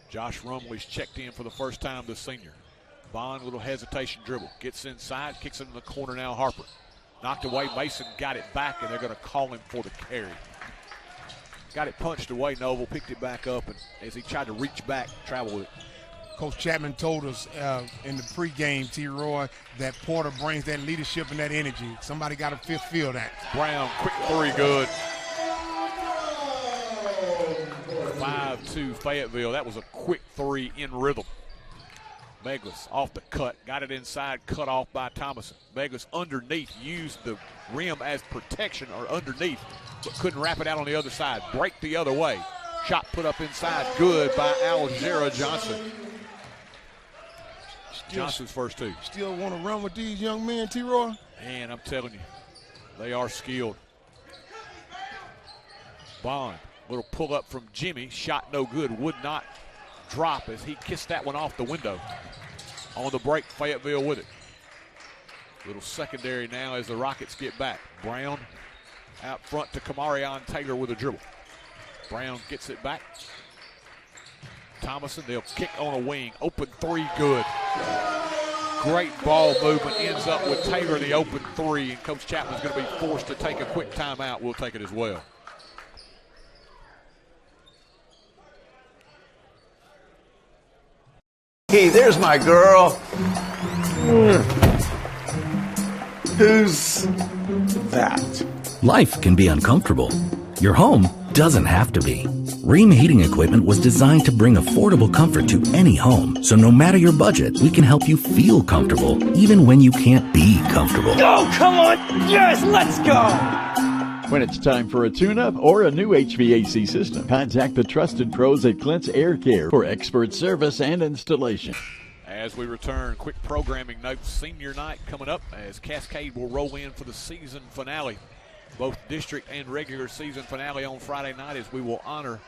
Josh Rumley's checked in for the first time, the senior. Bond, little hesitation dribble. Gets inside, kicks it in the corner now, Harper. Knocked away, Mason got it back, and they're going to call him for the carry. Got it punched away, Noble, picked it back up, and as he tried to reach back, travel with it. Coach Chapman told us in the pregame, T-Roy, that Porter brings that leadership and that energy. Somebody got to feel that. Brown, quick 3, good. 5-2 Fayetteville. That was a quick 3 in rhythm. Meglis off the cut, got it inside, cut off by Thomason. Meglis underneath, used the rim as protection or underneath, but couldn't wrap it out on the other side. Break the other way. Shot put up inside, good by Algera Johnson. Johnson's first 2. Still want to run with these young men, T-Roy? Man, I'm telling you, they are skilled. Bond, little pull up from Jimmy, shot no good, would not drop as he kissed that one off the window. On the break, Fayetteville with it. Little secondary now as the Rockets get back. Brown out front to Kamarion Taylor with a dribble. Brown gets it back. Thomason, they'll kick on a wing. Open 3, good. Great ball movement, ends up with Taylor the open 3, and Coach Chapman's going to be forced to take a quick timeout. We'll take it as well. Hey, there's my girl. Who's that? Life can be uncomfortable. Your home doesn't have to be. Ream Heating Equipment was designed to bring affordable comfort to any home. So no matter your budget, we can help you feel comfortable, even when you can't be comfortable. Oh, come on. Yes, let's go. When it's time for a tune-up or a new HVAC system, contact the trusted pros at Clint's Air Care for expert service and installation. As we return, quick programming note, senior night coming up as Cascade will roll in for the season finale. Both district and regular season finale on Friday night as we will honor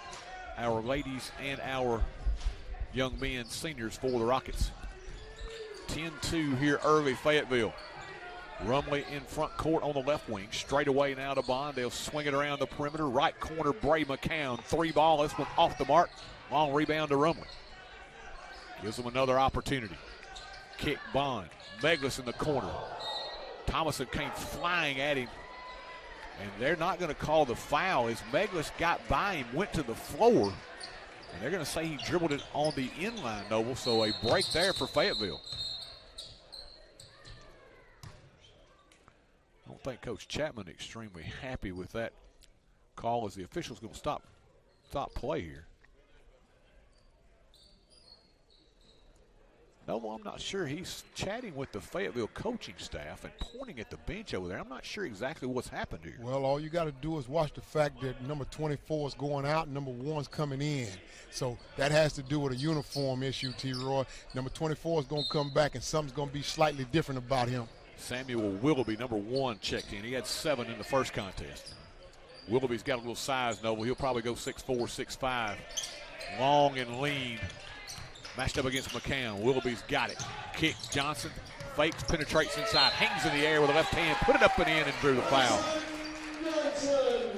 our ladies and our young men seniors for the Rockets. 10-2 here early, Fayetteville. Rumley in front court on the left wing. Straight away now to Bond. They'll swing it around the perimeter. Right corner, Bray McCown. 3 ball. This one off the mark. Long rebound to Rumley. Gives them another opportunity. Kick Bond. Meglis in the corner. Thomason came flying at him. And they're not going to call the foul as Meglis got by him, went to the floor, And they're going to say he dribbled it on the inline, Noble, so a break there for Fayetteville. I don't think Coach Chapman extremely happy with that call, as the official's going to stop play here. Noble, I'm not sure. He's chatting with the Fayetteville coaching staff and pointing at the bench over there. I'm not sure exactly what's happened here. Well, all you got to do is watch the fact that number 24 is going out and number 1's coming in. So that has to do with a uniform issue, T-Roy. Number 24 is going to come back, and something's going to be slightly different about him. Samuel Willoughby, number 1, checked in. He had 7 in the first contest. Willoughby's got a little size, Noble. He'll probably go 6'4", 6'5". Long and lean. Matched up against McCown. Willoughby's got it. Kick, Johnson fakes, penetrates inside, hangs in the air with a left hand, put it up and in, and drew the foul.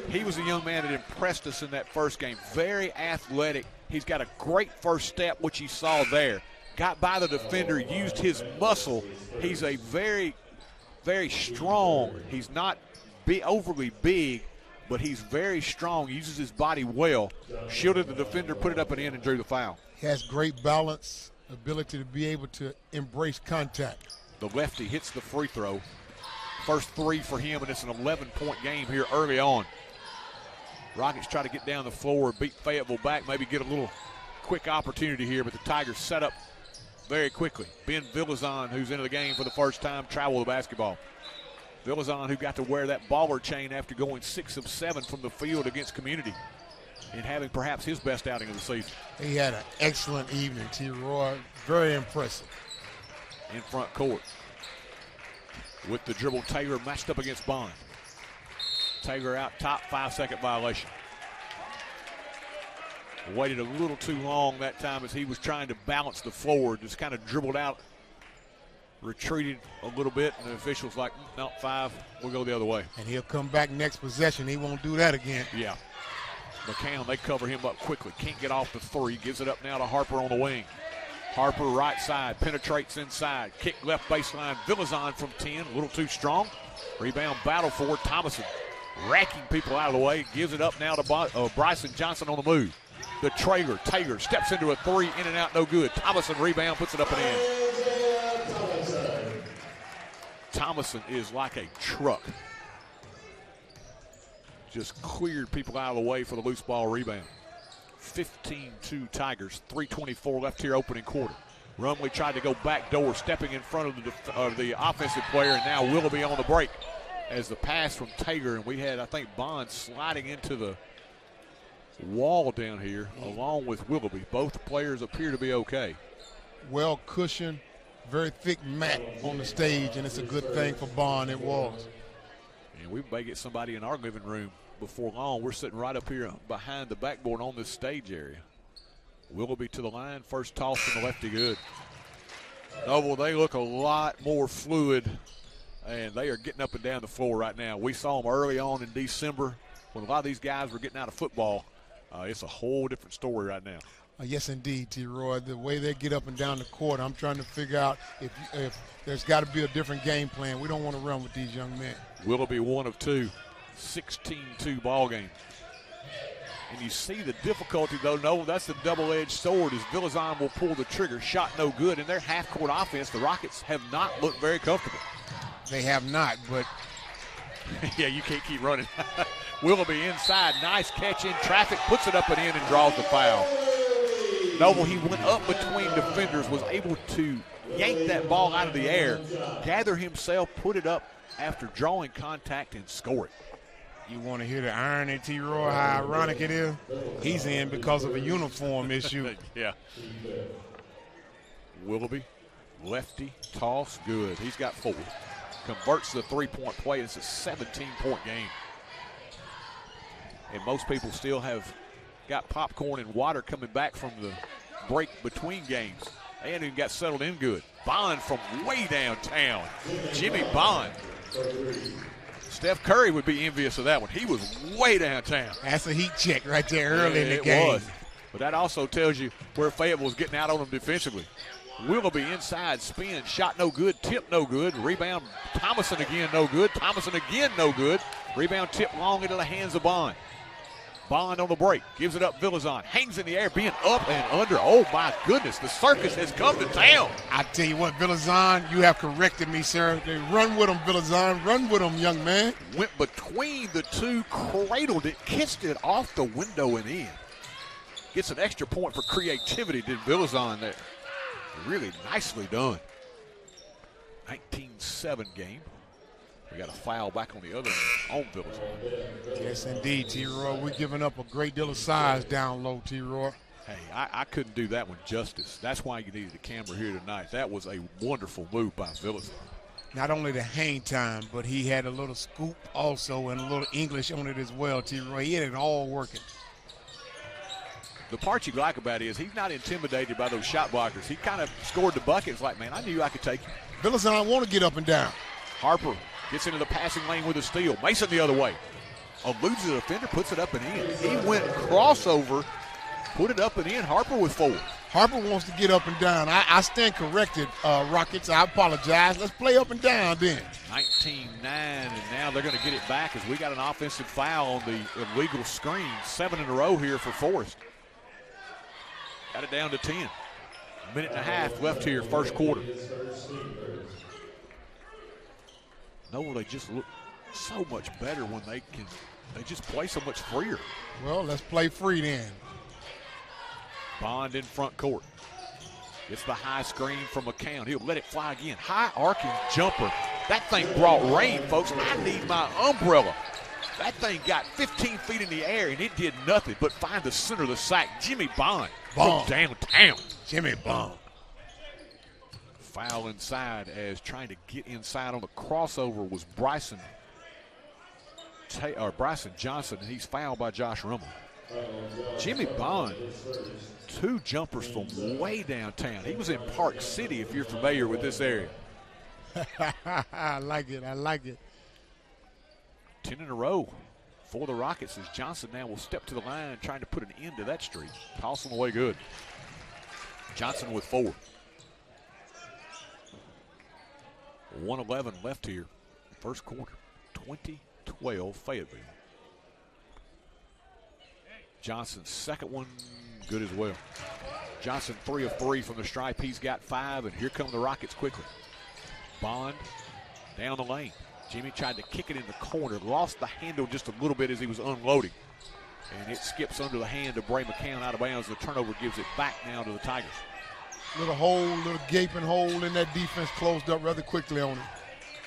He was a young man that impressed us in that first game. Very athletic. He's got a great first step, which you saw there. Got by the defender, used his muscle. He's a very, very strong. He's not overly big, but he's very strong. Uses his body well. Shielded the defender, put it up and in, and drew the foul. He has great balance, ability to be able to embrace contact. The lefty hits the free throw. First 3 for him, and it's an 11-point game here early on. Rockets try to get down the floor, beat Fayetteville back, maybe get a little quick opportunity here, but the Tigers set up very quickly. Ben Villazon, who's into the game for the first time, travel the basketball. Villazon, who got to wear that baller chain after going 6 of 7 from the field against Community, and having perhaps his best outing of the season. He had an excellent evening, T-Roy. Very impressive. In front court. With the dribble, Taylor matched up against Bond. Taylor out top, 5-second violation. Waited a little too long that time as he was trying to balance the floor. Just kind of dribbled out, retreated a little bit, and the official's like, no, 5, we'll go the other way. And he'll come back next possession. He won't do that again. Yeah. McCown, they cover him up quickly. Can't get off the 3. Gives it up now to Harper on the wing. Harper right side, penetrates inside. Kick left baseline. Villazon from 10, a little too strong. Rebound battle for Thomason. Racking people out of the way. Gives it up now to Bryson Johnson on the move. The trailer, Taylor, steps into a 3, in and out, no good. Thomason rebound, puts it up and in. Thomason is like a truck. Just cleared people out of the way for the loose ball rebound. 15-2 Tigers, 3:24 left here opening quarter. Rumley tried to go back door, stepping in front of the offensive player, and now Willoughby on the break as the pass from Taylor, and we had, I think, Bond sliding into the wall down here along with Willoughby. Both players appear to be okay. Well cushioned, very thick mat on the stage, and it's a good thing for Bond. It was. And we may get somebody in our living room before long. We're sitting right up here behind the backboard on this stage area. Willoughby to the line. First toss from the lefty, good. Noble, they look a lot more fluid, and they are getting up and down the floor right now. We saw them early on in December when a lot of these guys were getting out of football. It's a whole different story right now. Yes, indeed, T-Roy. The way they get up and down the court, I'm trying to figure out if there's got to be a different game plan. We don't want to run with these young men. Willoughby 1 of 2, 16-2 ball game. And you see the difficulty, though. No, that's the double-edged sword as Villazon will pull the trigger. Shot no good. In their half-court offense, the Rockets have not looked very comfortable. They have not, but. Yeah, you can't keep running. Willoughby inside. Nice catch in traffic. Puts it up and in and draws the foul. Noble, he went up between defenders, was able to yank that ball out of the air, gather himself, put it up after drawing contact, and score it. You want to hear the irony, T-Roy, how ironic it is? He's in because of a uniform issue. Yeah. Willoughby, lefty, toss, good. He's got 4. Converts the 3-point play. It's a 17-point game. And most people still have got popcorn and water coming back from the break between games. They hadn't even got settled in good. Bond from way downtown. Jimmy Bond. Steph Curry would be envious of that one. He was way downtown. That's a heat check right there early in the game. It was. But that also tells you where Fayetteville was getting out on them defensively. Willoughby inside, spin, shot no good, tip no good. Rebound, Thomason again no good. Thomason again no good. Rebound tip long into the hands of Bond. Bond on the break, gives it up. Villazon hangs in the air, being up and under. Oh my goodness, the circus has come to town. I tell you what, Villazon, you have corrected me, sir. They run with him, Villazon. Run with him, young man. Went between the two, cradled it, kissed it off the window and in. Gets an extra point for creativity, did Villazon there. Really nicely done. 19-7 game. We got a foul back on the other end on Villazon. Yes, indeed, T-Roy. We're giving up a great deal of size down low, T-Roy. Hey, I couldn't do that one justice. That's why you needed the camera here tonight. That was a wonderful move by Villazon. Not only the hang time, but he had a little scoop also and a little English on it as well, T-Roy. He had it all working. The part you like about it is he's not intimidated by those shot blockers. He kind of scored the bucket. It's like, man, I knew I could take you. Villazon want to get up and down. Harper gets into the passing lane with a steal. Mason the other way. Eludes the defender, puts it up and in. He went crossover, put it up and in. Harper with 4. Harper wants to get up and down. I stand corrected, Rockets. I apologize. Let's play up and down then. 19-9, and now they're going to get it back as we got an offensive foul on the illegal screen. 7 in a row here for Forrest. Got it down to 10. A minute and a half left here, first quarter. No, they just look so much better when they just play so much freer. Well, let's play free then. Bond in front court. It's the high screen from McCown. He'll let it fly again. High arcing jumper. That thing brought rain, folks. I need my umbrella. That thing got 15 feet in the air, and it did nothing but find the center of the sack. Jimmy Bond from downtown. Jimmy Bond. Foul inside as trying to get inside on the crossover was Bryson Johnson, and he's fouled by Josh Rummel. Jimmy Bond, 2 jumpers from way downtown. He was in Park City, if you're familiar with this area. I like it. I like it. 10 in a row for the Rockets as Johnson now will step to the line trying to put an end to that streak. Toss them away good. Johnson with 4. 1:11 left here. First quarter. 20-12 Fayetteville. Johnson's second one good as well. Johnson 3 of 3 from the stripe. He's got 5, and here come the Rockets quickly. Bond down the lane. Jimmy tried to kick it in the corner, lost the handle just a little bit as he was unloading. And it skips under the hand of Bray McCown out of bounds. The turnover gives it back now to the Tigers. Little gaping hole in that defense, closed up rather quickly on it.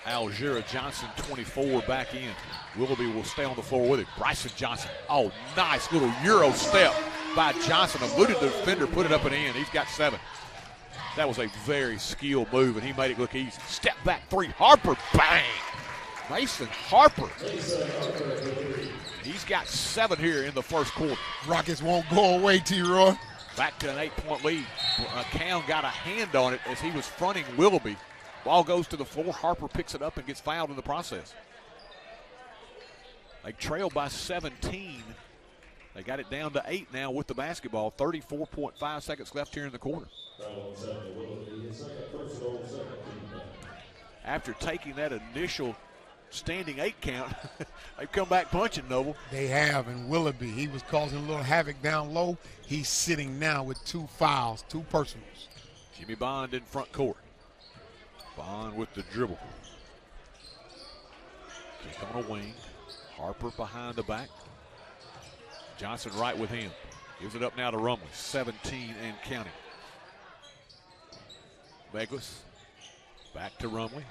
Algira Johnson, 24, back in. Willoughby will stay on the floor with it. Bryson Johnson. Oh, nice little Euro step by Johnson. Eluded the defender, put it up and in. He's got 7. That was a very skilled move, and he made it look easy. Step back 3. Harper, bang. Mason Harper. He's got 7 here in the first quarter. Rockets won't go away, T-Roy. Back to an 8-point lead. McCown got a hand on it as he was fronting Willoughby. Ball goes to the floor. Harper picks it up and gets fouled in the process. They trail by 17. They got it down to 8 now with the basketball. 34.5 seconds left here in the quarter. After taking that initial standing 8 count, they've come back punching, Noble. They have, and Willoughby, he was causing a little havoc down low. He's sitting now with 2 fouls, 2 personals. Jimmy Bond in front court. Bond with the dribble. Kick on a wing. Harper behind the back. Johnson right with him. Gives it up now to Rumley. 17 and counting. Beglis back to Rumley.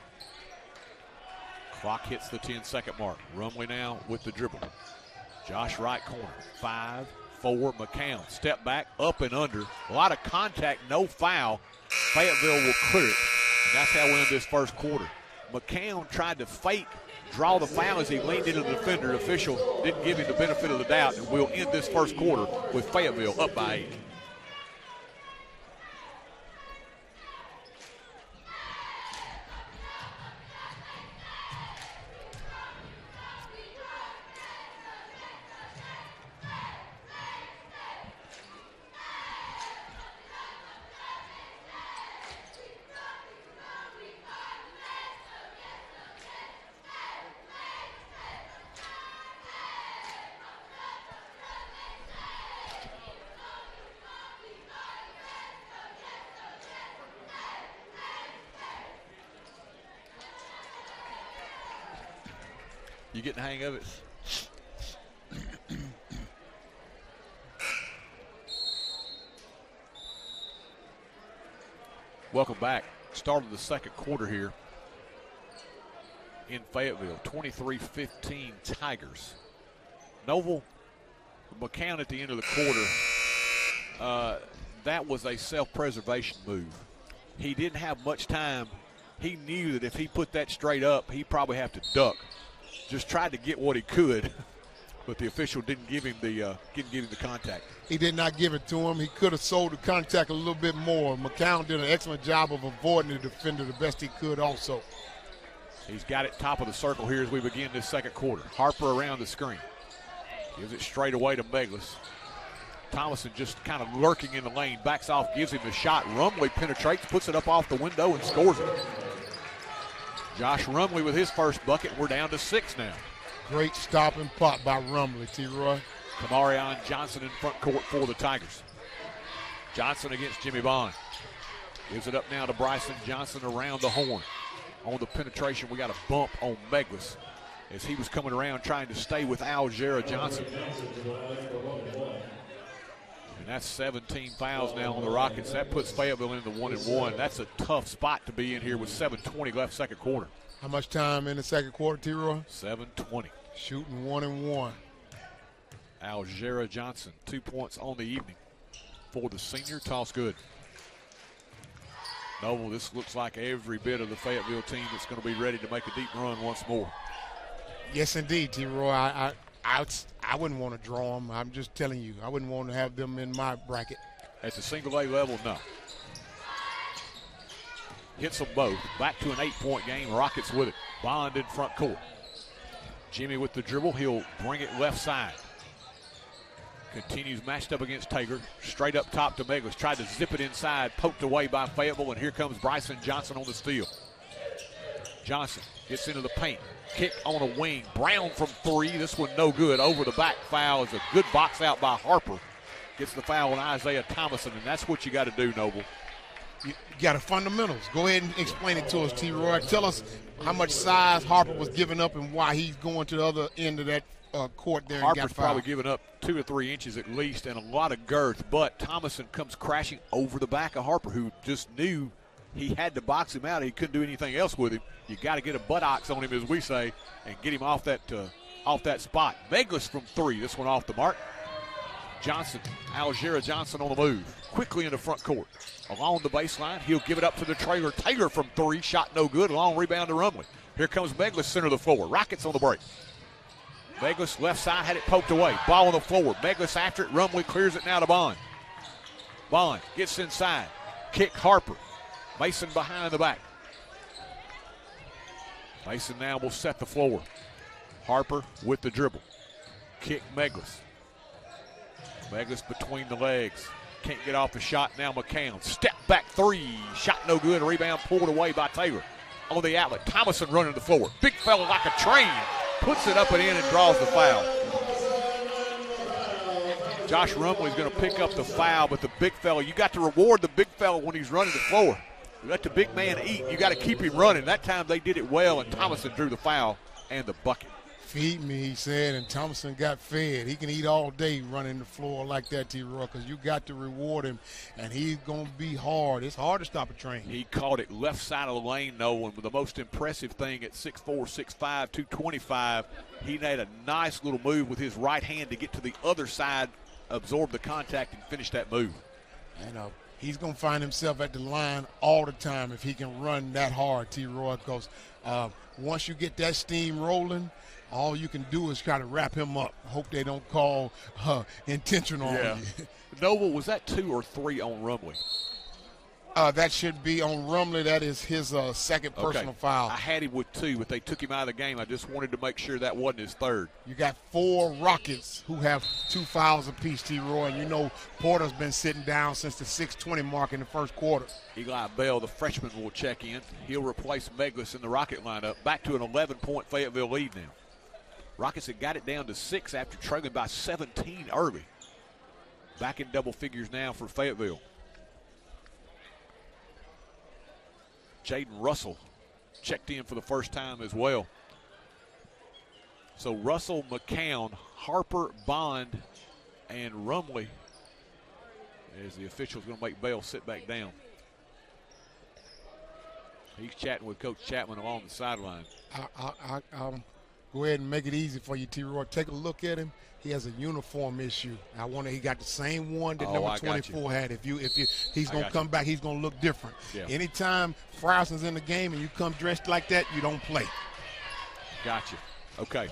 Clock hits the 10-second mark. Rumley now with the dribble. Josh right corner. 5-4 McCown. Step back, up and under. A lot of contact, no foul. Fayetteville will clear it. And that's how we end this first quarter. McCown tried to fake, draw the foul as he leaned into the defender. The official didn't give him the benefit of the doubt, and we'll end this first quarter with Fayetteville up by 8. You getting the hang of it? Welcome back. Start of the second quarter here in Fayetteville. 23-15 Tigers. Noble, McCown at the end of the quarter, that was a self-preservation move. He didn't have much time. He knew that if he put that straight up, he'd probably have to duck. Just tried to get what he could, but the official didn't give him the contact. He did not give it to him. He could have sold the contact a little bit more. McCown did an excellent job of avoiding the defender the best he could also. He's got it top of the circle here as we begin this second quarter. Harper around the screen. Gives it straight away to Meglis. Thomason just kind of lurking in the lane. Backs off, gives him the shot. Rumley penetrates, puts it up off the window, and scores it. Josh Rumley with his first bucket. We're down to 6 now. Great stop and pop by Rumley, T-Roy. Kamarion Johnson in front court for the Tigers. Johnson against Jimmy Bond. Gives it up now to Bryson Johnson around the horn. On the penetration, we got a bump on Meglis as he was coming around trying to stay with Algera Johnson. And that's 17 fouls now on the Rockets. That puts Fayetteville into 1-1. That's a tough spot to be in here with 7:20 left second quarter. How much time in the second quarter, T-Roy? 7:20. Shooting 1-1. Algera Johnson, 2 points on the evening for the senior. Toss good. Noble, this looks like every bit of the Fayetteville team that's going to be ready to make a deep run once more. Yes, indeed, T-Roy. I wouldn't want to draw them. I'm just telling you, I wouldn't want to have them in my bracket. At the single A level, no. Hits them both. Back to an 8-point game. Rockets with it. Bond in front court. Jimmy with the dribble. He'll bring it left side. Continues matched up against Tager. Straight up top to Meglis. Tried to zip it inside. Poked away by Fayetteville. And here comes Bryson Johnson on the steal. Johnson gets into the paint. Kick on a wing. Brown from 3. This one no good. Over the back foul is a good box out by Harper. Gets the foul on Isaiah Thomason. And that's what you got to do, Noble. You got the fundamentals. Go ahead and explain it to us, T-Roy. Tell us how much size Harper was giving up and why he's going to the other end of that court there. Harper's probably giving up 2 or 3 inches at least and a lot of girth, but Thomason comes crashing over the back of Harper, who just knew he had to box him out. He couldn't do anything else with him. You got to get a buttocks on him, as we say, and get him off that spot. Meglis from 3. This one off the mark. Johnson, Algera Johnson on the move. Quickly in the front court. Along the baseline, he'll give it up to the trailer. Taylor from 3. Shot no good. Long rebound to Rumley. Here comes Meglis, center of the floor. Rockets on the break. Meglis left side had it poked away. Ball on the floor. Meglis after it. Rumley clears it now to Bond. Bond gets inside. Kick Harper. Mason behind the back. Mason now will set the floor. Harper with the dribble. Kick Meglis. Meglis between the legs. Can't get off the shot. Now McCown. Step back 3. Shot no good. Rebound pulled away by Taylor. On the outlet. Thomason running the floor. Big fella like a train. Puts it up and in and draws the foul. Josh Rumley's going to pick up the foul, but the big fella, you got to reward the big fella when he's running the floor. You let the big man eat. You got to keep him running. That time they did it well, and Thomason drew the foul and the bucket. Feed me, he said, and Thomason got fed. He can eat all day running the floor like that, T-Roy, because you got to reward him, and he's going to be hard. It's hard to stop a train. He caught it left side of the lane, though, and the most impressive thing at 6'4", 6'5", 225, he made a nice little move with his right hand to get to the other side, absorb the contact, and finish that move. You know, he's going to find himself at the line all the time if he can run that hard, T-Roy, because once you get that steam rolling, all you can do is try to wrap him up. Hope they don't call intentional on you. Noble, was that 2 or 3 on Rumley? That should be on Rumley. That is his second personal foul. I had him with 2, but they took him out of the game. I just wanted to make sure that wasn't his third. You got 4 Rockets who have 2 fouls apiece, T-Roy, and you know Porter's been sitting down since the 6:20 mark in the first quarter. Eli Bell, the freshman, will check in. He'll replace Meglis in the Rocket lineup. Back to an 11-point Fayetteville lead now. Rockets had got it down to 6 after trailing by 17 early. Back in double figures now for Fayetteville. Jaden Russell checked in for the first time as well. So Russell, McCown, Harper, Bond, and Rumley, as the official's going to make Bell sit back down. He's chatting with Coach Chapman along the sideline. I'll go ahead and make it easy for you, T-Roy. Take a look at him. He has a uniform issue. He got the same one that number 24 had. If he's going to come back, he's going to look different. Yeah. Anytime Fryson's in the game and you come dressed like that, you don't play. Gotcha. Okay.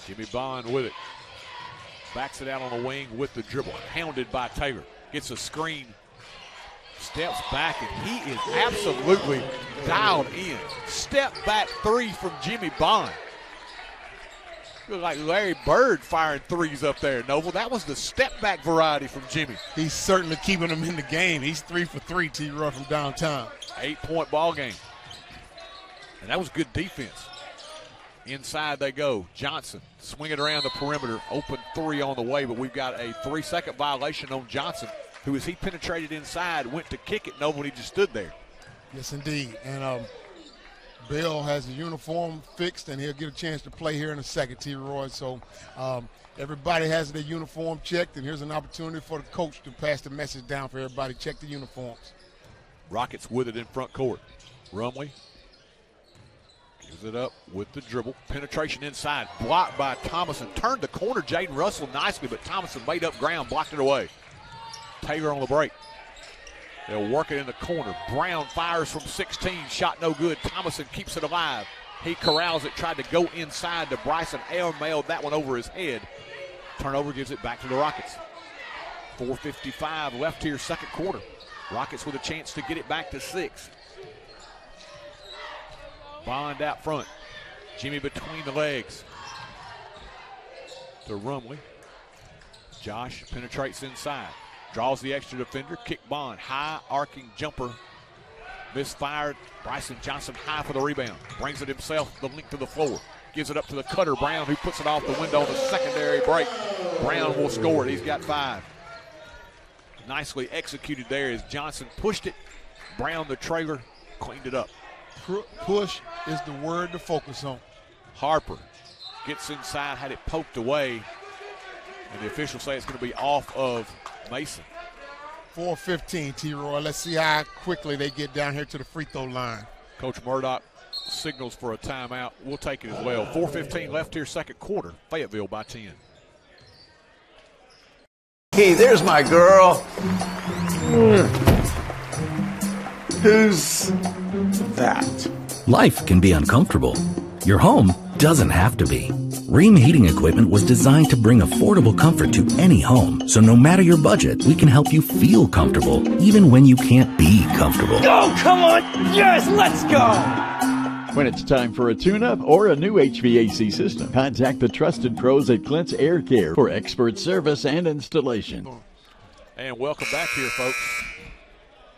Jimmy Bond with it. Backs it out on the wing with the dribble. Hounded by Taylor. Gets a screen. Steps back, and he is absolutely dialed in. Step back three from Jimmy Bond. Look like Larry Bird firing threes up there, Noble. That was the step-back variety from Jimmy. He's certainly keeping them in the game. He's 3 for 3, T-Roy, from downtown. 8-point ball game. And that was good defense. Inside they go. Johnson swinging around the perimeter. Open three on the way, but we've got a 3-second violation on Johnson, who, as he penetrated inside, went to kick it. Nobody just stood there. Yes, indeed. And Bell has the uniform fixed, and he'll get a chance to play here in a second, T-Roy. So everybody has their uniform checked, and here's an opportunity for the coach to pass the message down for everybody. Check the uniforms. Rockets with it in front court. Rumley gives it up with the dribble. Penetration inside. Blocked by Thomason. Turned the corner, Jaden Russell nicely, but Thomason made up ground, blocked it away. Taylor on the break. They'll work it in the corner. Brown fires from 16. Shot no good. Thomason keeps it alive. He corrals it, tried to go inside to Bryson. Air-mailed that one over his head. Turnover gives it back to the Rockets. 4:55 left here, second quarter. Rockets with a chance to get it back to 6. Bond out front. Jimmy between the legs. To Rumley. Josh penetrates inside. Draws the extra defender. Kick Bond. High arcing jumper. Misfired. Bryson Johnson high for the rebound. Brings it himself the length of the floor. Gives it up to the cutter, Brown, who puts it off the window on the secondary break. Brown will score it. He's got 5. Nicely executed there as Johnson pushed it. Brown, the trailer, cleaned it up. Push is the word to focus on. Harper gets inside, had it poked away, and the officials say it's going to be off of Mason. 4:15, T-Roy. Let's see how quickly they get down here to the free throw line. Coach Murdoch signals for a timeout. We'll take it as well. 4:15 left here, second quarter. Fayetteville by 10. Hey, there's my girl. Who's that? Life can be uncomfortable. Your home doesn't have to be. Ream Heating Equipment was designed to bring affordable comfort to any home. So no matter your budget, we can help you feel comfortable, even when you can't be comfortable. Oh, come on. Yes, let's go. When it's time for a tune-up or a new HVAC system, contact the trusted pros at Clint's Air Care for expert service and installation. And welcome back here, folks.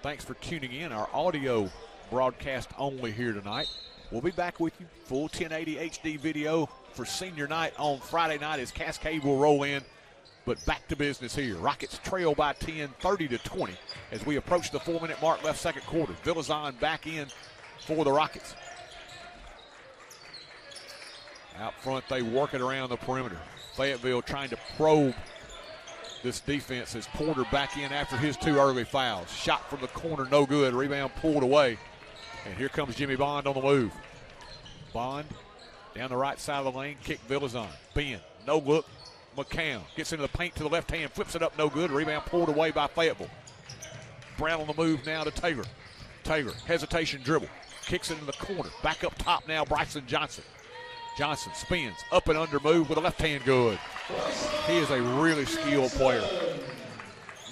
Thanks for tuning in. Our audio broadcast only here tonight. We'll be back with you, full 1080 HD video for senior night on Friday night as Cascade will roll in. But back to business here. Rockets trail by 10, 30-20 as we approach the 4-minute mark left second quarter. Villazon back in for the Rockets. Out front, they work it around the perimeter. Fayetteville trying to probe this defense as Porter back in after his 2 early fouls. Shot from the corner, no good. Rebound pulled away. And here comes Jimmy Bond on the move. Bond down the right side of the lane, kick Villazon. Ben, no look. McCown gets into the paint to the left hand, flips it up, no good. Rebound pulled away by Fayetteville. Brown on the move now to Taylor. Taylor, hesitation dribble. Kicks it in the corner. Back up top now, Bryson Johnson. Johnson spins, up and under move with a left hand good. He is a really skilled player.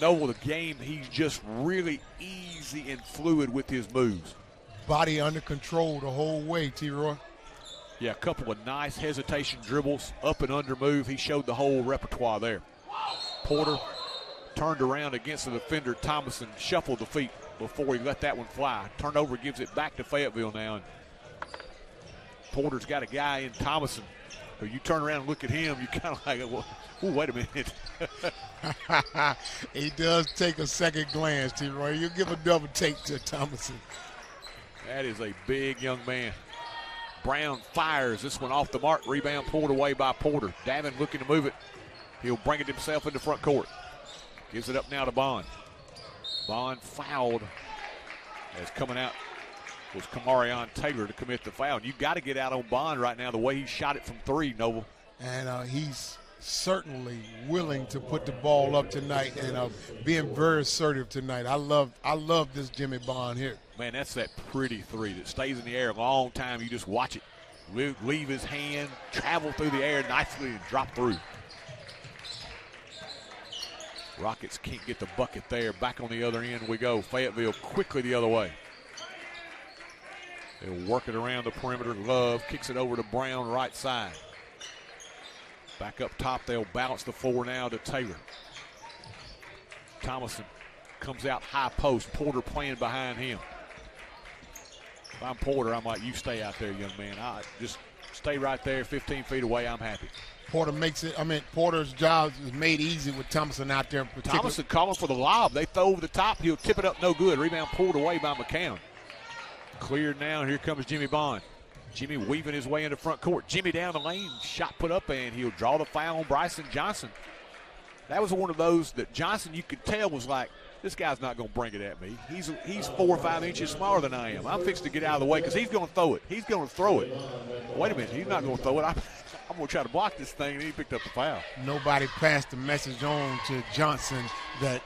No, with a game, he's just really easy and fluid with his moves. Body under control the whole way, T-Roy. Yeah, a couple of nice hesitation dribbles, up and under move. He showed the whole repertoire there. Porter turned around against the defender. Thomason shuffled the feet before he let that one fly. Turnover gives it back to Fayetteville now. And Porter's got a guy in Thomason who you turn around and look at him, you kind of like, well, ooh, wait a minute. He does take a second glance, T-Roy. You give a double take to Thomason. That is a big young man. Brown fires. This one off the mark. Rebound pulled away by Porter. Davin looking to move it. He'll bring it himself into front court. Gives it up now to Bond. Bond fouled as coming out was Kamarion Taylor to commit the foul. You've got to get out on Bond right now the way he shot it from three, Noble. And he's certainly willing to put the ball up tonight and being very assertive tonight. I love this Jimmy Bond here. Man, that's that pretty three that stays in the air a long time. You just watch it leave his hand, travel through the air nicely, and drop through. Rockets can't get the bucket there. Back on the other end we go. Fayetteville quickly the other way. They'll work it around the perimeter. Love kicks it over to Brown, right side. Back up top, they'll bounce the four now to Taylor. Thomason comes out high post. Porter playing behind him. If I'm Porter, I'm like, you stay out there, young man. I just stay right there, 15 feet away. I'm happy. Porter makes it. Porter's job is made easy with Thomason out there in particular. Thomason calling for the lob. They throw over the top. He'll tip it up, no good. Rebound pulled away by McCown. Cleared now. Here comes Jimmy Bond. Jimmy weaving his way into front court. Jimmy down the lane. Shot put up, and he'll draw the foul on Bryson Johnson. That was one of those that Johnson, you could tell, was like, this guy's not going to bring it at me. He's 4 or 5 inches smaller than I am. I'm fixing to get out of the way because he's going to throw it. He's going to throw it. Wait a minute. He's not going to throw it. I'm going to try to block this thing, and he picked up the foul. Nobody passed the message on to Johnson that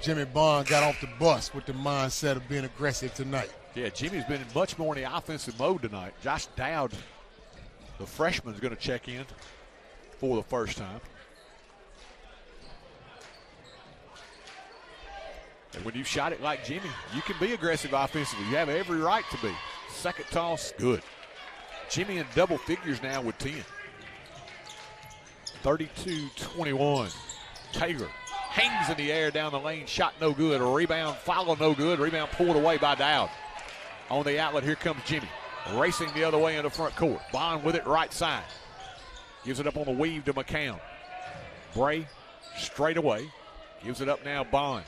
Jimmy Bond got off the bus with the mindset of being aggressive tonight. Yeah, Jimmy's been much more in the offensive mode tonight. Josh Dowd, the freshman, is going to check in for the first time. And when you shot it like Jimmy, you can be aggressive offensively. You have every right to be. Second toss, good. Jimmy in double figures now with 10. 32-21. Taylor hangs in the air down the lane, shot no good. A rebound, follow no good. Rebound pulled away by Dowd. On the outlet, here comes Jimmy. Racing the other way in the front court. Bond with it right side. Gives it up on the weave to McCown. Bray straight away. Gives it up now, Bond.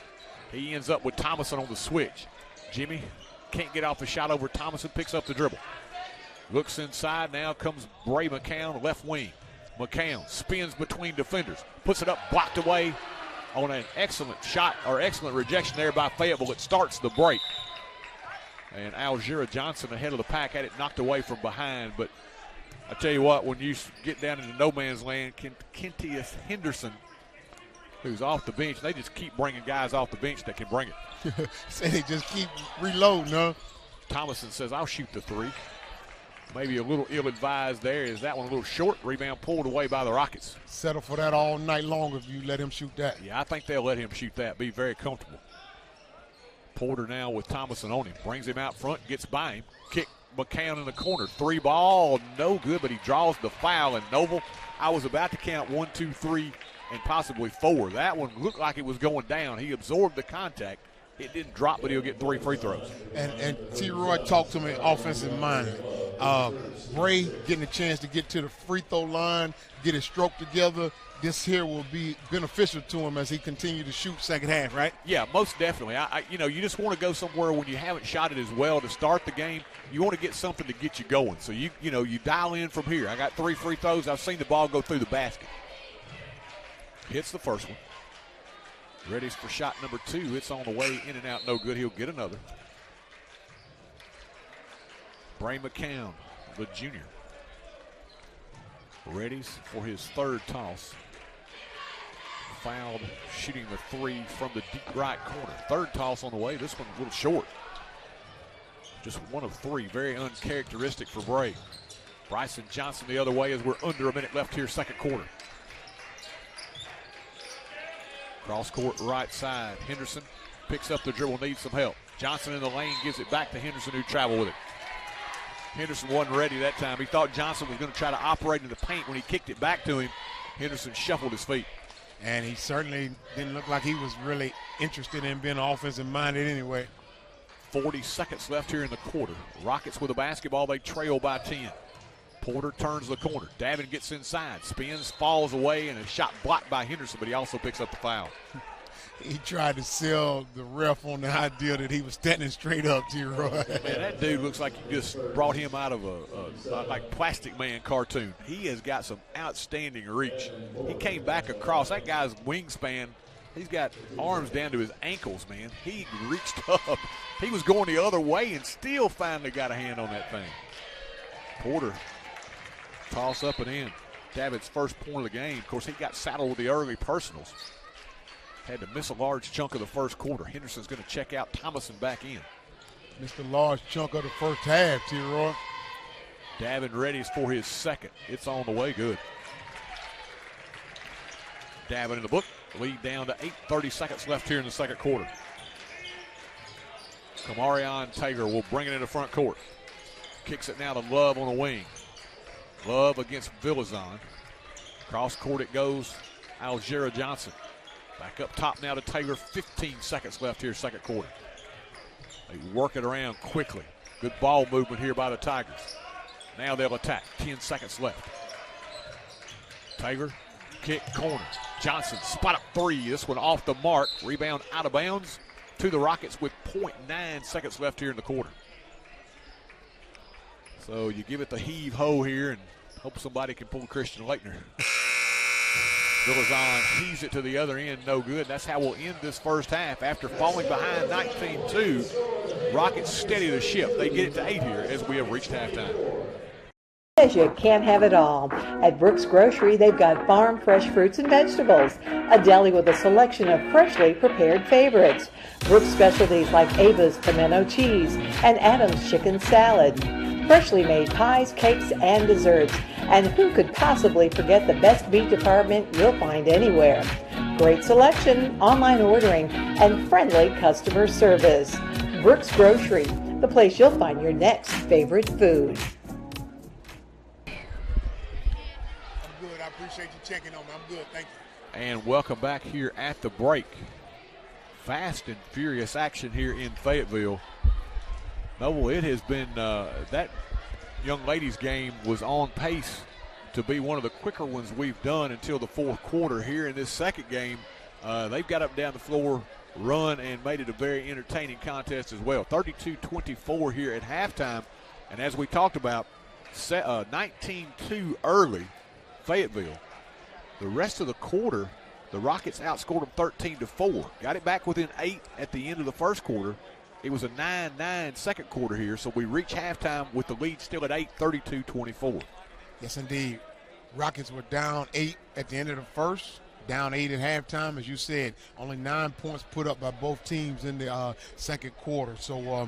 He ends up with Thomason on the switch. Jimmy can't get off the shot over Thomason, picks up the dribble. Looks inside, now comes Bray McCown, left wing. McCown spins between defenders, puts it up, blocked away on an excellent shot, or excellent rejection there by Fayetteville. It starts the break. And Algira Johnson ahead of the pack had it knocked away from behind. But I tell you what, when you get down into no man's land, Kentius Henderson, who's off the bench, they just keep bringing guys off the bench that can bring it. Say they just keep reloading, huh? Thomason says, I'll shoot the three. Maybe a little ill-advised there. Is that one a little short? Rebound pulled away by the Rockets. Settle for that all night long if you let him shoot that. Yeah, I think they'll let him shoot that. Be very comfortable. Porter now with Thomason on him. Brings him out front, gets by him. Kick McCown in the corner. Three ball, no good, but he draws the foul. And Noble, I was about to count 1, 2, 3, and possibly 4. That one looked like it was going down. He absorbed the contact. It didn't drop, but he'll get 3 free throws. And T. Roy talked to me offensive minded. Bray getting a chance to get to the free throw line, get his stroke together. This here will be beneficial to him as he continues to shoot second half, right? Yeah, most definitely. You just want to go somewhere when you haven't shot it as well to start the game. You want to get something to get you going. So you dial in from here. I got 3 free throws. I've seen the ball go through the basket. Hits the first one. Ready for shot number 2. It's on the way in and out. No good. He'll get another. Bray McCown, the junior. Ready for his third toss. Fouled shooting the 3 from the deep right corner. Third toss on the way. This one a little short. Just 1 of 3. Very uncharacteristic for Bray. Bryson Johnson the other way as we're under a minute left here, second quarter. Cross court right side. Henderson picks up the dribble, needs some help. Johnson in the lane gives it back to Henderson, who traveled with it. Henderson wasn't ready that time. He thought Johnson was going to try to operate in the paint. When he kicked it back to him, Henderson shuffled his feet. And he certainly didn't look like he was really interested in being offensive-minded anyway. 40 seconds left here in the quarter. Rockets with the basketball. They trail by 10. Porter turns the corner. Davin gets inside, spins, falls away, and a shot blocked by Henderson, but he also picks up the foul. he tried to sell the ref on the idea that he was standing straight up, T-Roy. Man, that dude looks like you just brought him out of a like Plastic Man cartoon. He has got some outstanding reach. He came back across. That guy's wingspan, he's got arms down to his ankles, man. He reached up. He was going the other way and still finally got a hand on that thing. Porter, toss up and in. Davitt's first point of the game. Of course, he got saddled with the early personals. Had to miss a large chunk of the first quarter. Henderson's going to check out. Thomason back in. Missed a large chunk of the first half, T-Roy. Davitt ready for his second. It's on the way. Good. Davitt in the book. Lead down to 8:30 seconds left here in the second quarter. Kamarion Tager will bring it into front court. Kicks it now to Love on the wing. Love against Villazon. Cross court it goes. Algera Johnson. Back up top now to Taylor. 15 seconds left here, second quarter. They work it around quickly. Good ball movement here by the Tigers. Now they'll attack. 10 seconds left. Taylor, kick, corner. Johnson, spot up three. This one off the mark. Rebound out of bounds to the Rockets with 0.9 seconds left here in the quarter. So you give it the heave-ho here and hope somebody can pull Christian Laettner. Villazon heaves it to the other end, no good. That's how we'll end this first half. After falling behind 19-2, Rockets steady the ship. They get it to 8 here as we have reached halftime. You can't have it all. At Brooks Grocery, they've got farm fresh fruits and vegetables, a deli with a selection of freshly prepared favorites, Brooks specialties like Ava's pimento cheese and Adam's chicken salad, freshly made pies, cakes, and desserts. And who could possibly forget the best meat department you'll find anywhere? Great selection, online ordering, and friendly customer service. Brooks Grocery, the place you'll find your next favorite food. Appreciate you checking on me. I'm good, thank you. And welcome back here at the break. Fast and furious action here in Fayetteville. Noble, it has been, that young ladies game was on pace to be one of the quicker ones we've done until the fourth quarter. Here in this second game, they've got up and down the floor, run, and made it a very entertaining contest as well. 32-24 here at halftime. And as we talked about, 19-2 early. Fayetteville. The rest of the quarter, the Rockets outscored them 13-4. Got it back within 8 at the end of the first quarter. It was a 9-9 second quarter here, so we reach halftime with the lead still at 8, 32-24. Yes, indeed. Rockets were down 8 at the end of the first, down 8 at halftime. As you said, only 9 points put up by both teams in the second quarter. So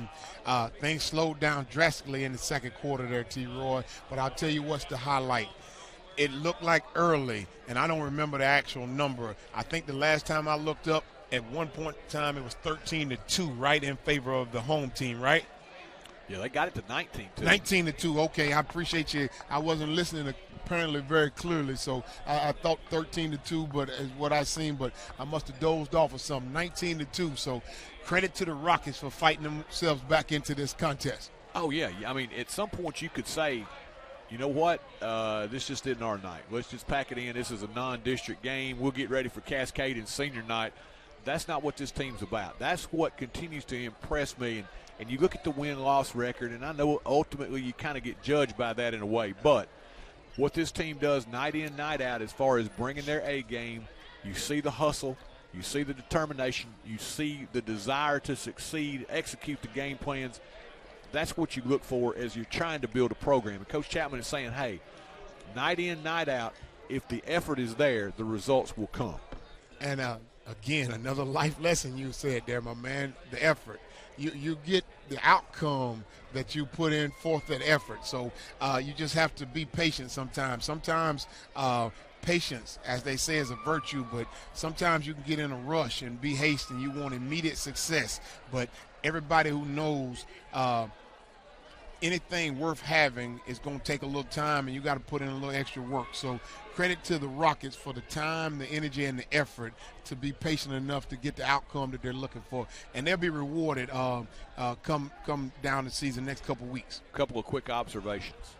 things slowed down drastically in the second quarter there, T-Roy. But I'll tell you what's the highlight. It looked like early, and I don't remember the actual number. I think the last time I looked up, at one point in time, it was 13-2, right, in favor of the home team, right? Yeah, they got it to 19-2. 19-2, okay. I appreciate you. I wasn't listening apparently very clearly, so I thought 13-2, but is what I seen, but I must have dozed off or something. 19-2, so credit to the Rockets for fighting themselves back into this contest. Oh, yeah. I mean, at some point you could say, you know what, this just isn't our night. Let's just pack it in. This is a non-district game. We'll get ready for Cascade and senior night. That's not what this team's about. That's what continues to impress me. And you look at the win-loss record, and I know ultimately you kind of get judged by that in a way. But what this team does night in, night out as far as bringing their A game, you see the hustle, you see the determination, you see the desire to succeed, execute the game plans. That's what you look for as you're trying to build a program. And Coach Chapman is saying, hey, night in, night out, if the effort is there, the results will come. And, again, another life lesson you said there, my man, the effort. You get the outcome that you put in forth that effort. So you just have to be patient sometimes. Sometimes patience, as they say, is a virtue, but sometimes you can get in a rush and be hasty and you want immediate success. But everybody who knows anything worth having is going to take a little time, and you got to put in a little extra work. So credit to the Rockets for the time, the energy, and the effort to be patient enough to get the outcome that they're looking for. And they'll be rewarded come down the season next couple weeks. A couple of quick observations.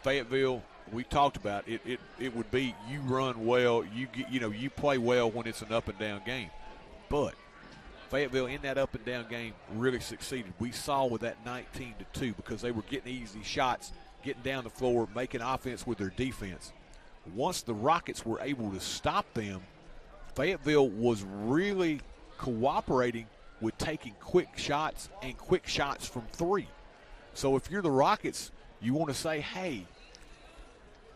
Fayetteville we talked about it would be you run well, you play well when it's an up and down game. But Fayetteville in that up and down game really succeeded. We saw with that 19-2 because they were getting easy shots, getting down the floor, making offense with their defense. Once the Rockets were able to stop them, Fayetteville was really cooperating with taking quick shots and quick shots from three. So if you're the Rockets, you want to say, hey,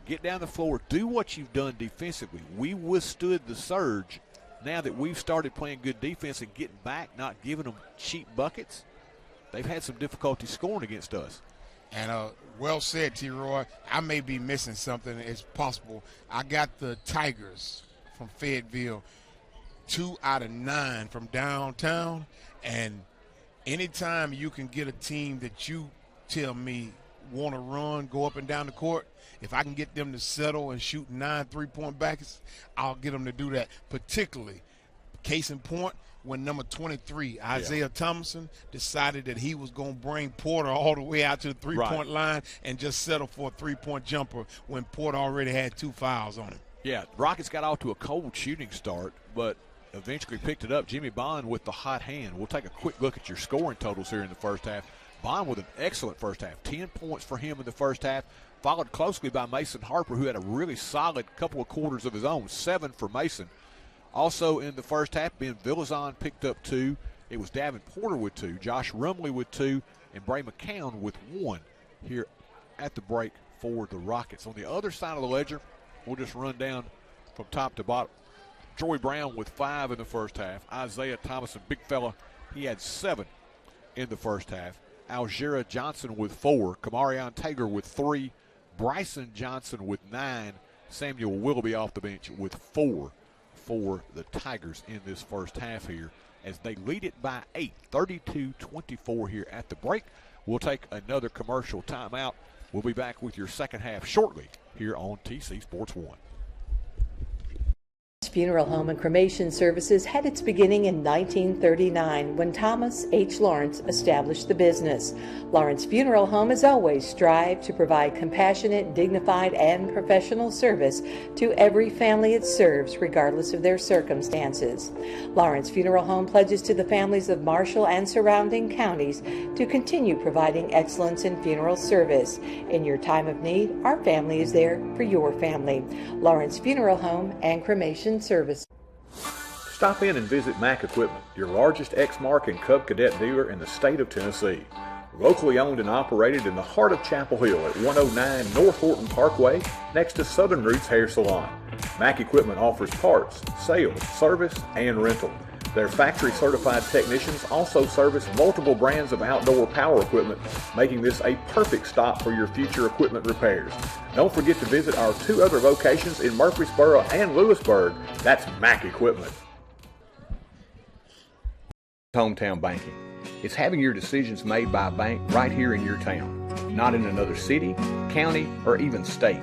get down the floor, do what you've done defensively. We withstood the surge. Now that we've started playing good defense and getting back, not giving them cheap buckets, they've had some difficulty scoring against us. And well said, T-Roy. I may be missing something. It's possible. I got the Tigers from Fayetteville 2 out of 9 from downtown. And anytime you can get a team that you tell me want to run, go up and down the court, if I can get them to settle and shoot 9 3-point baskets, I'll get them to do that. Particularly, case in point, when number 23, Isaiah Thomason, decided that he was going to bring Porter all the way out to the three-point line and just settle for a three-point jumper when Porter already had 2 fouls on him. Yeah, Rockets got off to a cold shooting start, but eventually picked it up. Jimmy Bond with the hot hand. We'll take a quick look at your scoring totals here in the first half. Bond with an excellent first half. 10 points for him in the first half, followed closely by Mason Harper, who had a really solid couple of quarters of his own. 7 for Mason. Also in the first half, Ben Villazon picked up 2. It was Davin Porter with 2, Josh Rumley with 2, and Bray McCown with 1 here at the break for the Rockets. On the other side of the ledger, we'll just run down from top to bottom. Troy Brown with 5 in the first half. Isaiah Thomason, big fella, he had 7 in the first half. Algera Johnson with 4. Kamarion Tager with 3. Bryson Johnson with 9. Samuel Willoughby off the bench with 4 for the Tigers in this first half here as they lead it by 8, 32-24 here at the break. We'll take another commercial timeout. We'll be back with your second half shortly here on TC Sports 1. Funeral home and cremation services had its beginning in 1939 when Thomas H. Lawrence established the business. Lawrence Funeral Home has always strived to provide compassionate, dignified, and professional service to every family it serves, regardless of their circumstances. Lawrence Funeral Home pledges to the families of Marshall and surrounding counties to continue providing excellence in funeral service. In your time of need, our family is there for your family. Lawrence Funeral Home and Cremation Service. Stop in and visit Mack Equipment, your largest Exmark and Cub Cadet dealer in the state of Tennessee. Locally owned and operated in the heart of Chapel Hill at 109 North Horton Parkway, next to Southern Roots Hair Salon. Mack Equipment offers parts, sales, service, and rental. Their factory-certified technicians also service multiple brands of outdoor power equipment, making this a perfect stop for your future equipment repairs. Don't forget to visit our 2 other locations in Murfreesboro and Lewisburg. That's Mack Equipment. Hometown banking. It's having your decisions made by a bank right here in your town, not in another city, county, or even state.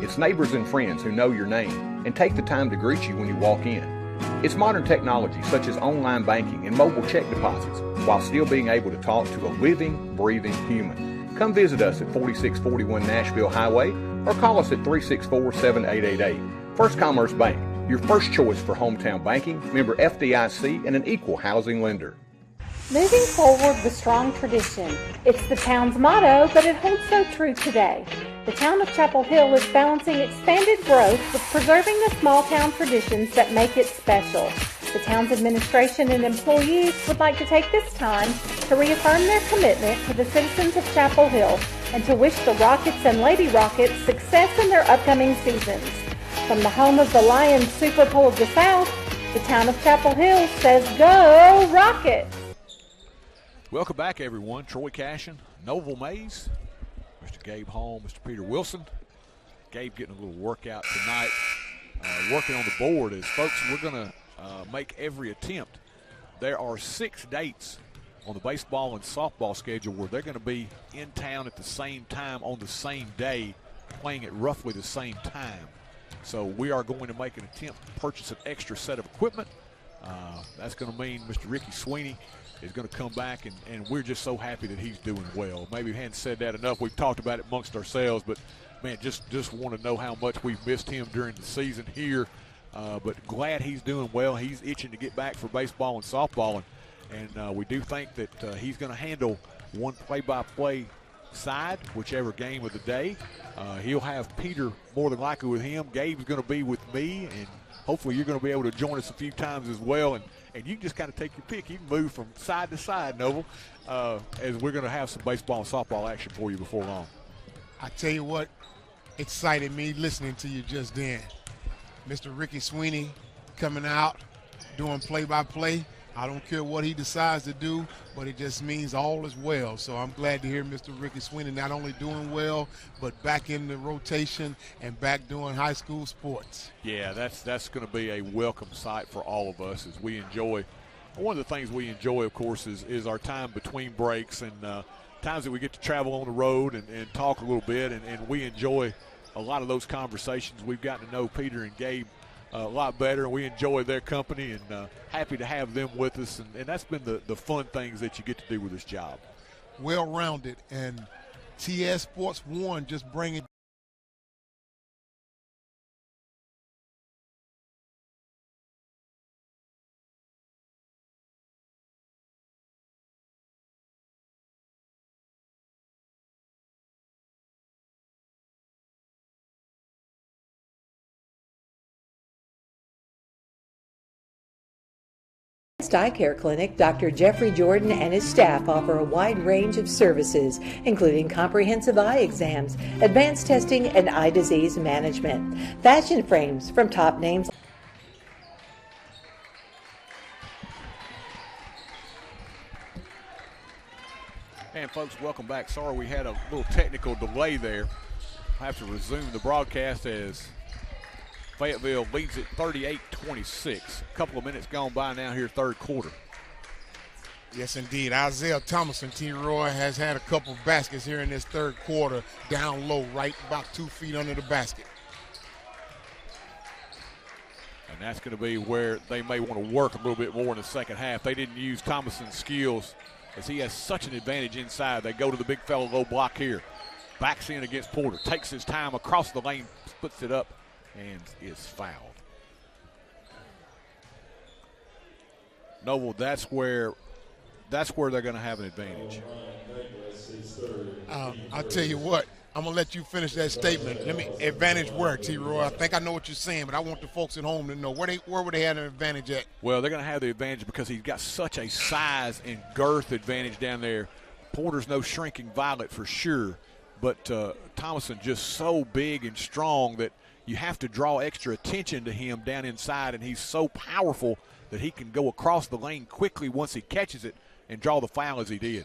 It's neighbors and friends who know your name and take the time to greet you when you walk in. It's modern technology such as online banking and mobile check deposits while still being able to talk to a living, breathing human. Come visit us at 4641 Nashville Highway or call us at 364-7888. First Commerce Bank, your first choice for hometown banking, member FDIC, and an equal housing lender. Moving forward with strong tradition. It's the town's motto, but it holds so true today. The town of Chapel Hill is balancing expanded growth with preserving the small town traditions that make it special. The town's administration and employees would like to take this time to reaffirm their commitment to the citizens of Chapel Hill and to wish the Rockets and Lady Rockets success in their upcoming seasons. From the home of the Lions Super Bowl of the South, the town of Chapel Hill says, "Go Rockets!" Welcome back, everyone. Troy Cashin, Noble Mays, Mr. Gabe Hall, Mr. Peter Wilson. Gabe getting a little workout tonight, working on the board. As folks, we're going to make every attempt. There are 6 dates on the baseball and softball schedule where they're going to be in town at the same time on the same day, playing at roughly the same time. So we are going to make an attempt to purchase an extra set of equipment That's going to mean Mr. Ricky Sweeney is going to come back, and we're just so happy that he's doing well. Maybe we hadn't said that enough. We've talked about it amongst ourselves, but, man, just want to know how much we've missed him during the season here. But glad he's doing well. He's itching to get back for baseball and softball, and we do think that he's going to handle one play-by-play side, whichever game of the day. He'll have Peter more than likely with him. Gabe's going to be with me, and hopefully you're going to be able to join us a few times as well. And you can just kind of take your pick. You can move from side to side, Noble, as we're going to have some baseball and softball action for you before long. I tell you what excited me listening to you just then. Mr. Ricky Sweeney coming out, doing play-by-play. I don't care what he decides to do, but it just means all is well. So I'm glad to hear Mr. Ricky Sweeney not only doing well, but back in the rotation and back doing high school sports. Yeah, that's going to be a welcome sight for all of us as we enjoy. One of the things we enjoy, of course, is our time between breaks and times that we get to travel on the road and talk a little bit, and we enjoy a lot of those conversations. We've gotten to know Peter and Gabe a lot better, and we enjoy their company, and happy to have them with us, and that's been the fun things that you get to do with this job. Well-rounded, and TS Sports 1 just bringing Eye Care Clinic, Dr. Jeffrey Jordan and his staff offer a wide range of services, including comprehensive eye exams, advanced testing, and eye disease management. Fashion frames from top names. And folks, welcome back. Sorry we had a little technical delay there. I have to resume the broadcast as Fayetteville leads it 38-26. A couple of minutes gone by now here, third quarter. Yes, indeed. Isaiah Thomason, T-Roy, has had a couple baskets here in this third quarter, down low, right about 2 feet under the basket. And that's going to be where they may want to work a little bit more in the second half. They didn't use Thomason's skills as he has such an advantage inside. They go to the big fellow low block here. Backs in against Porter, takes his time across the lane, puts it up, and is fouled. Noble, that's where they're going to have an advantage. I'll tell you what, I'm going to let you finish that statement. Let me advantage where, T-Roy? I think I know what you're saying, but I want the folks at home to know where would they have an advantage at? Well, they're going to have the advantage because he's got such a size and girth advantage down there. Porter's no shrinking violet for sure, but Thomason just so big and strong that you have to draw extra attention to him down inside, and he's so powerful that he can go across the lane quickly once he catches it and draw the foul as he did.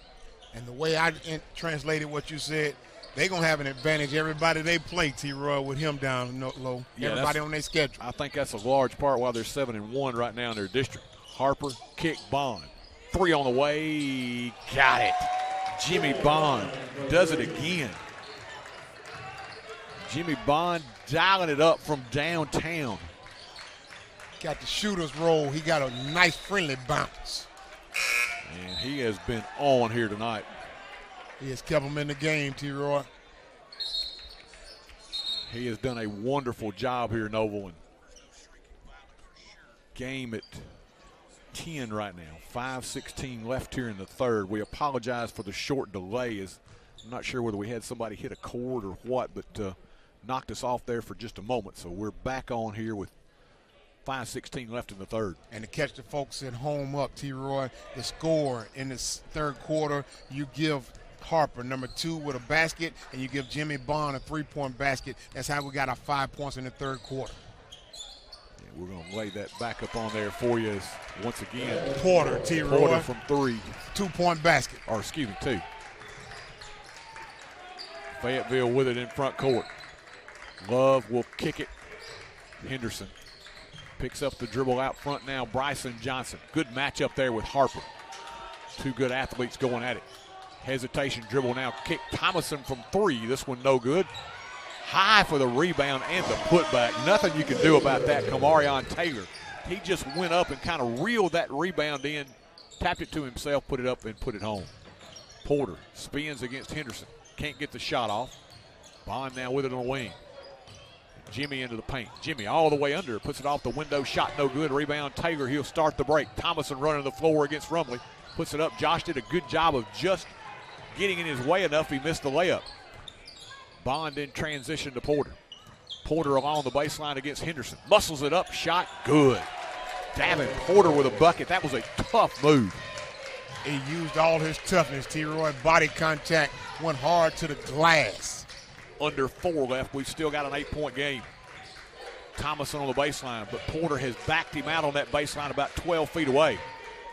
And the way I translated what you said, they're going to have an advantage everybody they play, T-Roy, with him down low. Yeah, everybody on their schedule. I think that's a large part why they're 7-1 right now in their district. Harper, kick, Bond. 3 on the way. Got it. Jimmy Bond does it again. Jimmy Bond dialing it up from downtown. Got the shooter's roll. He got a nice friendly bounce. And he has been on here tonight. He has kept him in the game, T-Roy. He has done a wonderful job here, Noble. And game at 10 right now. 5:16 left here in the third. We apologize for the short delay. I'm not sure whether we had somebody hit a cord or what, but knocked us off there for just a moment. So we're back on here with 5:16 left in the third. And to catch the folks at home up, T-Roy, the score in this third quarter, you give Harper, number 2, with a basket, and you give Jimmy Bond a 3-point basket. That's how we got our 5 points in the third quarter. Yeah, we're going to lay that back up on there for you as, once again, Porter, T-Roy. Porter from 3. 2-point basket. Or, excuse me, 2. Fayetteville with it in front court. Love will kick it. Henderson picks up the dribble out front now. Bryson Johnson. Good matchup there with Harper. 2 good athletes going at it. Hesitation dribble now. Kick Thomason from 3. This one no good. High for the rebound and the putback. Nothing you can do about that. Kamarion Taylor He just went up and kind of reeled that rebound in, tapped it to himself, put it up, and put it home. Porter spins against Henderson. Can't get the shot off. Bond now with it on the wing. Jimmy into the paint. Jimmy all the way under. Puts it off the window. Shot no good. Rebound Taylor. He'll start the break. Thomason running the floor against Rumley. Puts it up. Josh did a good job of just getting in his way enough. He missed the layup. Bond in transition to Porter. Porter along the baseline against Henderson. Muscles it up. Shot good. Davin Porter with a bucket. That was a tough move. He used all his toughness, T-Roy. Body contact went hard to the glass. Under 4 left. We've still got an 8-point game. Thomason on the baseline, but Porter has backed him out on that baseline about 12 feet away.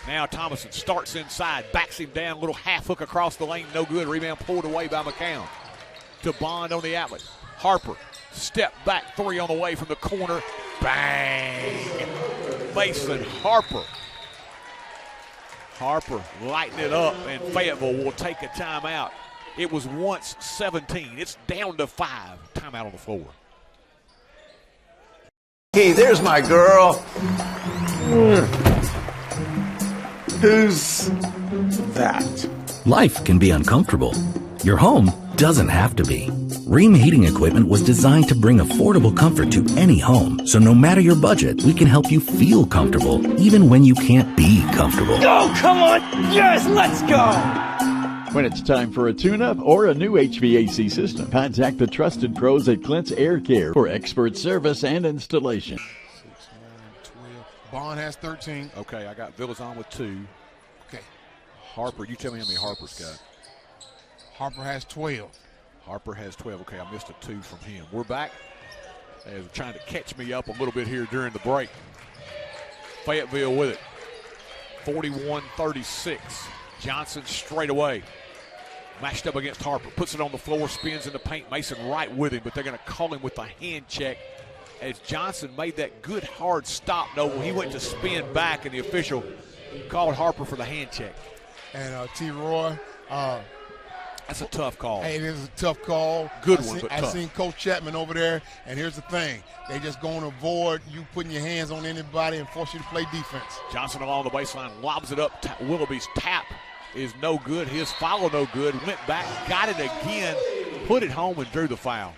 Now Thomason starts inside, backs him down, little half hook across the lane, no good. Rebound pulled away by McCown. To Bond on the outlet. Harper, step back 3 on the way from the corner. Bang! Mason Harper. Harper lighting it up, and Fayetteville will take a timeout. It was once 17. It's down to 5. Timeout on the floor. Hey, there's my girl. Who's that? Life can be uncomfortable. Your home doesn't have to be. Ream Heating Equipment was designed to bring affordable comfort to any home. So no matter your budget, we can help you feel comfortable, even when you can't be comfortable. Oh, come on. Yes, let's go. When it's time for a tune-up or a new HVAC system, contact the trusted pros at Clint's Air Care for expert service and installation. 6, 9, 12. Bond has 13. Okay, I got Villas on with 2. Okay. Harper, you tell me how many Harper's got. Harper has 12. Harper has 12. Okay, I missed a 2 from him. We're back. As trying to catch me up a little bit here during the break. Fayetteville with it. 41-36. Johnson straight away. Mashed up against Harper. Puts it on the floor, spins in the paint. Mason right with him, but they're going to call him with a hand check as Johnson made that good hard stop. Noble, he went to spin back, and the official called Harper for the hand check. And T-Roy, that's a tough call. Hey, it is a tough call. Good one, but tough. I seen Coach Chapman over there, and here's the thing. They just going to avoid you putting your hands on anybody and force you to play defense. Johnson along the baseline, lobs it up. Willoughby's tap is no good. His follow no good. Went back, got it again, put it home, and drew the foul.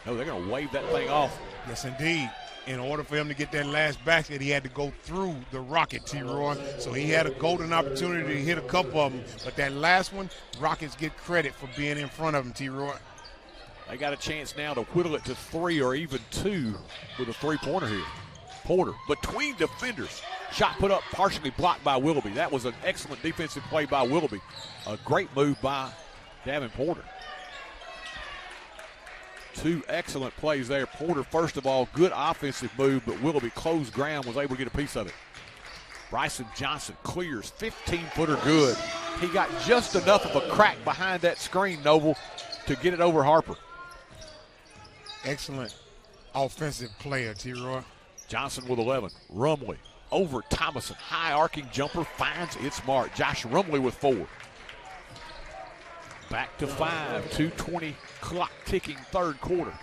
No, they're going to wave that thing off. Yes, indeed. In order for him to get that last basket, he had to go through the Rocket, T-Roy. So he had a golden opportunity to hit a couple of them. But that last one, Rockets get credit for being in front of him, T-Roy. They got a chance now to whittle it to 3 or even 2 with a three-pointer here. Porter between defenders. Shot put up, partially blocked by Willoughby. That was an excellent defensive play by Willoughby. A great move by Davin Porter. 2 excellent plays there. Porter, first of all, good offensive move, but Willoughby closed ground, was able to get a piece of it. Bryson Johnson clears, 15-footer good. He got just enough of a crack behind that screen, Noble, to get it over Harper. Excellent offensive player, T-Roy. Johnson with 11. Rumley over Thomason. High arcing jumper, finds its mark. Josh Rumley with 4. Back to 5, 2:20 clock ticking, third quarter.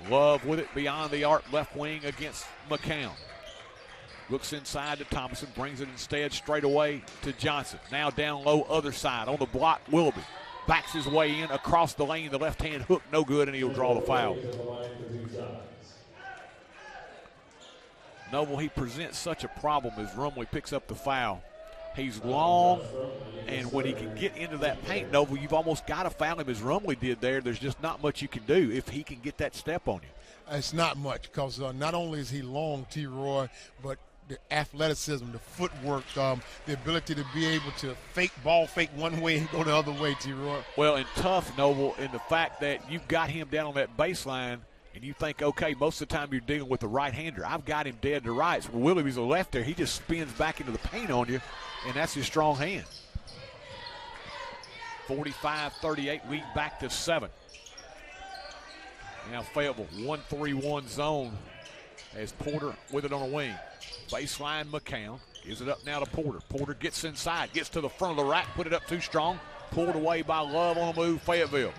Love with it beyond the arc, left wing against McCown. Looks inside to Thomason, brings it instead straight away to Johnson. Now down low, other side. On the block, Willoughby. Backs his way in, across the lane, the left-hand hook, no good, and he'll draw the foul. Noble, he presents such a problem as Rumley picks up the foul. He's long, and when he can get into that paint, Noble, you've almost got to foul him as Rumley did there. There's just not much you can do if he can get that step on you. It's not much because not only is he long, T-Roy, but the athleticism, the footwork, the ability to be able to fake one way and go the other way, T-Roy. Well, and tough, Noble, in the fact that you've got him down on that baseline, and you think, okay, most of the time you're dealing with the right-hander. I've got him dead to rights. Well, Willoughby's a lefter. He just spins back into the paint on you, and that's his strong hand. 45-38, lead back to 7. Now Fayetteville, 1-3-1 zone as Porter with it on a wing. Baseline McCown gives it up now to Porter. Porter gets inside, gets to the front of the rack, put it up too strong. Pulled away by Love on the move, Fayetteville.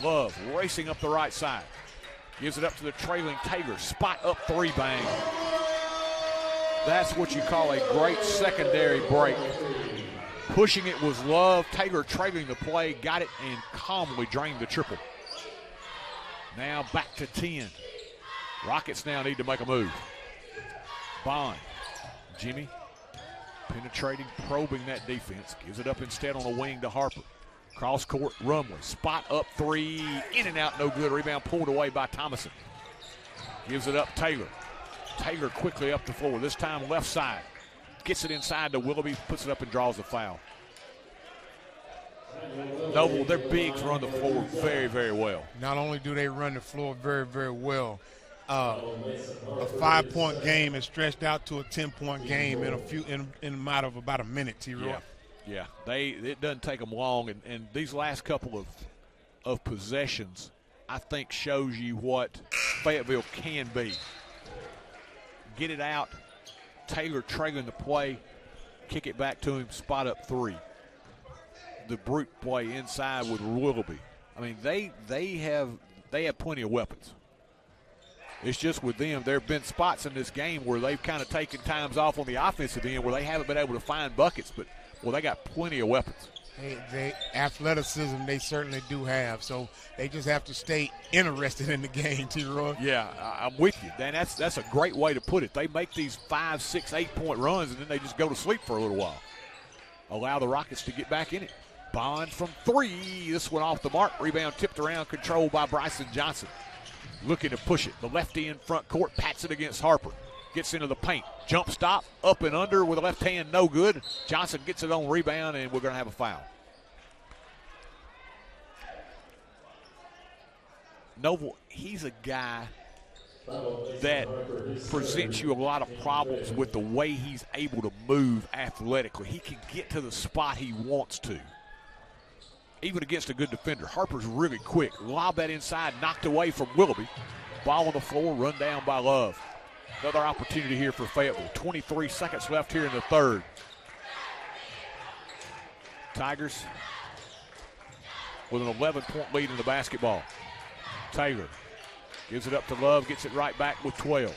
Love racing up the right side. Gives it up to the trailing Taylor. Spot up three, bang. That's what you call a great secondary break. Pushing it was Love. Taylor trailing the play, got it, and calmly drained the triple. Now back to 10. Rockets now need to make a move. Bond. Jimmy penetrating, probing that defense. Gives it up instead on a wing to Harper. Cross court, Rumley. Spot up three. In and out, no good. Rebound pulled away by Thomason. Gives it up Taylor. Taylor quickly up the floor. This time left side. Gets it inside to Willoughby. Puts it up and draws the foul. Noble, their bigs run the floor very, very well. Not only do they run the floor very, very well, a 5-point game is stretched out to a 10-point game in a matter of about a minute, T-Roy. Yeah, it doesn't take them long, and these last couple of possessions, I think, shows you what Fayetteville can be. Get it out, Taylor trailing the play, kick it back to him, spot up three. The brute play inside with Willoughby. I mean, they have plenty of weapons. It's just with them, there have been spots in this game where they've kind of taken times off on the offensive end where they haven't been able to find buckets, but, well, they got plenty of weapons. They athleticism they certainly do have, so they just have to stay interested in the game, T-Roy. Yeah, I'm with you, Dan. That's a great way to put it. They make these 5, 6, 8-point runs, and then they just go to sleep for a little while. Allow the Rockets to get back in it. Bond from three. This one off the mark. Rebound tipped around, controlled by Bryson Johnson. Looking to push it. The lefty in front court, pats it against Harper. Gets into the paint. Jump stop, up and under with the left hand, no good. Johnson gets it on rebound, and we're going to have a foul. Noble, he's a guy that presents you a lot of problems with the way he's able to move athletically. He can get to the spot he wants to, even against a good defender. Harper's really quick. Lob that inside, knocked away from Willoughby. Ball on the floor, run down by Love. Another opportunity here for Fayetteville. 23 seconds left here in the third. Tigers with an 11-point lead in the basketball. Taylor gives it up to Love, gets it right back with 12.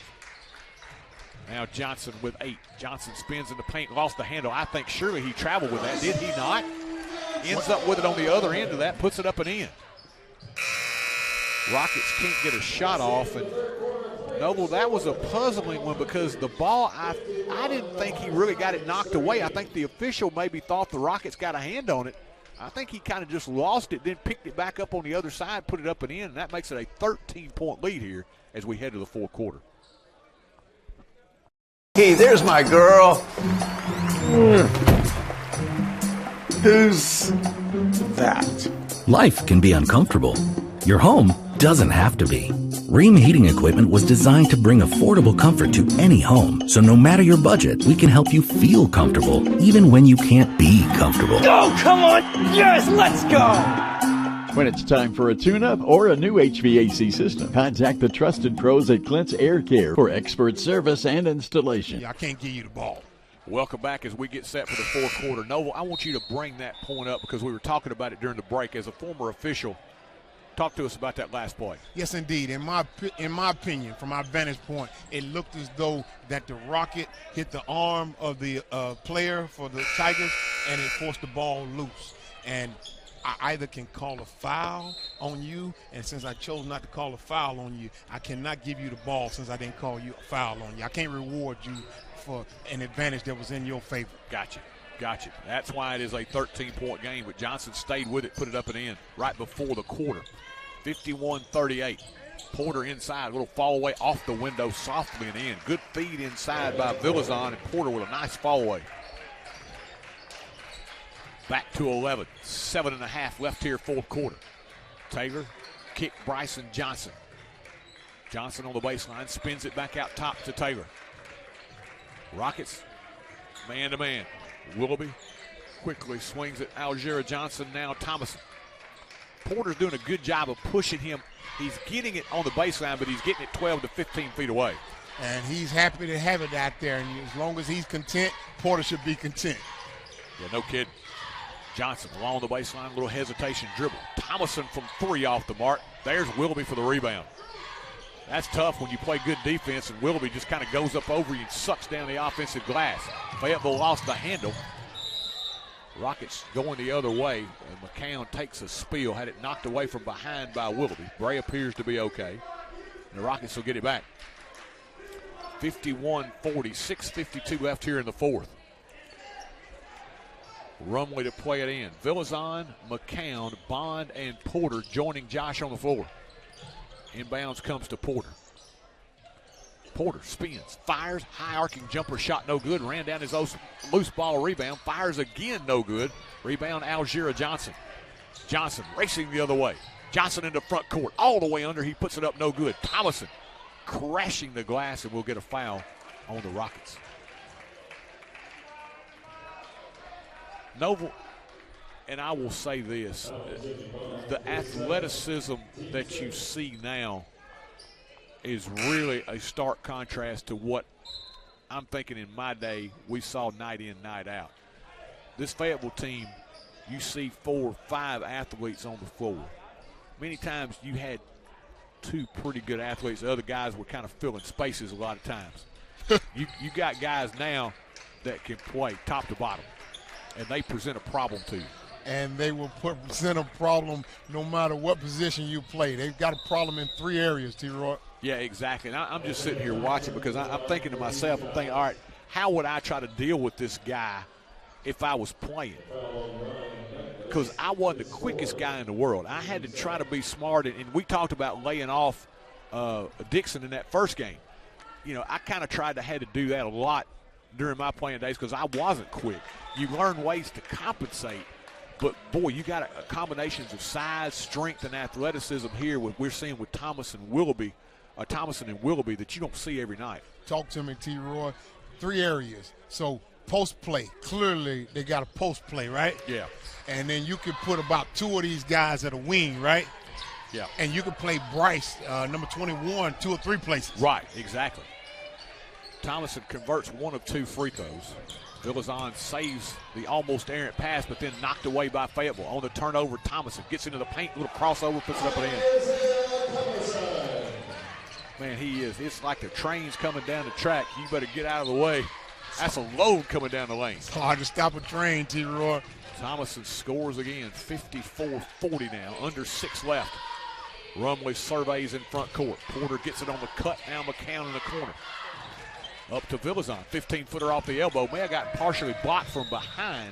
Now Johnson with 8. Johnson spins in the paint, lost the handle. I think surely he traveled with that. Did he not? Ends up with it on the other end of that, puts it up and in. Rockets can't get a shot off, and Noble, that was a puzzling one because the ball, I didn't think he really got it knocked away. I think the official maybe thought the Rockets got a hand on it. I think he kind of just lost it, then picked it back up on the other side, put it up and in, and that makes it a 13-point lead here as we head to the fourth quarter. Hey, there's my girl. Who's that? Life can be uncomfortable. Your home doesn't have to be. Ream Heating Equipment was designed to bring affordable comfort to any home. So no matter your budget, we can help you feel comfortable, even when you can't be comfortable. Oh, come on. Yes, let's go. When it's time for a tune-up or a new HVAC system, contact the trusted pros at Clint's Air Care for expert service and installation. Yeah, I can't give you the ball. Welcome back as we get set for the fourth quarter. Noble, I want you to bring that point up because we were talking about it during the break. As a former official, talk to us about that last play. Yes, indeed. In my opinion, from my vantage point, it looked as though that the Rocket hit the arm of the player for the Tigers, and it forced the ball loose. And I either can call a foul on you, and since I chose not to call a foul on you, I cannot give you the ball since I didn't call you a foul on you. I can't reward you for an advantage that was in your favor. Gotcha. That's why it is a 13-point game, but Johnson stayed with it, put it up and in right before the quarter. 51-38. Porter inside, a little fall away off the window, softly and in. Good feed inside by Villazon, and Porter with a nice fall away. Back to 11. 7.5 left here, fourth quarter. Taylor, kick Bryson Johnson. Johnson on the baseline, spins it back out top to Taylor. Rockets, man-to-man. Willoughby quickly swings it. Algera Johnson, now Thomason. Porter's doing a good job of pushing him. He's getting it on the baseline, but he's getting it 12 to 15 feet away. And he's happy to have it out there, and as long as he's content, Porter should be content. Yeah, no kidding. Johnson along the baseline, a little hesitation dribble. Thomason from three off the mark. There's Willoughby for the rebound. That's tough when you play good defense and Willoughby just kind of goes up over you and sucks down the offensive glass. Fayetteville lost the handle. Rockets going the other way, and McCown takes a spill, had it knocked away from behind by Willoughby. Bray appears to be okay. And the Rockets will get it back. 51-40, 6:52 left here in the fourth. Rumley to play it in. Villazon, McCown, Bond, and Porter joining Josh on the floor. Inbounds comes to Porter. Porter spins, fires, high arcing jumper shot, no good. Ran down his loose ball rebound, fires again, no good. Rebound, Algira Johnson. Johnson racing the other way. Johnson into front court, all the way under. He puts it up, no good. Thomason crashing the glass, and we'll get a foul on the Rockets. Noble, and I will say this, the athleticism that you see now is really a stark contrast to what I'm thinking in my day we saw night in, night out. This Fayetteville team, you see 4 or 5 athletes on the floor. Many times you had 2 pretty good athletes. The other guys were kind of filling spaces a lot of times. you got guys now that can play top to bottom, and they present a problem to you. And they will present a problem no matter what position you play. They've got a problem in 3 areas, T-Roy. Yeah, exactly. And I'm just sitting here watching because I'm thinking to myself, I'm thinking, all right, how would I try to deal with this guy if I was playing? Because I wasn't the quickest guy in the world. I had to try to be smart, and we talked about laying off Dixon in that first game. You know, I kind of had to do that a lot during my playing days because I wasn't quick. You learn ways to compensate. But, boy, you got combinations of size, strength, and athleticism here we're seeing with Thomason and Willoughby that you don't see every night. Talk to me, T-Roy. 3 areas. So, post play. Clearly, they got a post play, right? Yeah. And then you can put about 2 of these guys at a wing, right? Yeah. And you can play Bryce, number 21, 2 or 3 places. Right, exactly. Thomason converts 1 of 2 free throws. Villazon saves the almost errant pass, but then knocked away by Fayetteville. On the turnover, Thomason gets into the paint, little crossover, puts it up and in. Man, he is. It's like the train's coming down the track. You better get out of the way. That's a load coming down the lane. It's hard to stop a train, T-Roy. Thomason scores again, 54-40 now, under 6 left. Rumley surveys in front court. Porter gets it on the cut, now McCown in the corner. Up to Villazon, 15-footer off the elbow. May have gotten partially blocked from behind,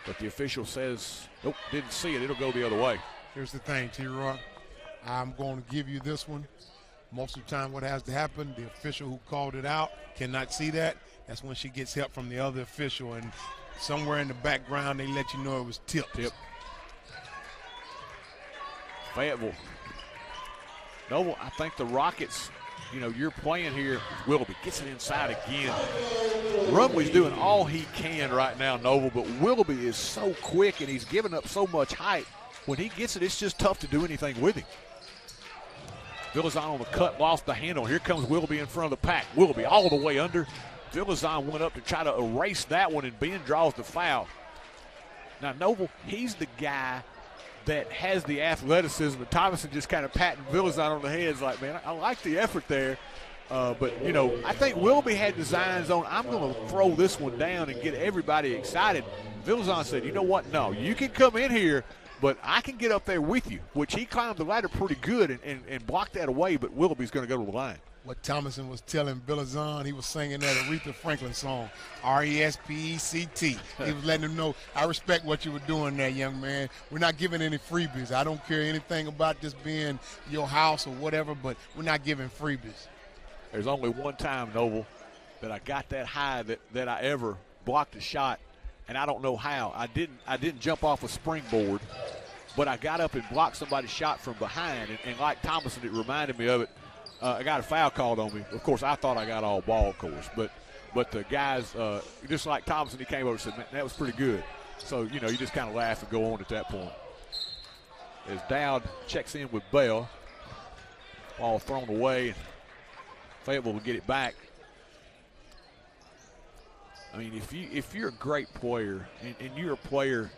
but the official says, nope, didn't see it. It'll go the other way. Here's the thing, T-Roy. I'm going to give you this one. Most of the time what has to happen, the official who called it out cannot see that. That's when she gets help from the other official, and somewhere in the background they let you know it was tipped. Fayetteville. Noble, I think the Rockets, you know, you're playing here. Willoughby gets it inside again. Rumley's doing all he can right now, Noble, but Willoughby is so quick and he's giving up so much height. When he gets it, it's just tough to do anything with him. Villazon on the cut, lost the handle. Here comes Willoughby in front of the pack. Willoughby all the way under. Villazon went up to try to erase that one, and Ben draws the foul. Now, Noble, he's the guy that has the athleticism. And Thomason just kind of patting Villazon on the head. It's like, man, I like the effort there. But, you know, I think Willoughby had designs on, I'm going to throw this one down and get everybody excited. Villazon said, you know what, no, you can come in here, but I can get up there with you, which he climbed the ladder pretty good and blocked that away, but Willoughby's going to go to the line. What Thomason was telling Villazon, he was singing that Aretha Franklin song, R-E-S-P-E-C-T. He was letting him know, I respect what you were doing there, young man. We're not giving any freebies. I don't care anything about this being your house or whatever, but we're not giving freebies. There's only one time, Noble, that I got that high that I ever blocked a shot, and I don't know how. I didn't jump off a springboard, but I got up and blocked somebody's shot from behind, and like Thomason, it reminded me of it. I got a foul called on me. Of course, I thought I got all ball, of course. But the guys, just like Thompson, he came over and said, man, that was pretty good. So, you know, you just kind of laugh and go on at that point. As Dowd checks in with Bell, ball thrown away. Fayetteville will get it back. I mean, if you're a great player and you're a player,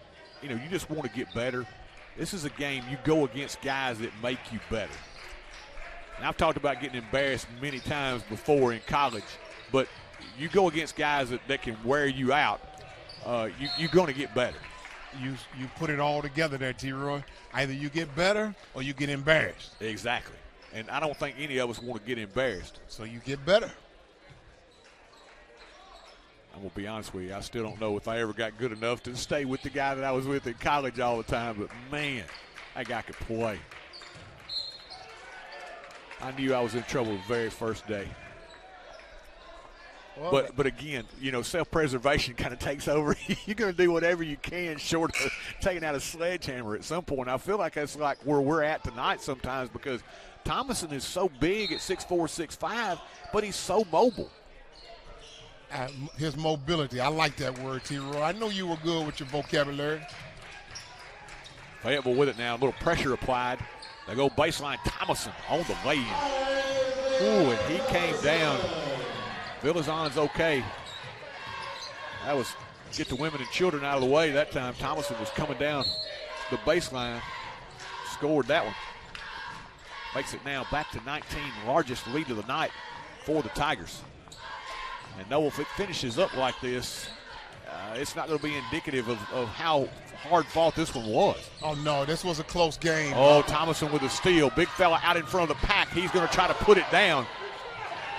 you know, you just want to get better, this is a game you go against guys that make you better. And I've talked about getting embarrassed many times before in college, but you go against guys that can wear you out, you're going to get better. You put it all together there, T-Roy. Either you get better or you get embarrassed. Exactly. And I don't think any of us want to get embarrassed. So you get better. I'm going to be honest with you. I still don't know if I ever got good enough to stay with the guy that I was with in college all the time. But, man, that guy could play. I knew I was in trouble the very first day. Well, but again, you know, self-preservation kind of takes over. You're going to do whatever you can short of taking out a sledgehammer at some point. I feel like that's like where we're at tonight sometimes because Thomason is so big at 6'4", 6'5", but he's so mobile. His mobility, I like that word, T-Roy. I know you were good with your vocabulary. Fayetteville with it now, a little pressure applied. They go baseline, Thomason on the lay-in. Ooh, and he came down. Villazon's okay. That was get the women and children out of the way that time. Thomason was coming down the baseline, scored that one. Makes it now back to 19, largest lead of the night for the Tigers. And no, if it finishes up like this, it's not going to be indicative of how hard fought this one was. Oh, no, this was a close game. Oh, Thomason with a steal. Big fella out in front of the pack. He's going to try to put it down.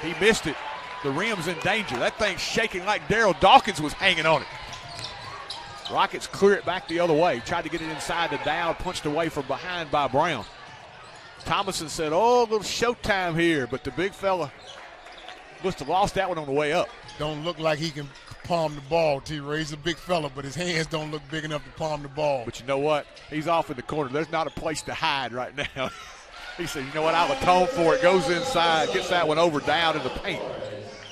He missed it. The rim's in danger. That thing's shaking like Daryl Dawkins was hanging on it. Rockets clear it back the other way. Tried to get it inside the Dow, punched away from behind by Brown. Thomason said, oh, a little showtime here, but the big fella must have lost that one on the way up. Don't look like he can palm the ball, T-Ray. He's a big fella, but his hands don't look big enough to palm the ball. But you know what? He's off in the corner. There's not a place to hide right now. He said, you know what, I'll atone for it. Goes inside, gets that one over down in the paint.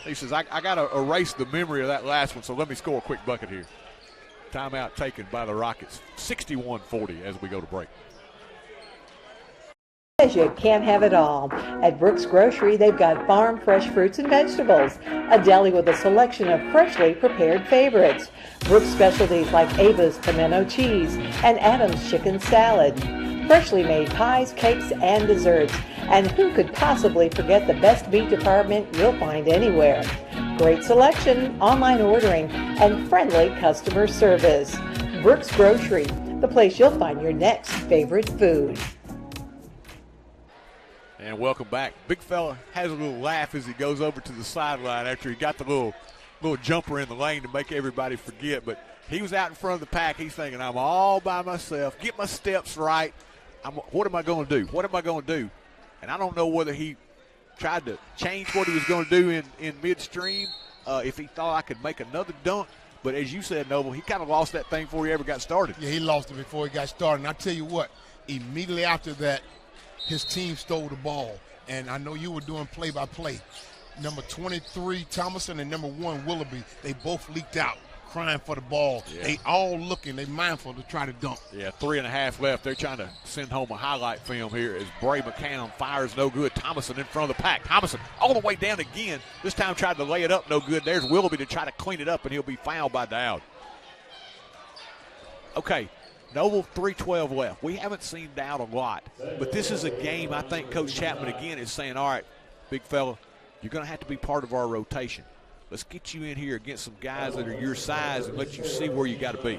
He says, I got to erase the memory of that last one, so let me score a quick bucket here. Timeout taken by the Rockets. 61-40 as we go to break. You can't have it all. At Brooks Grocery, they've got farm fresh fruits and vegetables, a deli with a selection of freshly prepared favorites, Brooks specialties like Ava's pimento cheese and Adam's chicken salad, freshly made pies, cakes, and desserts, and who could possibly forget the best meat department you'll find anywhere. Great selection, online ordering, and friendly customer service. Brooks Grocery, the place you'll find your next favorite food. And welcome back. Big fella has a little laugh as he goes over to the sideline after he got the little jumper in the lane to make everybody forget. But he was out in front of the pack. He's thinking, I'm all by myself. Get my steps right. What am I going to do? What am I going to do? And I don't know whether he tried to change what he was going to do in midstream, if he thought I could make another dunk. But as you said, Noble, he kind of lost that thing before he ever got started. Yeah, he lost it before he got started. And I tell you what, immediately after that, his team stole the ball. And I know you were doing play-by-play. Number 23, Thomason, and number 1, Willoughby, they both leaked out, crying for the ball. Yeah. They all looking, they mindful to try to dunk. Yeah, 3.5 left. They're trying to send home a highlight film here as Bray McCown fires no good. Thomason in front of the pack. Thomason all the way down again. This time tried to lay it up, no good. There's Willoughby to try to clean it up, and he'll be fouled by Dowd. Okay. Noble, 3:12 left. We haven't seen Dowd a lot, but this is a game I think Coach Chapman again is saying, all right, big fella, you're going to have to be part of our rotation. Let's get you in here against some guys that are your size and let you see where you got to be.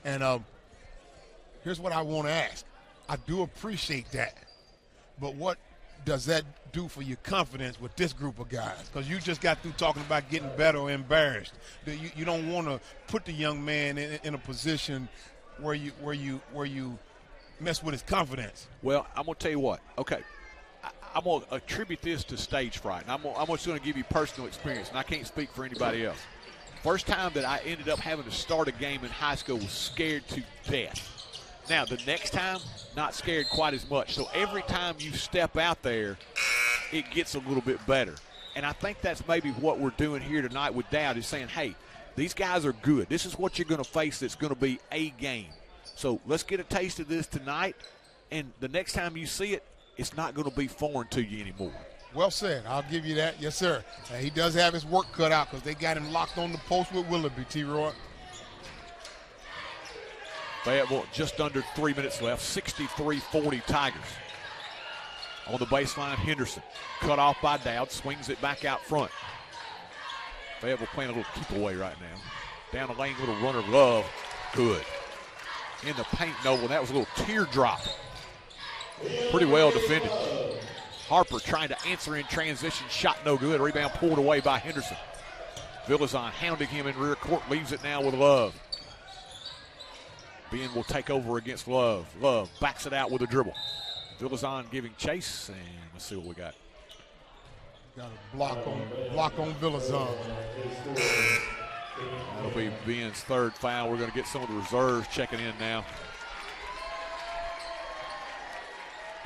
And here's what I want to ask. I do appreciate that, but what does that do for your confidence with this group of guys? Because you just got through talking about getting better or embarrassed. You don't want to put the young man in a position where you mess with his confidence. Well, I'm going to tell you what. Okay, I'm going to attribute this to stage fright. And I'm just going to give you personal experience, and I can't speak for anybody else. First time that I ended up having to start a game in high school was scared to death. Now, the next time, not scared quite as much. So every time you step out there, it gets a little bit better. And I think that's maybe what we're doing here tonight with Dowd is saying, hey, these guys are good. This is what you're going to face that's going to be a game. So let's get a taste of this tonight, and the next time you see it, it's not going to be foreign to you anymore. Well said. I'll give you that. Yes, sir. He does have his work cut out because they got him locked on the post with Willoughby, T-Roy. Fayetteville just under 3 minutes left, 63-40 Tigers. On the baseline, Henderson. Cut off by Dowd, swings it back out front. Fayetteville playing a little keep away right now. Down the lane, little runner, Love. Good. In the paint, Noble. That was a little teardrop. Pretty well defended. Harper trying to answer in transition. Shot no good. Rebound pulled away by Henderson. Villazon hounding him in rear court. Leaves it now with Love. Ben will take over against Love. Love backs it out with a dribble. Villazon giving chase, and let's see what we got. Got a block on Villazon. That'll be Ben's third foul. We're going to get some of the reserves checking in now.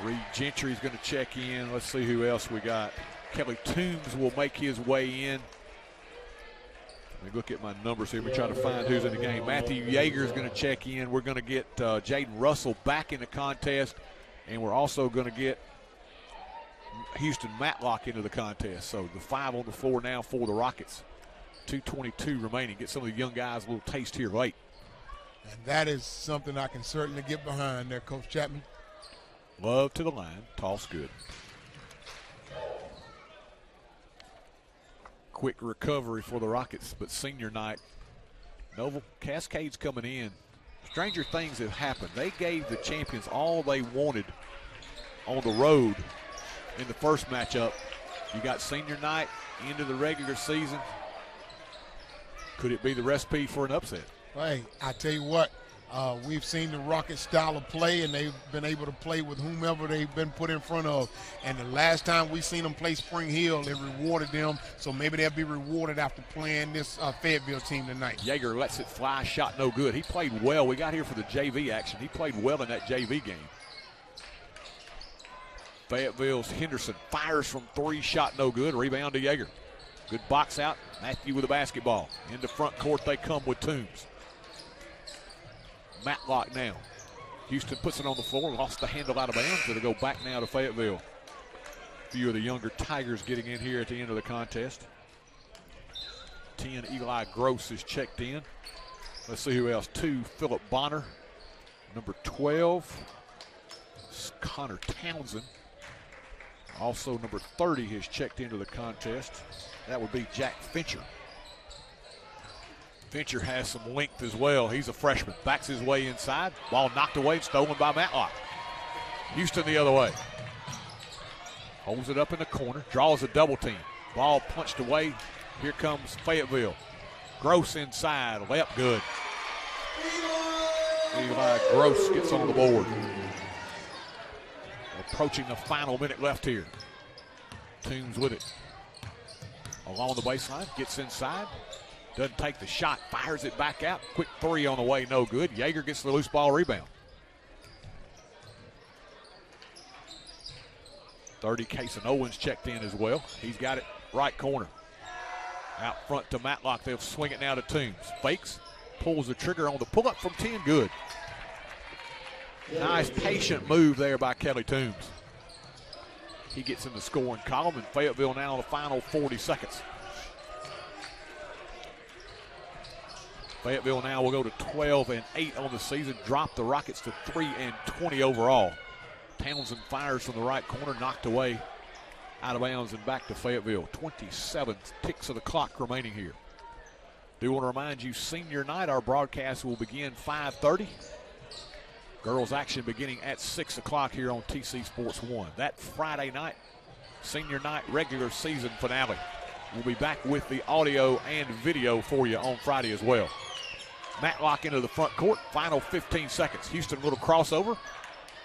Reed Gentry's going to check in. Let's see who else we got. Kelly Toombs will make his way in. Let me look at my numbers here. We try to find who's in the game. Matthew Yeager is going to check in. We're going to get Jaden Russell back in the contest, and we're also going to get Houston Matlock into the contest. So the 5 on the floor now for the Rockets. 2:22 remaining. Get some of the young guys a little taste here late. And that is something I can certainly get behind there, Coach Chapman. Love to the line. Toss good. Quick recovery for the Rockets, but senior night. Noble, Cascade's coming in. Stranger things have happened. They gave the champions all they wanted on the road in the first matchup. You got senior night into the regular season. Could it be the recipe for an upset? Hey, I tell you what, we've seen the Rocket style of play, and they've been able to play with whomever they've been put in front of. And the last time we seen them play Spring Hill, it rewarded them. So maybe they'll be rewarded after playing this Fayetteville team tonight. Yeager lets it fly, shot no good. He played well. We got here for the JV action. He played well in that JV game. Fayetteville's Henderson fires from 3, shot no good. Rebound to Yeager. Good box out. Matthew with the basketball. Into front court they come with Toombs. Matlock now. Houston puts it on the floor, lost the handle out of bounds. It'll go back now to Fayetteville. A few of the younger Tigers getting in here at the end of the contest. 10, Eli Gross is checked in. Let's see who else. 2, Philip Bonner. Number 12, Connor Townsend. Also number 30 has checked into the contest. That would be Jack Fincher. Fincher has some length as well. He's a freshman. Backs his way inside. Ball knocked away, stolen by Matlock. Houston the other way. Holds it up in the corner. Draws a double team. Ball punched away. Here comes Fayetteville. Gross inside. Layup good. Eli Gross gets on the board. Approaching the final minute left here. Toombs with it. Along the baseline. Gets inside. Doesn't take the shot, fires it back out. Quick 3 on the way, no good. Yeager gets the loose ball rebound. 30, Cason Owens checked in as well. He's got it right corner. Out front to Matlock. They'll swing it now to Toombs. Fakes, pulls the trigger on the pull-up from 10, good. Nice patient move there by Kelly Toombs. He gets in the scoring column, and Fayetteville now in the final 40 seconds. Fayetteville now will go to 12-8 on the season, drop the Rockets to 3-20 overall. Townsend fires from the right corner, knocked away out of bounds and back to Fayetteville. 27 ticks of the clock remaining here. Do want to remind you, senior night, our broadcast will begin 5:30. Girls action beginning at 6 o'clock here on TC Sports 1. That Friday night, senior night regular season finale. We'll be back with the audio and video for you on Friday as well. Matlock into the front court, final 15 seconds. Houston, little crossover.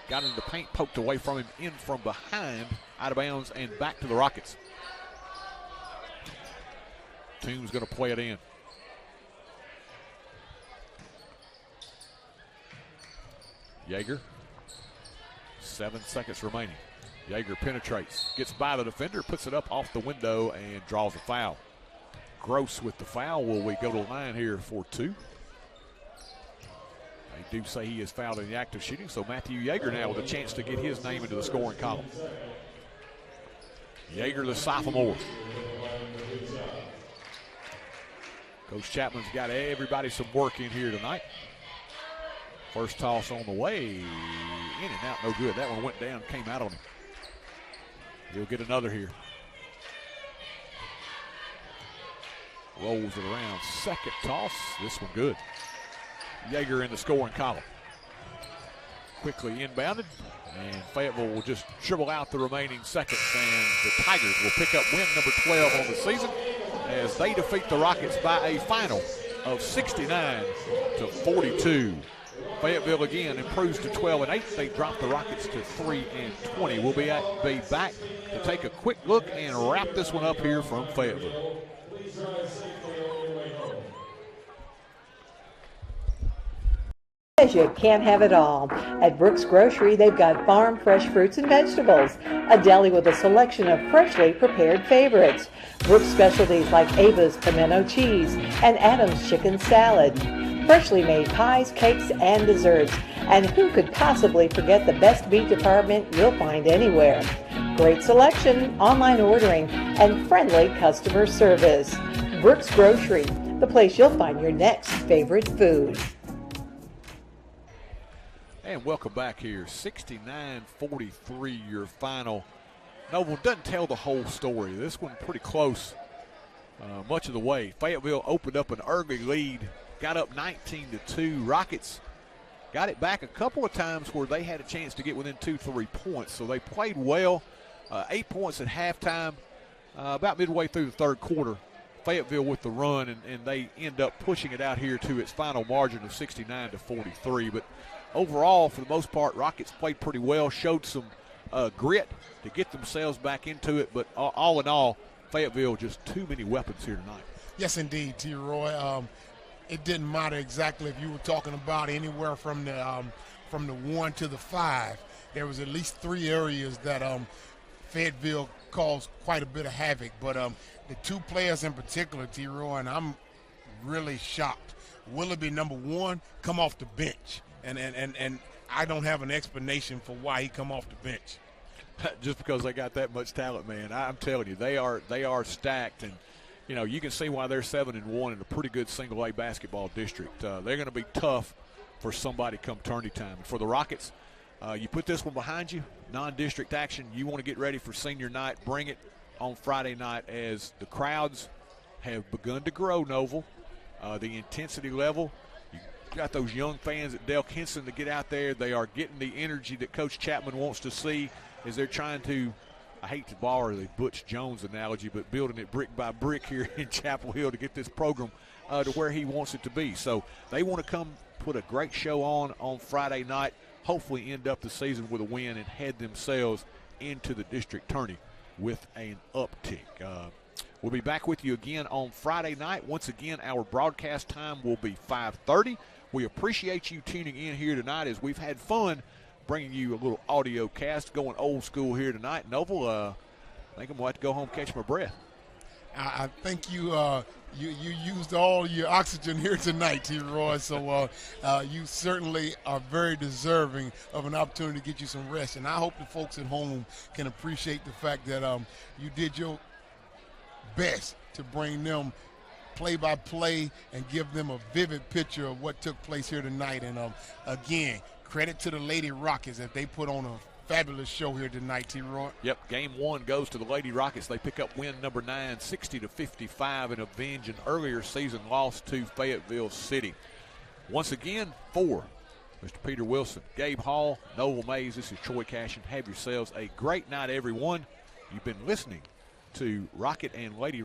Got into the paint, poked away from him, in from behind, out of bounds, and back to the Rockets. Toombs going to play it in. Yeager, 7 seconds remaining. Yeager penetrates, gets by the defender, puts it up off the window, and draws a foul. Gross with the foul. Will we go to the line here for 2? They do say he is fouled in the act of shooting, so Matthew Yeager now with a chance to get his name into the scoring column. Yeager, the sophomore. Coach Chapman's got everybody some work in here tonight. First toss on the way. In and out, no good. That one went down, came out on him. He'll get another here. Rolls it around. Second toss. This one good. Yeager in the scoring column. Quickly inbounded. And Fayetteville will just dribble out the remaining seconds. And the Tigers will pick up win number 12 on the season as they defeat the Rockets by a final of 69-42. Fayetteville again improves to 12-8. They drop the Rockets to 3-20. We'll be back to take a quick look and wrap this one up here from Fayetteville. You can't have it all. At Brooks Grocery, they've got farm fresh fruits and vegetables, a deli with a selection of freshly prepared favorites, Brooks specialties like Ava's pimento cheese and Adam's chicken salad, freshly made pies, cakes, and desserts. And who could possibly forget the best meat department you'll find anywhere? Great selection, online ordering, and friendly customer service. Brooks Grocery, the place you'll find your next favorite food. And welcome back here. 69-43 your final. Noble doesn't tell the whole story. This one pretty close much of the way. Fayetteville opened up an early lead, got up 19-2. Rockets got it back a couple of times where they had a chance to get within 2-3 points. So they played well. 8 points at halftime, about midway through the third quarter. Fayetteville with the run, and they end up pushing it out here to its final margin of 69-43. But overall, for the most part, Rockets played pretty well, showed some grit to get themselves back into it. But all in all, Fayetteville just too many weapons here tonight. Yes, indeed, T. Roy. It didn't matter exactly if you were talking about anywhere from the 1 to the 5. There was at least 3 areas that Fayetteville caused quite a bit of havoc. But the 2 players in particular, T. Roy, and I'm really shocked. Willoughby, number 1, come off the bench. And I don't have an explanation for why he come off the bench. Just because they got that much talent, man. I'm telling you, they are stacked, and you know you can see why they're 7-1 in a pretty good single-A basketball district. They're going to be tough for somebody come tourney time. And for the Rockets, you put this one behind you, non-district action. You want to get ready for senior night. Bring it on Friday night as the crowds have begun to grow. Noble, the intensity level. Got those young fans at Del Henson to get out there. They are getting the energy that Coach Chapman wants to see as they're trying to, I hate to borrow the Butch Jones analogy, but building it brick by brick here in Chapel Hill to get this program to where he wants it to be. So they want to come put a great show on Friday night, hopefully end up the season with a win and head themselves into the district tourney with an uptick. We'll be back with you again on Friday night. Once again, our broadcast time will be 5:30. We appreciate you tuning in here tonight as we've had fun bringing you a little audio cast, going old school here tonight. Noble, I think I'm going to have to go home and catch my breath. I think you used all your oxygen here tonight, T. Roy, so you certainly are very deserving of an opportunity to get you some rest. And I hope the folks at home can appreciate the fact that you did your best to bring them play-by-play and give them a vivid picture of what took place here tonight. And again, credit to the Lady Rockets as they put on a fabulous show here tonight, T. Roy. Yep, game 1 goes to the Lady Rockets. They pick up win number 9, 60-55, and avenge an earlier season loss to Fayetteville City. Once again, for Mr. Peter Wilson, Gabe Hall, Noel Mays, this is Troy Cashin. Have yourselves a great night, everyone. You've been listening to Rocket and Lady